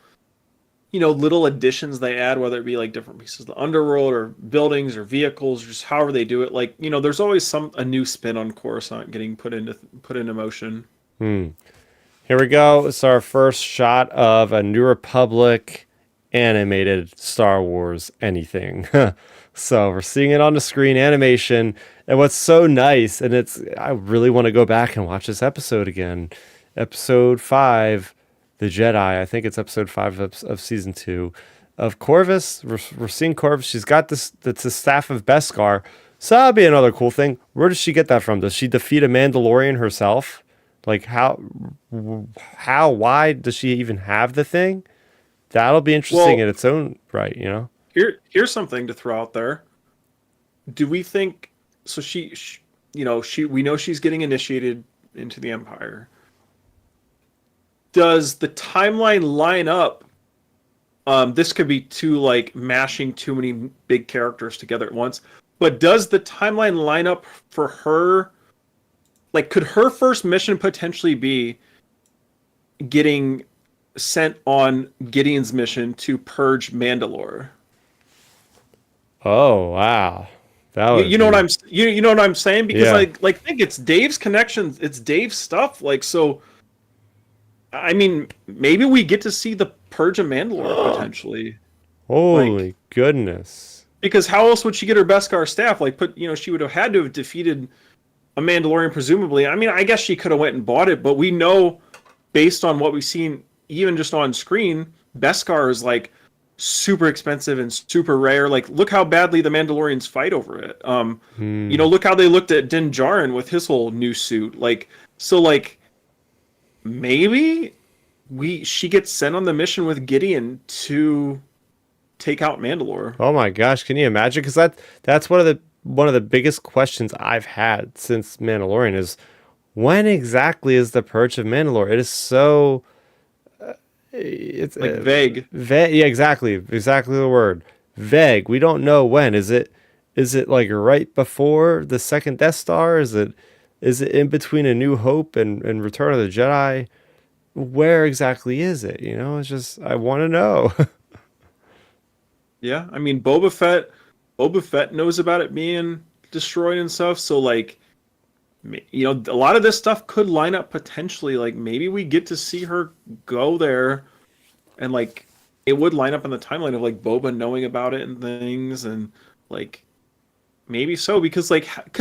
additions they add, whether it be like different pieces of the underworld or buildings or vehicles, just however they do it. Like, there's always a new spin on Coruscant getting put into motion. Hmm. Here we go. It's our first shot of a New Republic animated Star Wars anything. So we're seeing it on the screen, animation. And what's so nice, and I really want to go back and watch this episode again. Episode 5, The Jedi. I think it's episode 5 of season 2 of Corvus. We're seeing Corvus. She's got this, that's the staff of Beskar. So that'll be another cool thing. Where does she get that from? Does she defeat a Mandalorian herself? Like why does she even have the thing? That'll be interesting Well, in its own right. here's something to throw out there. Do we think so? We know she's getting initiated into the Empire. Does the timeline line up? This could be too like mashing too many big characters together at once. But does the timeline line up for her? Like, could her first mission potentially be getting sent on Gideon's mission to purge Mandalore? Oh wow, that You, would you know what be I'm you know what I'm saying? Because yeah. like think it's Dave's connections, it's Dave's stuff. Like, so I mean, maybe we get to see the purge of Mandalore potentially. Like, Holy goodness. because how else would she get her Beskar staff? Like, she would have had to have defeated a Mandalorian, presumably. I mean, I guess she could have went and bought it, but we know, based on what we've seen, even just on screen, Beskar is like super expensive and super rare. Like, look how badly the Mandalorians fight over it. Hmm. Look how they looked at Din Djarin with his whole new suit. Like, so like maybe she gets sent on the mission with Gideon to take out Mandalore. Oh my gosh, can you imagine? Because that's one of the biggest questions I've had since Mandalorian is when exactly is the purge of Mandalore? It is so it's Like vague. vague. Yeah, exactly the word vague. We don't know when. Is it like right before the second Death Star? Is it in between A New Hope and Return of the Jedi? Where exactly is it? It's just I want to know. Yeah, I mean Boba Fett knows about it being destroyed and stuff. So like, a lot of this stuff could line up potentially. Like maybe we get to see her go there and like it would line up in the timeline of like Boba knowing about it and things, and like maybe so because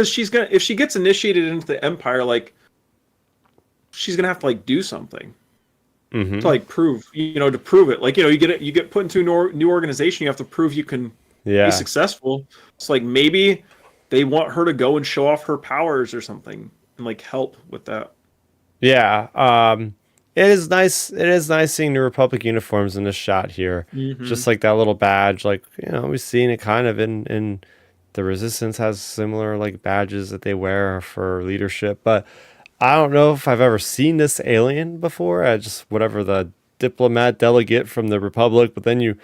she's gonna, if she gets initiated into the Empire, like she's gonna have to like do something to Mm-hmm. like prove, to prove it. Like, you get put into a new organization, you have to prove you can be Yeah. successful. So like maybe they want her to go and show off her powers or something and like help with that. Yeah. It is nice. It is nice seeing New Republic uniforms in this shot here. Hmm. Just like that little badge, like, we've seen it kind of in the Resistance has similar like badges that they wear for leadership, but I don't know if I've ever seen this alien before. Just whatever the diplomat delegate from the Republic, but then you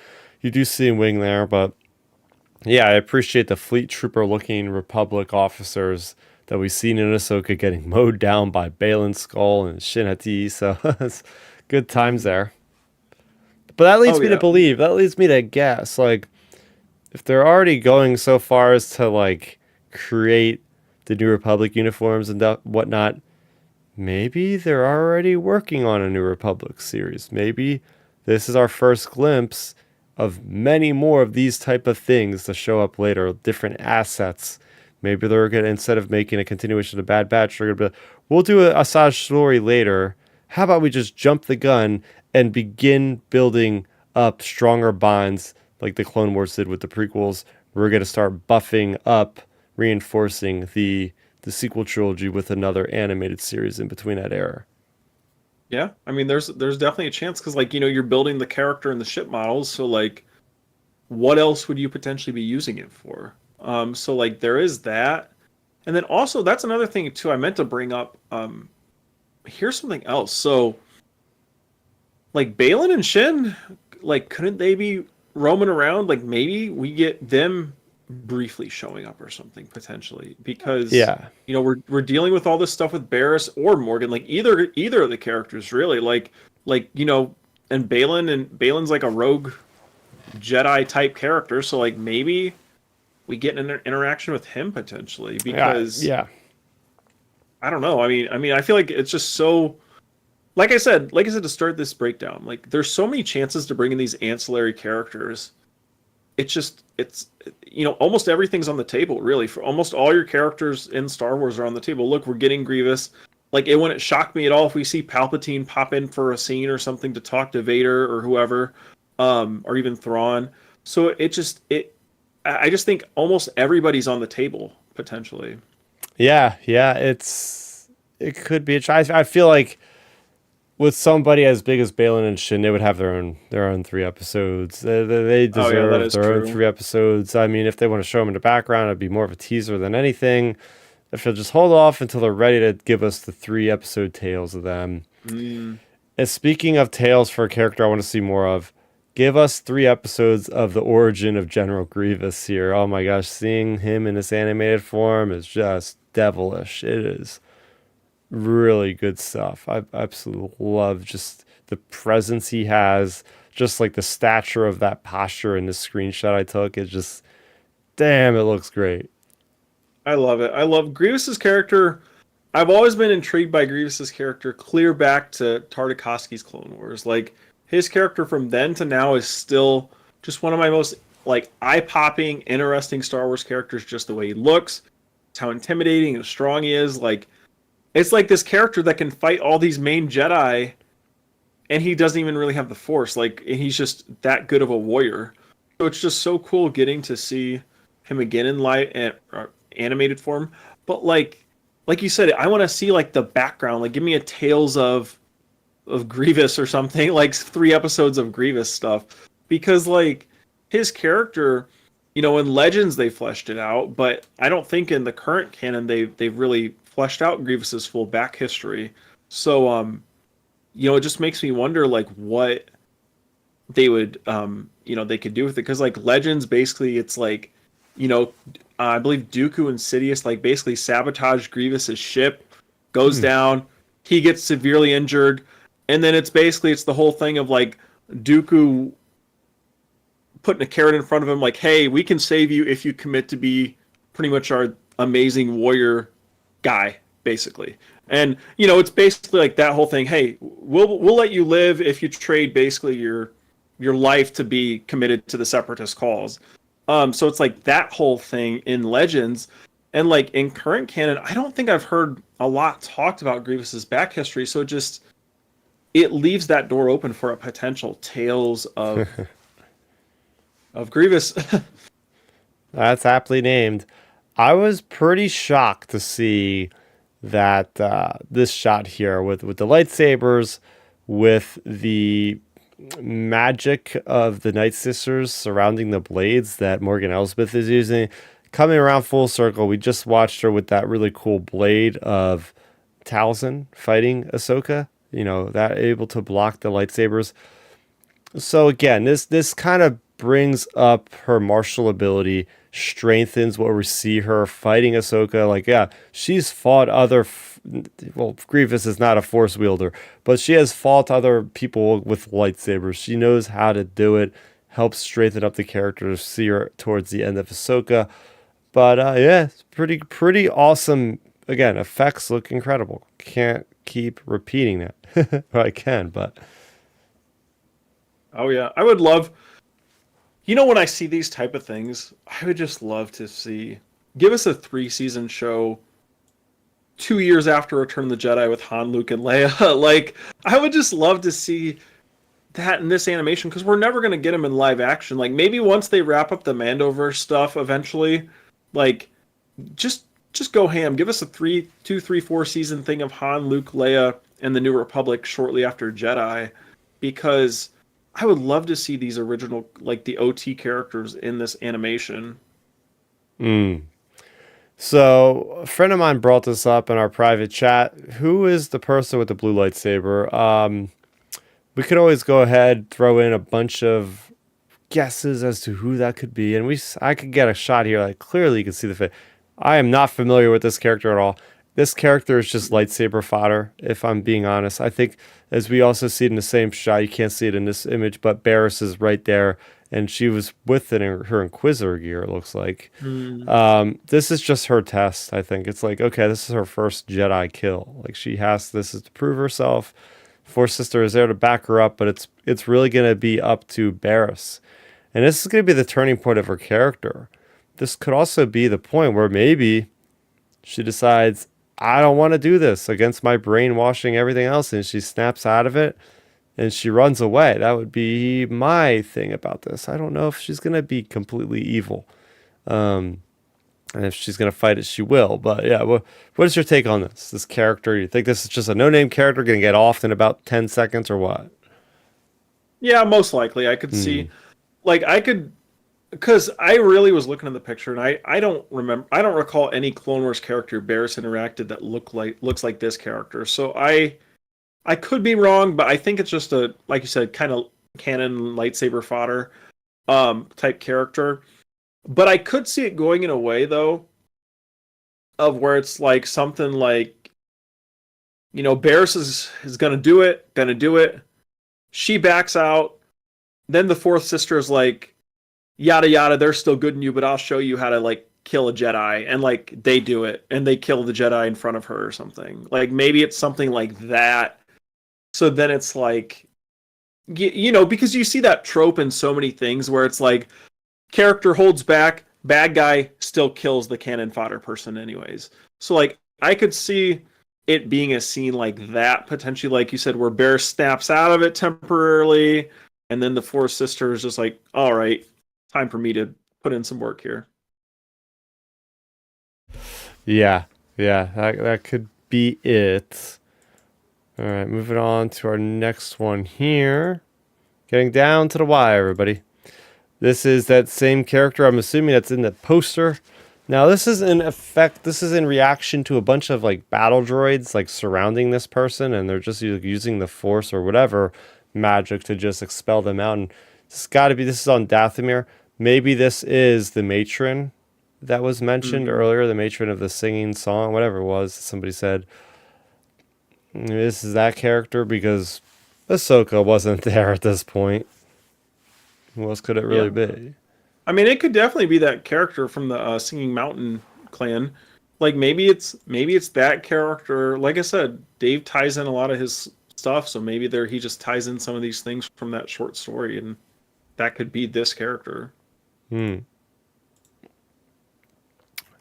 do see a wing there. But yeah, I appreciate the fleet trooper looking Republic officers that we've seen in Ahsoka getting mowed down by Balin Skull and Shin Hati. So it's good times Hmm. there. But that Oh leads me to yeah. believe, that leads me to guess, like, if they're already going so far as to like create the New Republic uniforms and whatnot, maybe they're already working on a New Republic series. Maybe this is our first glimpse of many more of these type of things to show up later, different assets. Maybe they're gonna, instead of making a continuation of Bad Batch, they're gonna be, we'll do a Asajj story later. How about we just jump the gun and begin building up stronger bonds like the Clone Wars did with the prequels? We're gonna start buffing up, reinforcing the sequel trilogy with another animated series in between that era. Yeah. I mean, there's definitely a chance because like, you're building the character and the ship models, so like what else would you potentially be using it for? So like there is that. And then also that's another thing too I meant to bring up. Here's something else. So like Balin and Shin, like couldn't they be roaming around? Like maybe we get them briefly showing up or something potentially because Yeah. we're dealing with all this stuff with Barris or Morgan, like either of the characters really, like and Balin's like a rogue Jedi type character, so like maybe we get an interaction with him potentially Yeah. because Yeah. I don't know. I mean, I feel like it's just so. Like I said to start this breakdown, like there's so many chances to bring in these ancillary characters. It's almost everything's on the table really. For almost all your characters in Star Wars are on the table. Look, we're getting Grievous. Like it wouldn't shock me at all if we see Palpatine pop in for a scene or something to talk to Vader or whoever, or even Thrawn. So I just think almost everybody's on the table potentially. Yeah. Yeah. It could be a try. I feel like with somebody as big as Balin and Shin, they would have their own 3 episodes. They Oh yeah, that deserve is their own true. 3 episodes. I mean, if they want to show them in the background, it'd be more of a teaser than anything. If they'll just hold off until they're ready to give us the 3 episode tales of them. Mm. And speaking of tales for a character I want to see more of, give us 3 episodes of the origin of General Grievous here. Oh my gosh, seeing him in this animated form is just devilish. It is really good stuff. I absolutely love just the presence he has, just like the stature of that posture in this screenshot I took. It's just, damn, it looks great. I love it. I love Grievous's character. I've always been intrigued by Grievous's character clear back to Tartakovsky's Clone Wars. Like his character from then to now is still just one of my most like eye-popping, interesting Star Wars characters. Just the way he looks, it's how intimidating and strong he is. Like it's like this character that can fight all these main Jedi, and he doesn't even really have the Force. Like he's just that good of a warrior. So it's just so cool getting to see him again in light and animated form. But like you said, I want to see like the background. Like give me a Tales of Grievous or something. Like 3 episodes of Grievous stuff because like his character, in Legends they fleshed it out, but I don't think in the current canon they've really fleshed out Grievous's full back history. So it just makes me wonder like what they would they could do with it because like Legends basically it's like you know I believe Dooku and Sidious like basically sabotage Grievous's ship, goes Hmm. down, he gets severely injured, and then it's the whole thing of like Dooku putting a carrot in front of him like, hey, we can save you if you commit to be pretty much our amazing warrior guy basically. And it's basically like that whole thing, hey, we'll let you live if you trade basically your your life to be committed to the separatist cause. So it's like that whole thing in Legends, and like in current canon, I don't think I've heard a lot talked about Grievous's back history. So it leaves that door open for a potential tales of Grievous. That's aptly named. I was pretty shocked to see that this shot here with the lightsabers, with the magic of the Night Sisters surrounding the blades that Morgan Elsbeth is using, coming around full circle. We just watched her with that really cool blade of Talzin fighting Ahsoka. You know, that able to block the lightsabers. So again, this kind of brings up her martial ability, strengthens what we see her fighting Ahsoka. Like, yeah, she's fought well, Grievous is not a force wielder, but she has fought other people with lightsabers. She knows how to do it. Helps strengthen up the character to see her towards the end of Ahsoka. But yeah, it's pretty awesome. Again, effects look incredible. Can't keep repeating that. I can, but Oh yeah, I would love. You know, when I see these type of things, I would just love to see. Give us a 3-season show 2 years after Return of the Jedi with Han, Luke, and Leia. Like, I would just love to see that in this animation because we're never gonna get them in live action. Like, maybe once they wrap up the Mandoverse stuff eventually, like, just go ham. Give us a 4 season thing of Han, Luke, Leia, and the New Republic shortly after Jedi, because I would love to see these original, like the OT characters in this animation. mm. So a friend of mine brought this up in our private chat. Who is the person with the blue lightsaber? We could always go ahead, throw in a bunch of guesses as to who that could be, and I could get a shot here. Like clearly, you can see the fit. I am not familiar with this character at all. This character is just lightsaber fodder, if I'm being honest. I think, as we also see it in the same shot, you can't see it in this image, but Barriss is right there, and she was with it in her Inquisitor gear, it looks like. Hmm. This is just her test, I think. It's like, okay, this is her first Jedi kill. Like, this is to prove herself. Force Sister is there to back her up, but it's really going to be up to Barriss. And this is going to be the turning point of her character. This could also be the point where maybe she decides, I don't want to do this against my brainwashing everything else, and she snaps out of it and she runs away. That would be my thing about this. I don't know if she's going to be completely evil. And if she's going to fight it, she will. But yeah, what is your take on this character? You think this is just a no-name character going to get off in about 10 seconds or what? Yeah, most likely. I could see, like, because I really was looking at the picture, and I don't remember, I don't recall any Clone Wars character Barriss interacted that looks like this character. So I could be wrong, but I think it's just a, like you said, kind of canon lightsaber fodder type character. But I could see it going in a way though of where it's like something like, Barriss is gonna do it, She backs out, then the fourth sister is like, yada yada, they're still good in you, but I'll show you how to like kill a Jedi, and like they do it and they kill the Jedi in front of her or something. Like maybe it's something like that. So then it's like, because you see that trope in so many things where it's like character holds back, bad guy still kills the cannon fodder person anyways. So like I could see it being a scene like that potentially, like you said, where Bear snaps out of it temporarily, and then the fourth sister is just like, all right, time for me to put in some work here. Yeah, yeah, that could be it. All right, moving on to our next one here. Getting down to the wire, everybody. This is that same character. I'm assuming that's in the poster. Now, this is in effect. This is in reaction to a bunch of like battle droids like surrounding this person, and they're just using the Force or whatever magic to just expel them out. And it's got to be. This is on Dathomir. Maybe this is the matron that was mentioned earlier, the matron of the singing song, whatever it was. Somebody said this is that character because Ahsoka wasn't there at this point. Who else could it really be? I mean, it could definitely be that character from the Singing Mountain clan. Like maybe it's that character. Like I said, Dave ties in a lot of his stuff. So maybe there he just ties in some of these things from that short story, and that could be this character. Hmm.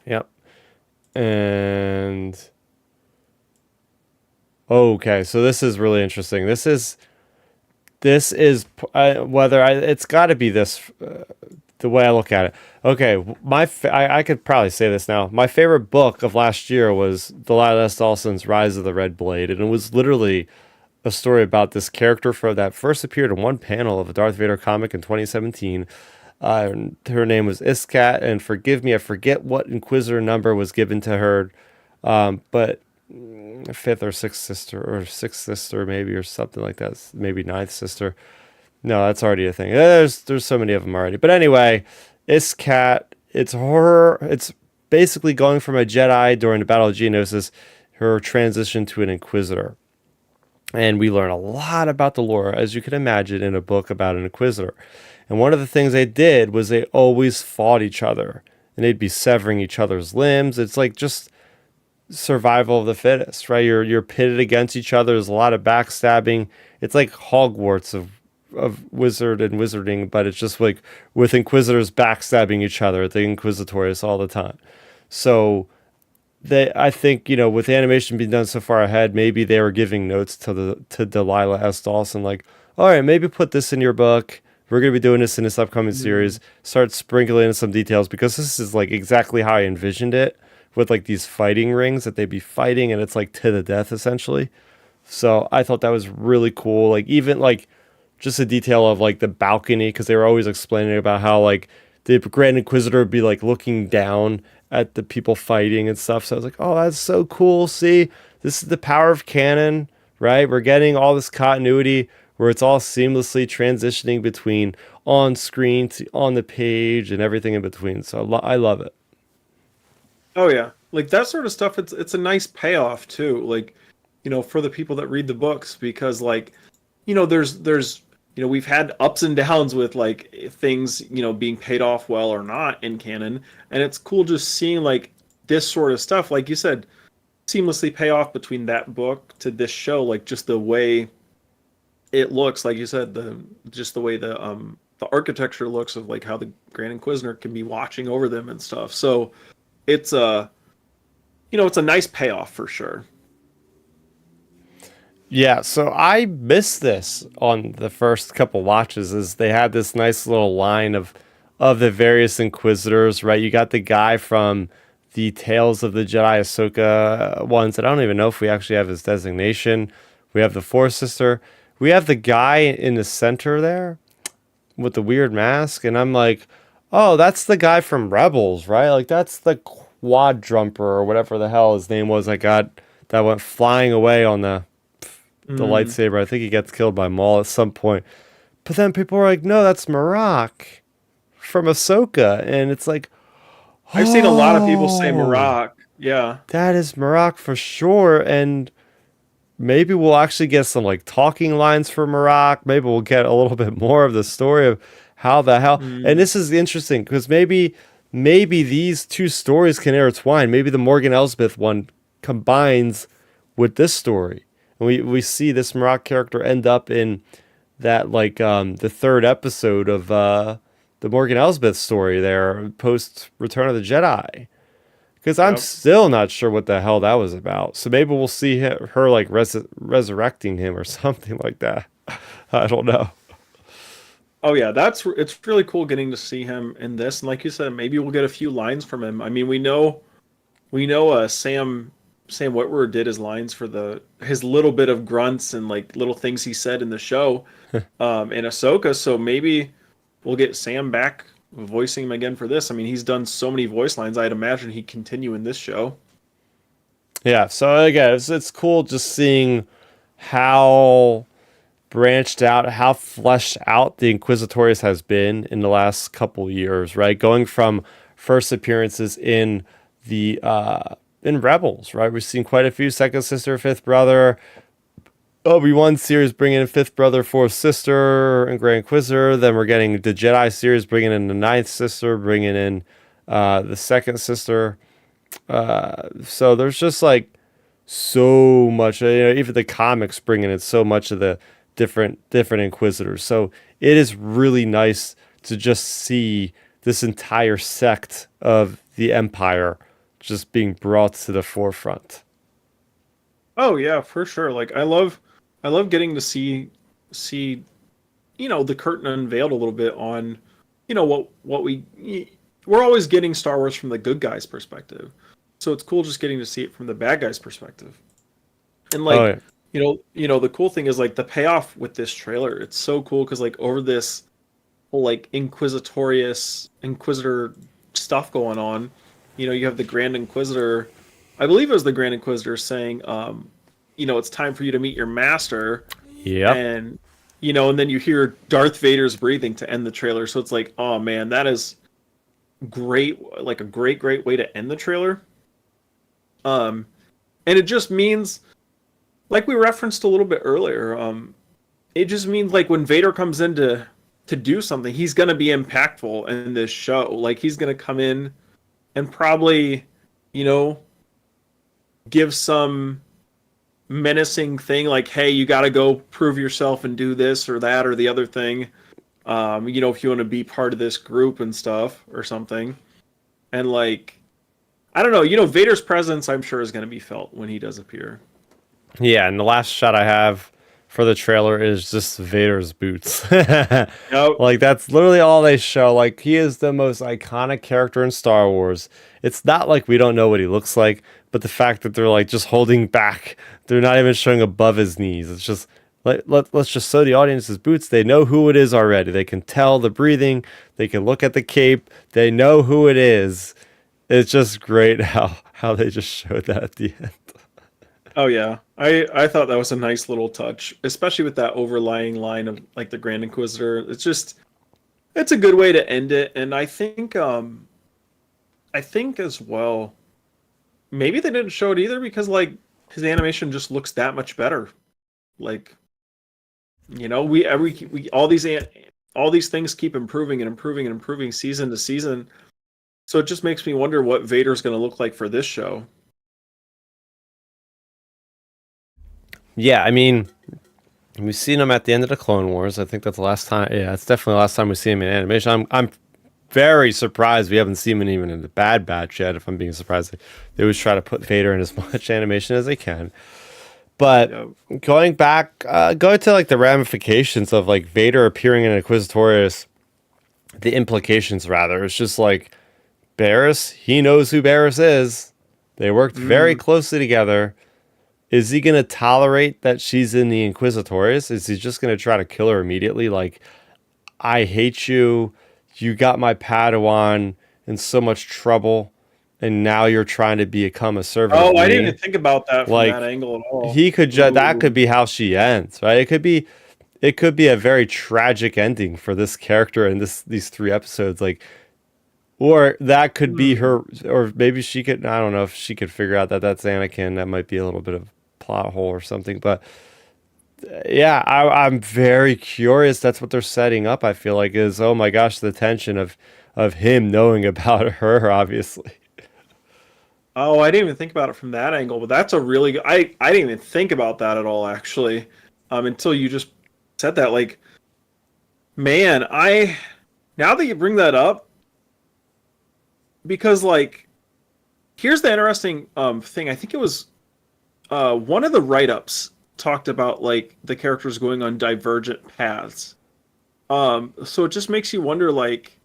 Yep. And okay, so this is really interesting. This is whether it's got to be this the way I look at it. Okay, I could probably say this now. My favorite book of last year was Delilah S. Dawson's Rise of the Red Blade, and it was literally a story about this character that first appeared in one panel of a Darth Vader comic in 2017. Her name was Iskat, and forgive me, I forget what Inquisitor number was given to her, but fifth or sixth sister maybe, or something like that, maybe ninth sister. No, that's already a thing. There's so many of them already. But anyway, Iskat, it's her. It's basically going from a Jedi during the Battle of Geonosis, her transition to an Inquisitor. And we learn a lot about the lore, as you can imagine, in a book about an Inquisitor. And one of the things they did was they always fought each other. And they'd be severing each other's limbs. It's like just survival of the fittest, right? You're pitted against each other. There's a lot of backstabbing. It's like Hogwarts of wizard and wizarding, but it's just like with inquisitors backstabbing each other at the Inquisitorius all the time. So I think, with the animation being done so far ahead, maybe they were giving notes to Delilah S. Dawson, like, all right, maybe put this in your book. We're gonna be doing this in this upcoming series. Start sprinkling in some details, because this is like exactly how I envisioned it, with like these fighting rings that they'd be fighting, and it's like to the death essentially. So I thought that was really cool. Like even like just a detail of like the balcony, because they were always explaining about how like the Grand Inquisitor would be like looking down at the people fighting and stuff. So I was like, oh, that's so cool. See, this is the power of canon, right? We're getting all this continuity where it's all seamlessly transitioning between on screen to on the page and everything in between. So I love it. Oh yeah, like that sort of stuff. It's a nice payoff too. Like, for the people that read the books, because like, there's we've had ups and downs with like things being paid off well or not in canon, and it's cool just seeing like this sort of stuff, like you said, seamlessly pay off between that book to this show. Like just the way it looks, like you said, the way the architecture looks of like how the Grand Inquisitor can be watching over them and stuff. So it's it's a nice payoff for sure. Yeah, so I missed this on the first couple watches. Is they had this nice little line of the various Inquisitors, right? You got the guy from the Tales of the Jedi Ahsoka ones. I don't even know if we actually have his designation. We have the Force Sister. We have the guy in the center there with the weird mask, and I'm like, oh, that's the guy from Rebels, right? Like that's the quad jumper or whatever the hell his name was. I got that went flying away on the Mm. lightsaber. I think he gets killed by Maul at some point. But then people are like, no, that's Marak from Ahsoka. And it's like, I've seen a lot of people say oh, Marak. Yeah. that is Marak for sure. And maybe we'll actually get some like talking lines for Marak. Maybe we'll get a little bit more of the story of how the hell. And Mm. this is interesting because maybe these two stories can intertwine. Maybe the Morgan Elsbeth one combines with this story. And we see this Marak character end up in that like the third episode of the Morgan Elsbeth story there post Return of the Jedi. Because I'm Yep. still not sure what the hell that was about. So maybe we'll see her like resurrecting him or something like that. I don't know. Oh yeah, it's really cool getting to see him in this, and like you said, maybe we'll get a few lines from him. I mean, we know Sam Witwer did his lines for the his little bit of grunts and like little things he said in the show, in Ahsoka. So maybe we'll get Sam back voicing him again for this. I mean, he's done so many voice lines. I'd imagine he'd continue in this show. Yeah. So again, it's cool just seeing how branched out, how fleshed out the Inquisitorius has been in the last couple years, right? Going from first appearances in Rebels, right? We've seen quite a few second sister, fifth brother. Obi-Wan series bringing in fifth brother, fourth sister, and Grand Inquisitor. Then we're getting the Jedi series bringing in the ninth sister, bringing in the second sister. So there's just like so much. Even the comics bring in so much of the different Inquisitors. So it is really nice to just see this entire sect of the Empire just being brought to the forefront. Oh yeah, for sure. Like I love getting to see the curtain unveiled a little bit on what we're always getting Star Wars from the good guys perspective. So it's cool just getting to see it from the bad guys perspective. And Oh like, yeah. the cool thing is like the payoff with this trailer. It's so cool because like over this whole like Inquisitor stuff going on, you have the Grand Inquisitor. I believe it was the Grand Inquisitor saying, it's time for you to meet your master, Yep. and and then you hear Darth Vader's breathing to end the trailer. So it's like, oh man, that is great, like a great way to end the trailer. Um, and it just means, like we referenced a little bit earlier, it just means like when Vader comes in to do something, he's gonna be impactful in this show. Like he's gonna come in and probably, you know, give some menacing thing like, hey, you got to go prove yourself and do this or that or the other thing. If you want to be part of this group and stuff or something. And like, I don't know, Vader's presence, I'm sure, is going to be felt when he does appear. Yeah, and the last shot I have for the trailer is just Vader's boots. Yep. Like that's literally all they show. Like he is the most iconic character in Star Wars. It's not like we don't know what he looks like, but the fact that they're like just holding back, they're not even showing above his knees. It's just let's just show the audience his boots. They know who it is already. They can tell the breathing. They can look at the cape. They know who it is. It's just great how they just showed that at the end. Oh yeah. I thought that was a nice little touch, especially with that overlying line of like the Grand Inquisitor. It's a good way to end it. And I think as well, maybe they didn't show it either because like his animation just looks that much better. Like, we all these things keep improving and improving and improving season to season. So it just makes me wonder what Vader's going to look like for this show. Yeah, I mean, we've seen him at the end of the Clone Wars. I think that's the last time. Yeah, it's definitely the last time we see him in animation. I'm very surprised we haven't seen him even in the Bad Batch yet. If I'm being surprised, they always try to put Vader in as much animation as they can. But Yeah. going to like the ramifications of like Vader appearing in Inquisitorius, the implications rather, it's just like Barriss. He knows who Barriss is. They worked very Mm. closely together. Is he going to tolerate that she's in the Inquisitorius? Is he just going to try to kill her immediately? Like, I hate you. You got my Padawan in so much trouble, and now you're trying to become a servant of Oh, I didn't me. even think about that from that Like, angle at all. he could that Ooh. could be how she ends, right? It could be a very tragic ending for this character in these 3 episodes. Like, or that could be Hmm. her, or maybe she could. I don't know if she could figure out that that's Anakin. That might be a little bit of plot hole or something, but yeah, I'm very curious. That's what they're setting up. I feel like is oh my gosh, the tension of him knowing about her, obviously. Oh, I didn't even think about it from that angle, but that's a really good. I didn't even think about that at all actually, until you just said that. Like, man, I now that you bring that up, because like here's the interesting thing. I think it was one of the write-ups talked about like the characters going on divergent paths. So it just makes you wonder, like,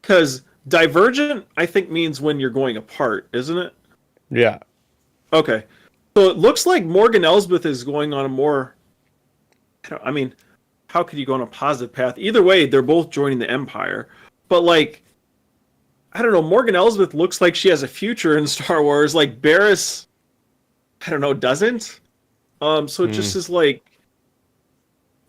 because divergent, I think, means when you're going apart, isn't it? Yeah, Okay. So it looks like Morgan Elsbeth is going on a more, I mean, how could you go on a positive path? Either way, they're both joining the Empire. But like, I don't know, Morgan Elsbeth looks like she has a future in Star Wars. Like Barriss, I don't know, doesn't. So it Hmm. just is like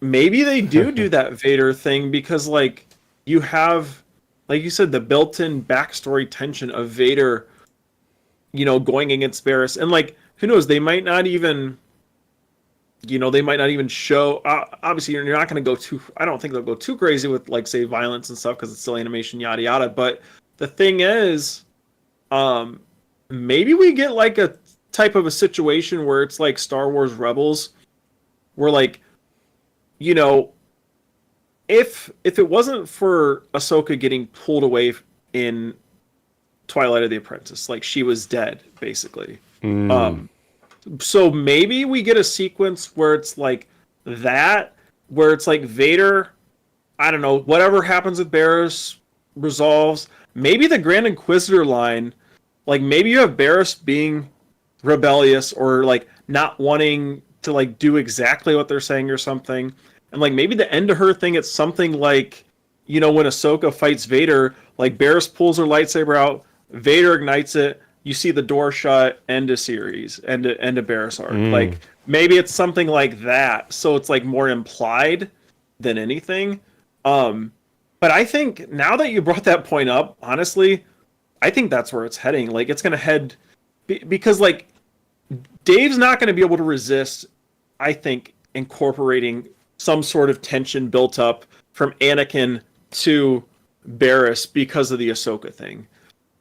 maybe they do that Vader thing because like you have, like you said, the built-in backstory tension of Vader, going against Barriss, and like who knows, they might not even show. Obviously, you're not going to go too. I don't think they'll go too crazy with like say violence and stuff because it's still animation, yada yada. But the thing is, um, maybe we get like type of a situation where it's like Star Wars Rebels, where like, you know, if it wasn't for Ahsoka getting pulled away in Twilight of the Apprentice, like she was dead basically. Mm. Um, so maybe we get a sequence where it's like that, where it's like Vader, I don't know, whatever happens with Barriss resolves. Maybe the Grand Inquisitor line, like maybe you have Barriss being rebellious or like not wanting to like do exactly what they're saying or something. And like maybe the end of her thing, it's something like, when Ahsoka fights Vader, like Barriss pulls her lightsaber out, Vader ignites it, you see the door shut, end of series, end of Barriss arc. Mm. Like maybe it's something like that. So it's like more implied than anything. Um, but I think now that you brought that point up, honestly, I think that's where it's heading. Like it's gonna head because like Dave's not going to be able to resist, I think, incorporating some sort of tension built up from Anakin to Barriss because of the Ahsoka thing.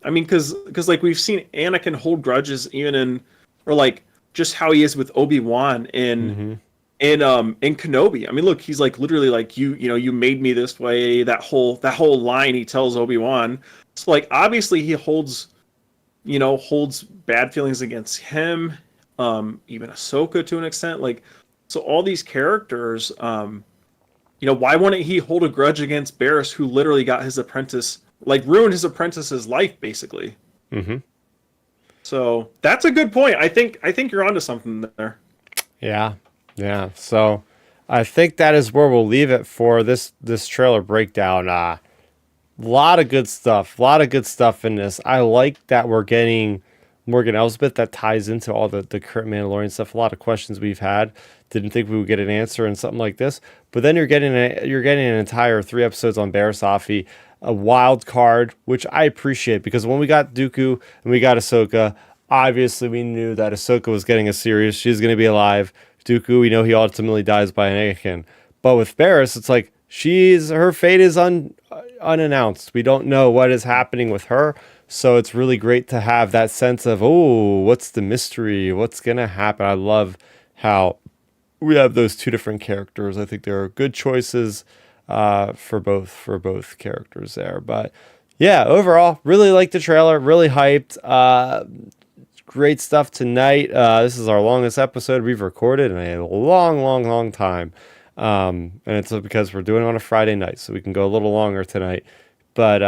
I mean, because like we've seen Anakin hold grudges even or like just how he is with Obi-Wan Mm-hmm. in Kenobi. I mean, look, he's like literally like you made me this way. That whole line he tells Obi-Wan. So like obviously he holds bad feelings against him, even Ahsoka to an extent. Like, so all these characters, why wouldn't he hold a grudge against Barriss, who literally got his apprentice, like ruined his apprentice's life, basically? Mm-hmm. So that's a good point. I think you're onto something there. Yeah. Yeah. So I think that is where we'll leave it for this trailer breakdown. Lot of good stuff. A lot of good stuff in this. I like that we're getting Morgan Elsbeth. That ties into all the current Mandalorian stuff. A lot of questions we've had. Didn't think we would get an answer in something like this. But then you're getting an entire 3 episodes on Barriss Offee, a wild card, which I appreciate because when we got Dooku and we got Ahsoka, obviously we knew that Ahsoka was getting a series. She's going to be alive. Dooku, we know he ultimately dies by an Anakin. But with Barriss, it's like her fate is unannounced. We don't know what is happening with her. So it's really great to have that sense of, oh, what's the mystery? What's going to happen? I love how we have those two different characters. I think there are good choices for both characters there. But yeah, overall, really liked the trailer. Really hyped. Great stuff tonight. This is our longest episode we've recorded in a long, long, long time. And it's because we're doing it on a Friday night, so we can go a little longer tonight. But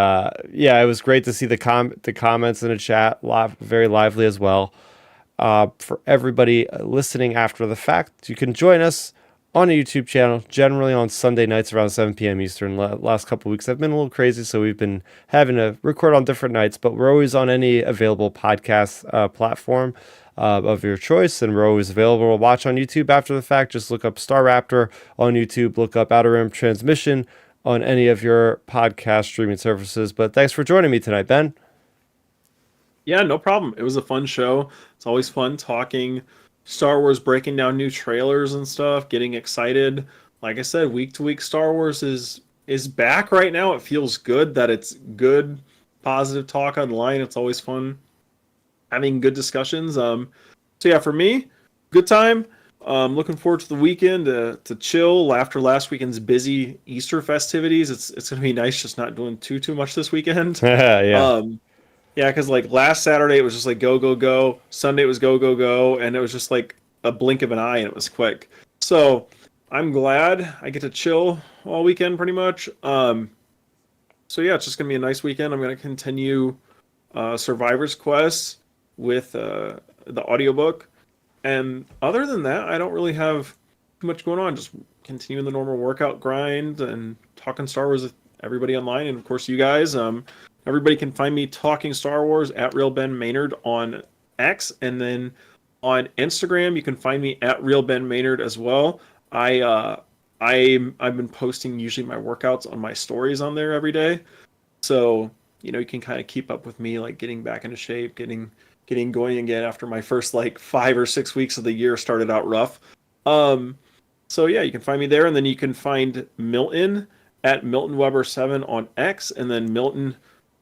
yeah, it was great to see the comments in the chat, very lively as well. For everybody listening after the fact, you can join us on a YouTube channel, generally on Sunday nights around 7 p.m. Eastern. Last couple of weeks have been a little crazy, so we've been having to record on different nights, but we're always on any available podcast platform of your choice, and we're always available to watch on YouTube after the fact. Just look up Star Raptor on YouTube, look up Outer Rim Transmission on any of your podcast streaming services. But thanks for joining me tonight, Ben. Yeah, no problem. It was a fun show. It's always fun talking Star Wars, breaking down new trailers and stuff, getting excited. Like I said, week to week Star Wars is back right now. It feels good that it's good, positive talk online. It's always fun having good discussions. So yeah, for me, good time. Looking forward to the weekend to chill after last weekend's busy Easter festivities. It's gonna be nice just not doing too much this weekend. Yeah. Yeah, because like last Saturday it was just like go go go. Sunday it was go go go, and it was just like a blink of an eye, and it was quick. So I'm glad I get to chill all weekend pretty much. So yeah, it's just gonna be a nice weekend. I'm gonna continue Survivor's Quest with the audiobook, and other than that, I don't really have too much going on. Just continuing the normal workout grind and talking Star Wars with everybody online, and of course you guys. Everybody can find me talking Star Wars at Real Ben Maynard on X, and then on Instagram you can find me at Real Ben Maynard as well. I've been posting usually my workouts on my stories on there every day, so you can kind of keep up with me, like getting back into shape, getting going again after my first like 5 or 6 weeks of the year started out rough. Um, so yeah, you can find me there, and then you can find Milton at Milton Weber 7 on X, and then Milton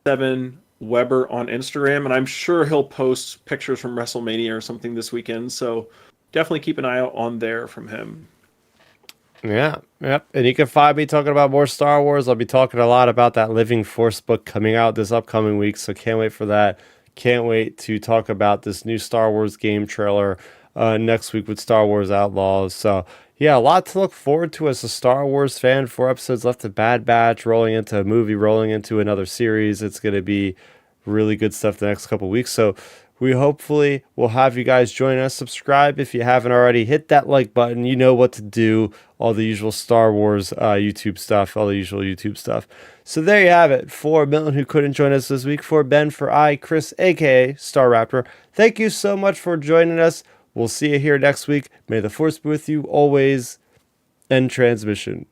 7 Weber on Instagram, and I'm sure he'll post pictures from WrestleMania or something this weekend. So definitely keep an eye out on there from him. Yeah, yep. And you can find me talking about more Star Wars. I'll be talking a lot about that Living Force book coming out this upcoming week, so can't wait for that. Can't wait to talk about this new Star Wars game trailer next week with Star Wars Outlaws. So, yeah, a lot to look forward to as a Star Wars fan. 4 episodes left of Bad Batch, rolling into a movie, rolling into another series. It's going to be really good stuff the next couple weeks. So we hopefully will have you guys join us. Subscribe if you haven't already. Hit that like button. You know what to do. All the usual Star Wars YouTube stuff. All the usual YouTube stuff. So there you have it. For Milton, who couldn't join us this week. For Ben, for I, Chris, aka Star Raptor. Thank you so much for joining us. We'll see you here next week. May the Force be with you always. End transmission.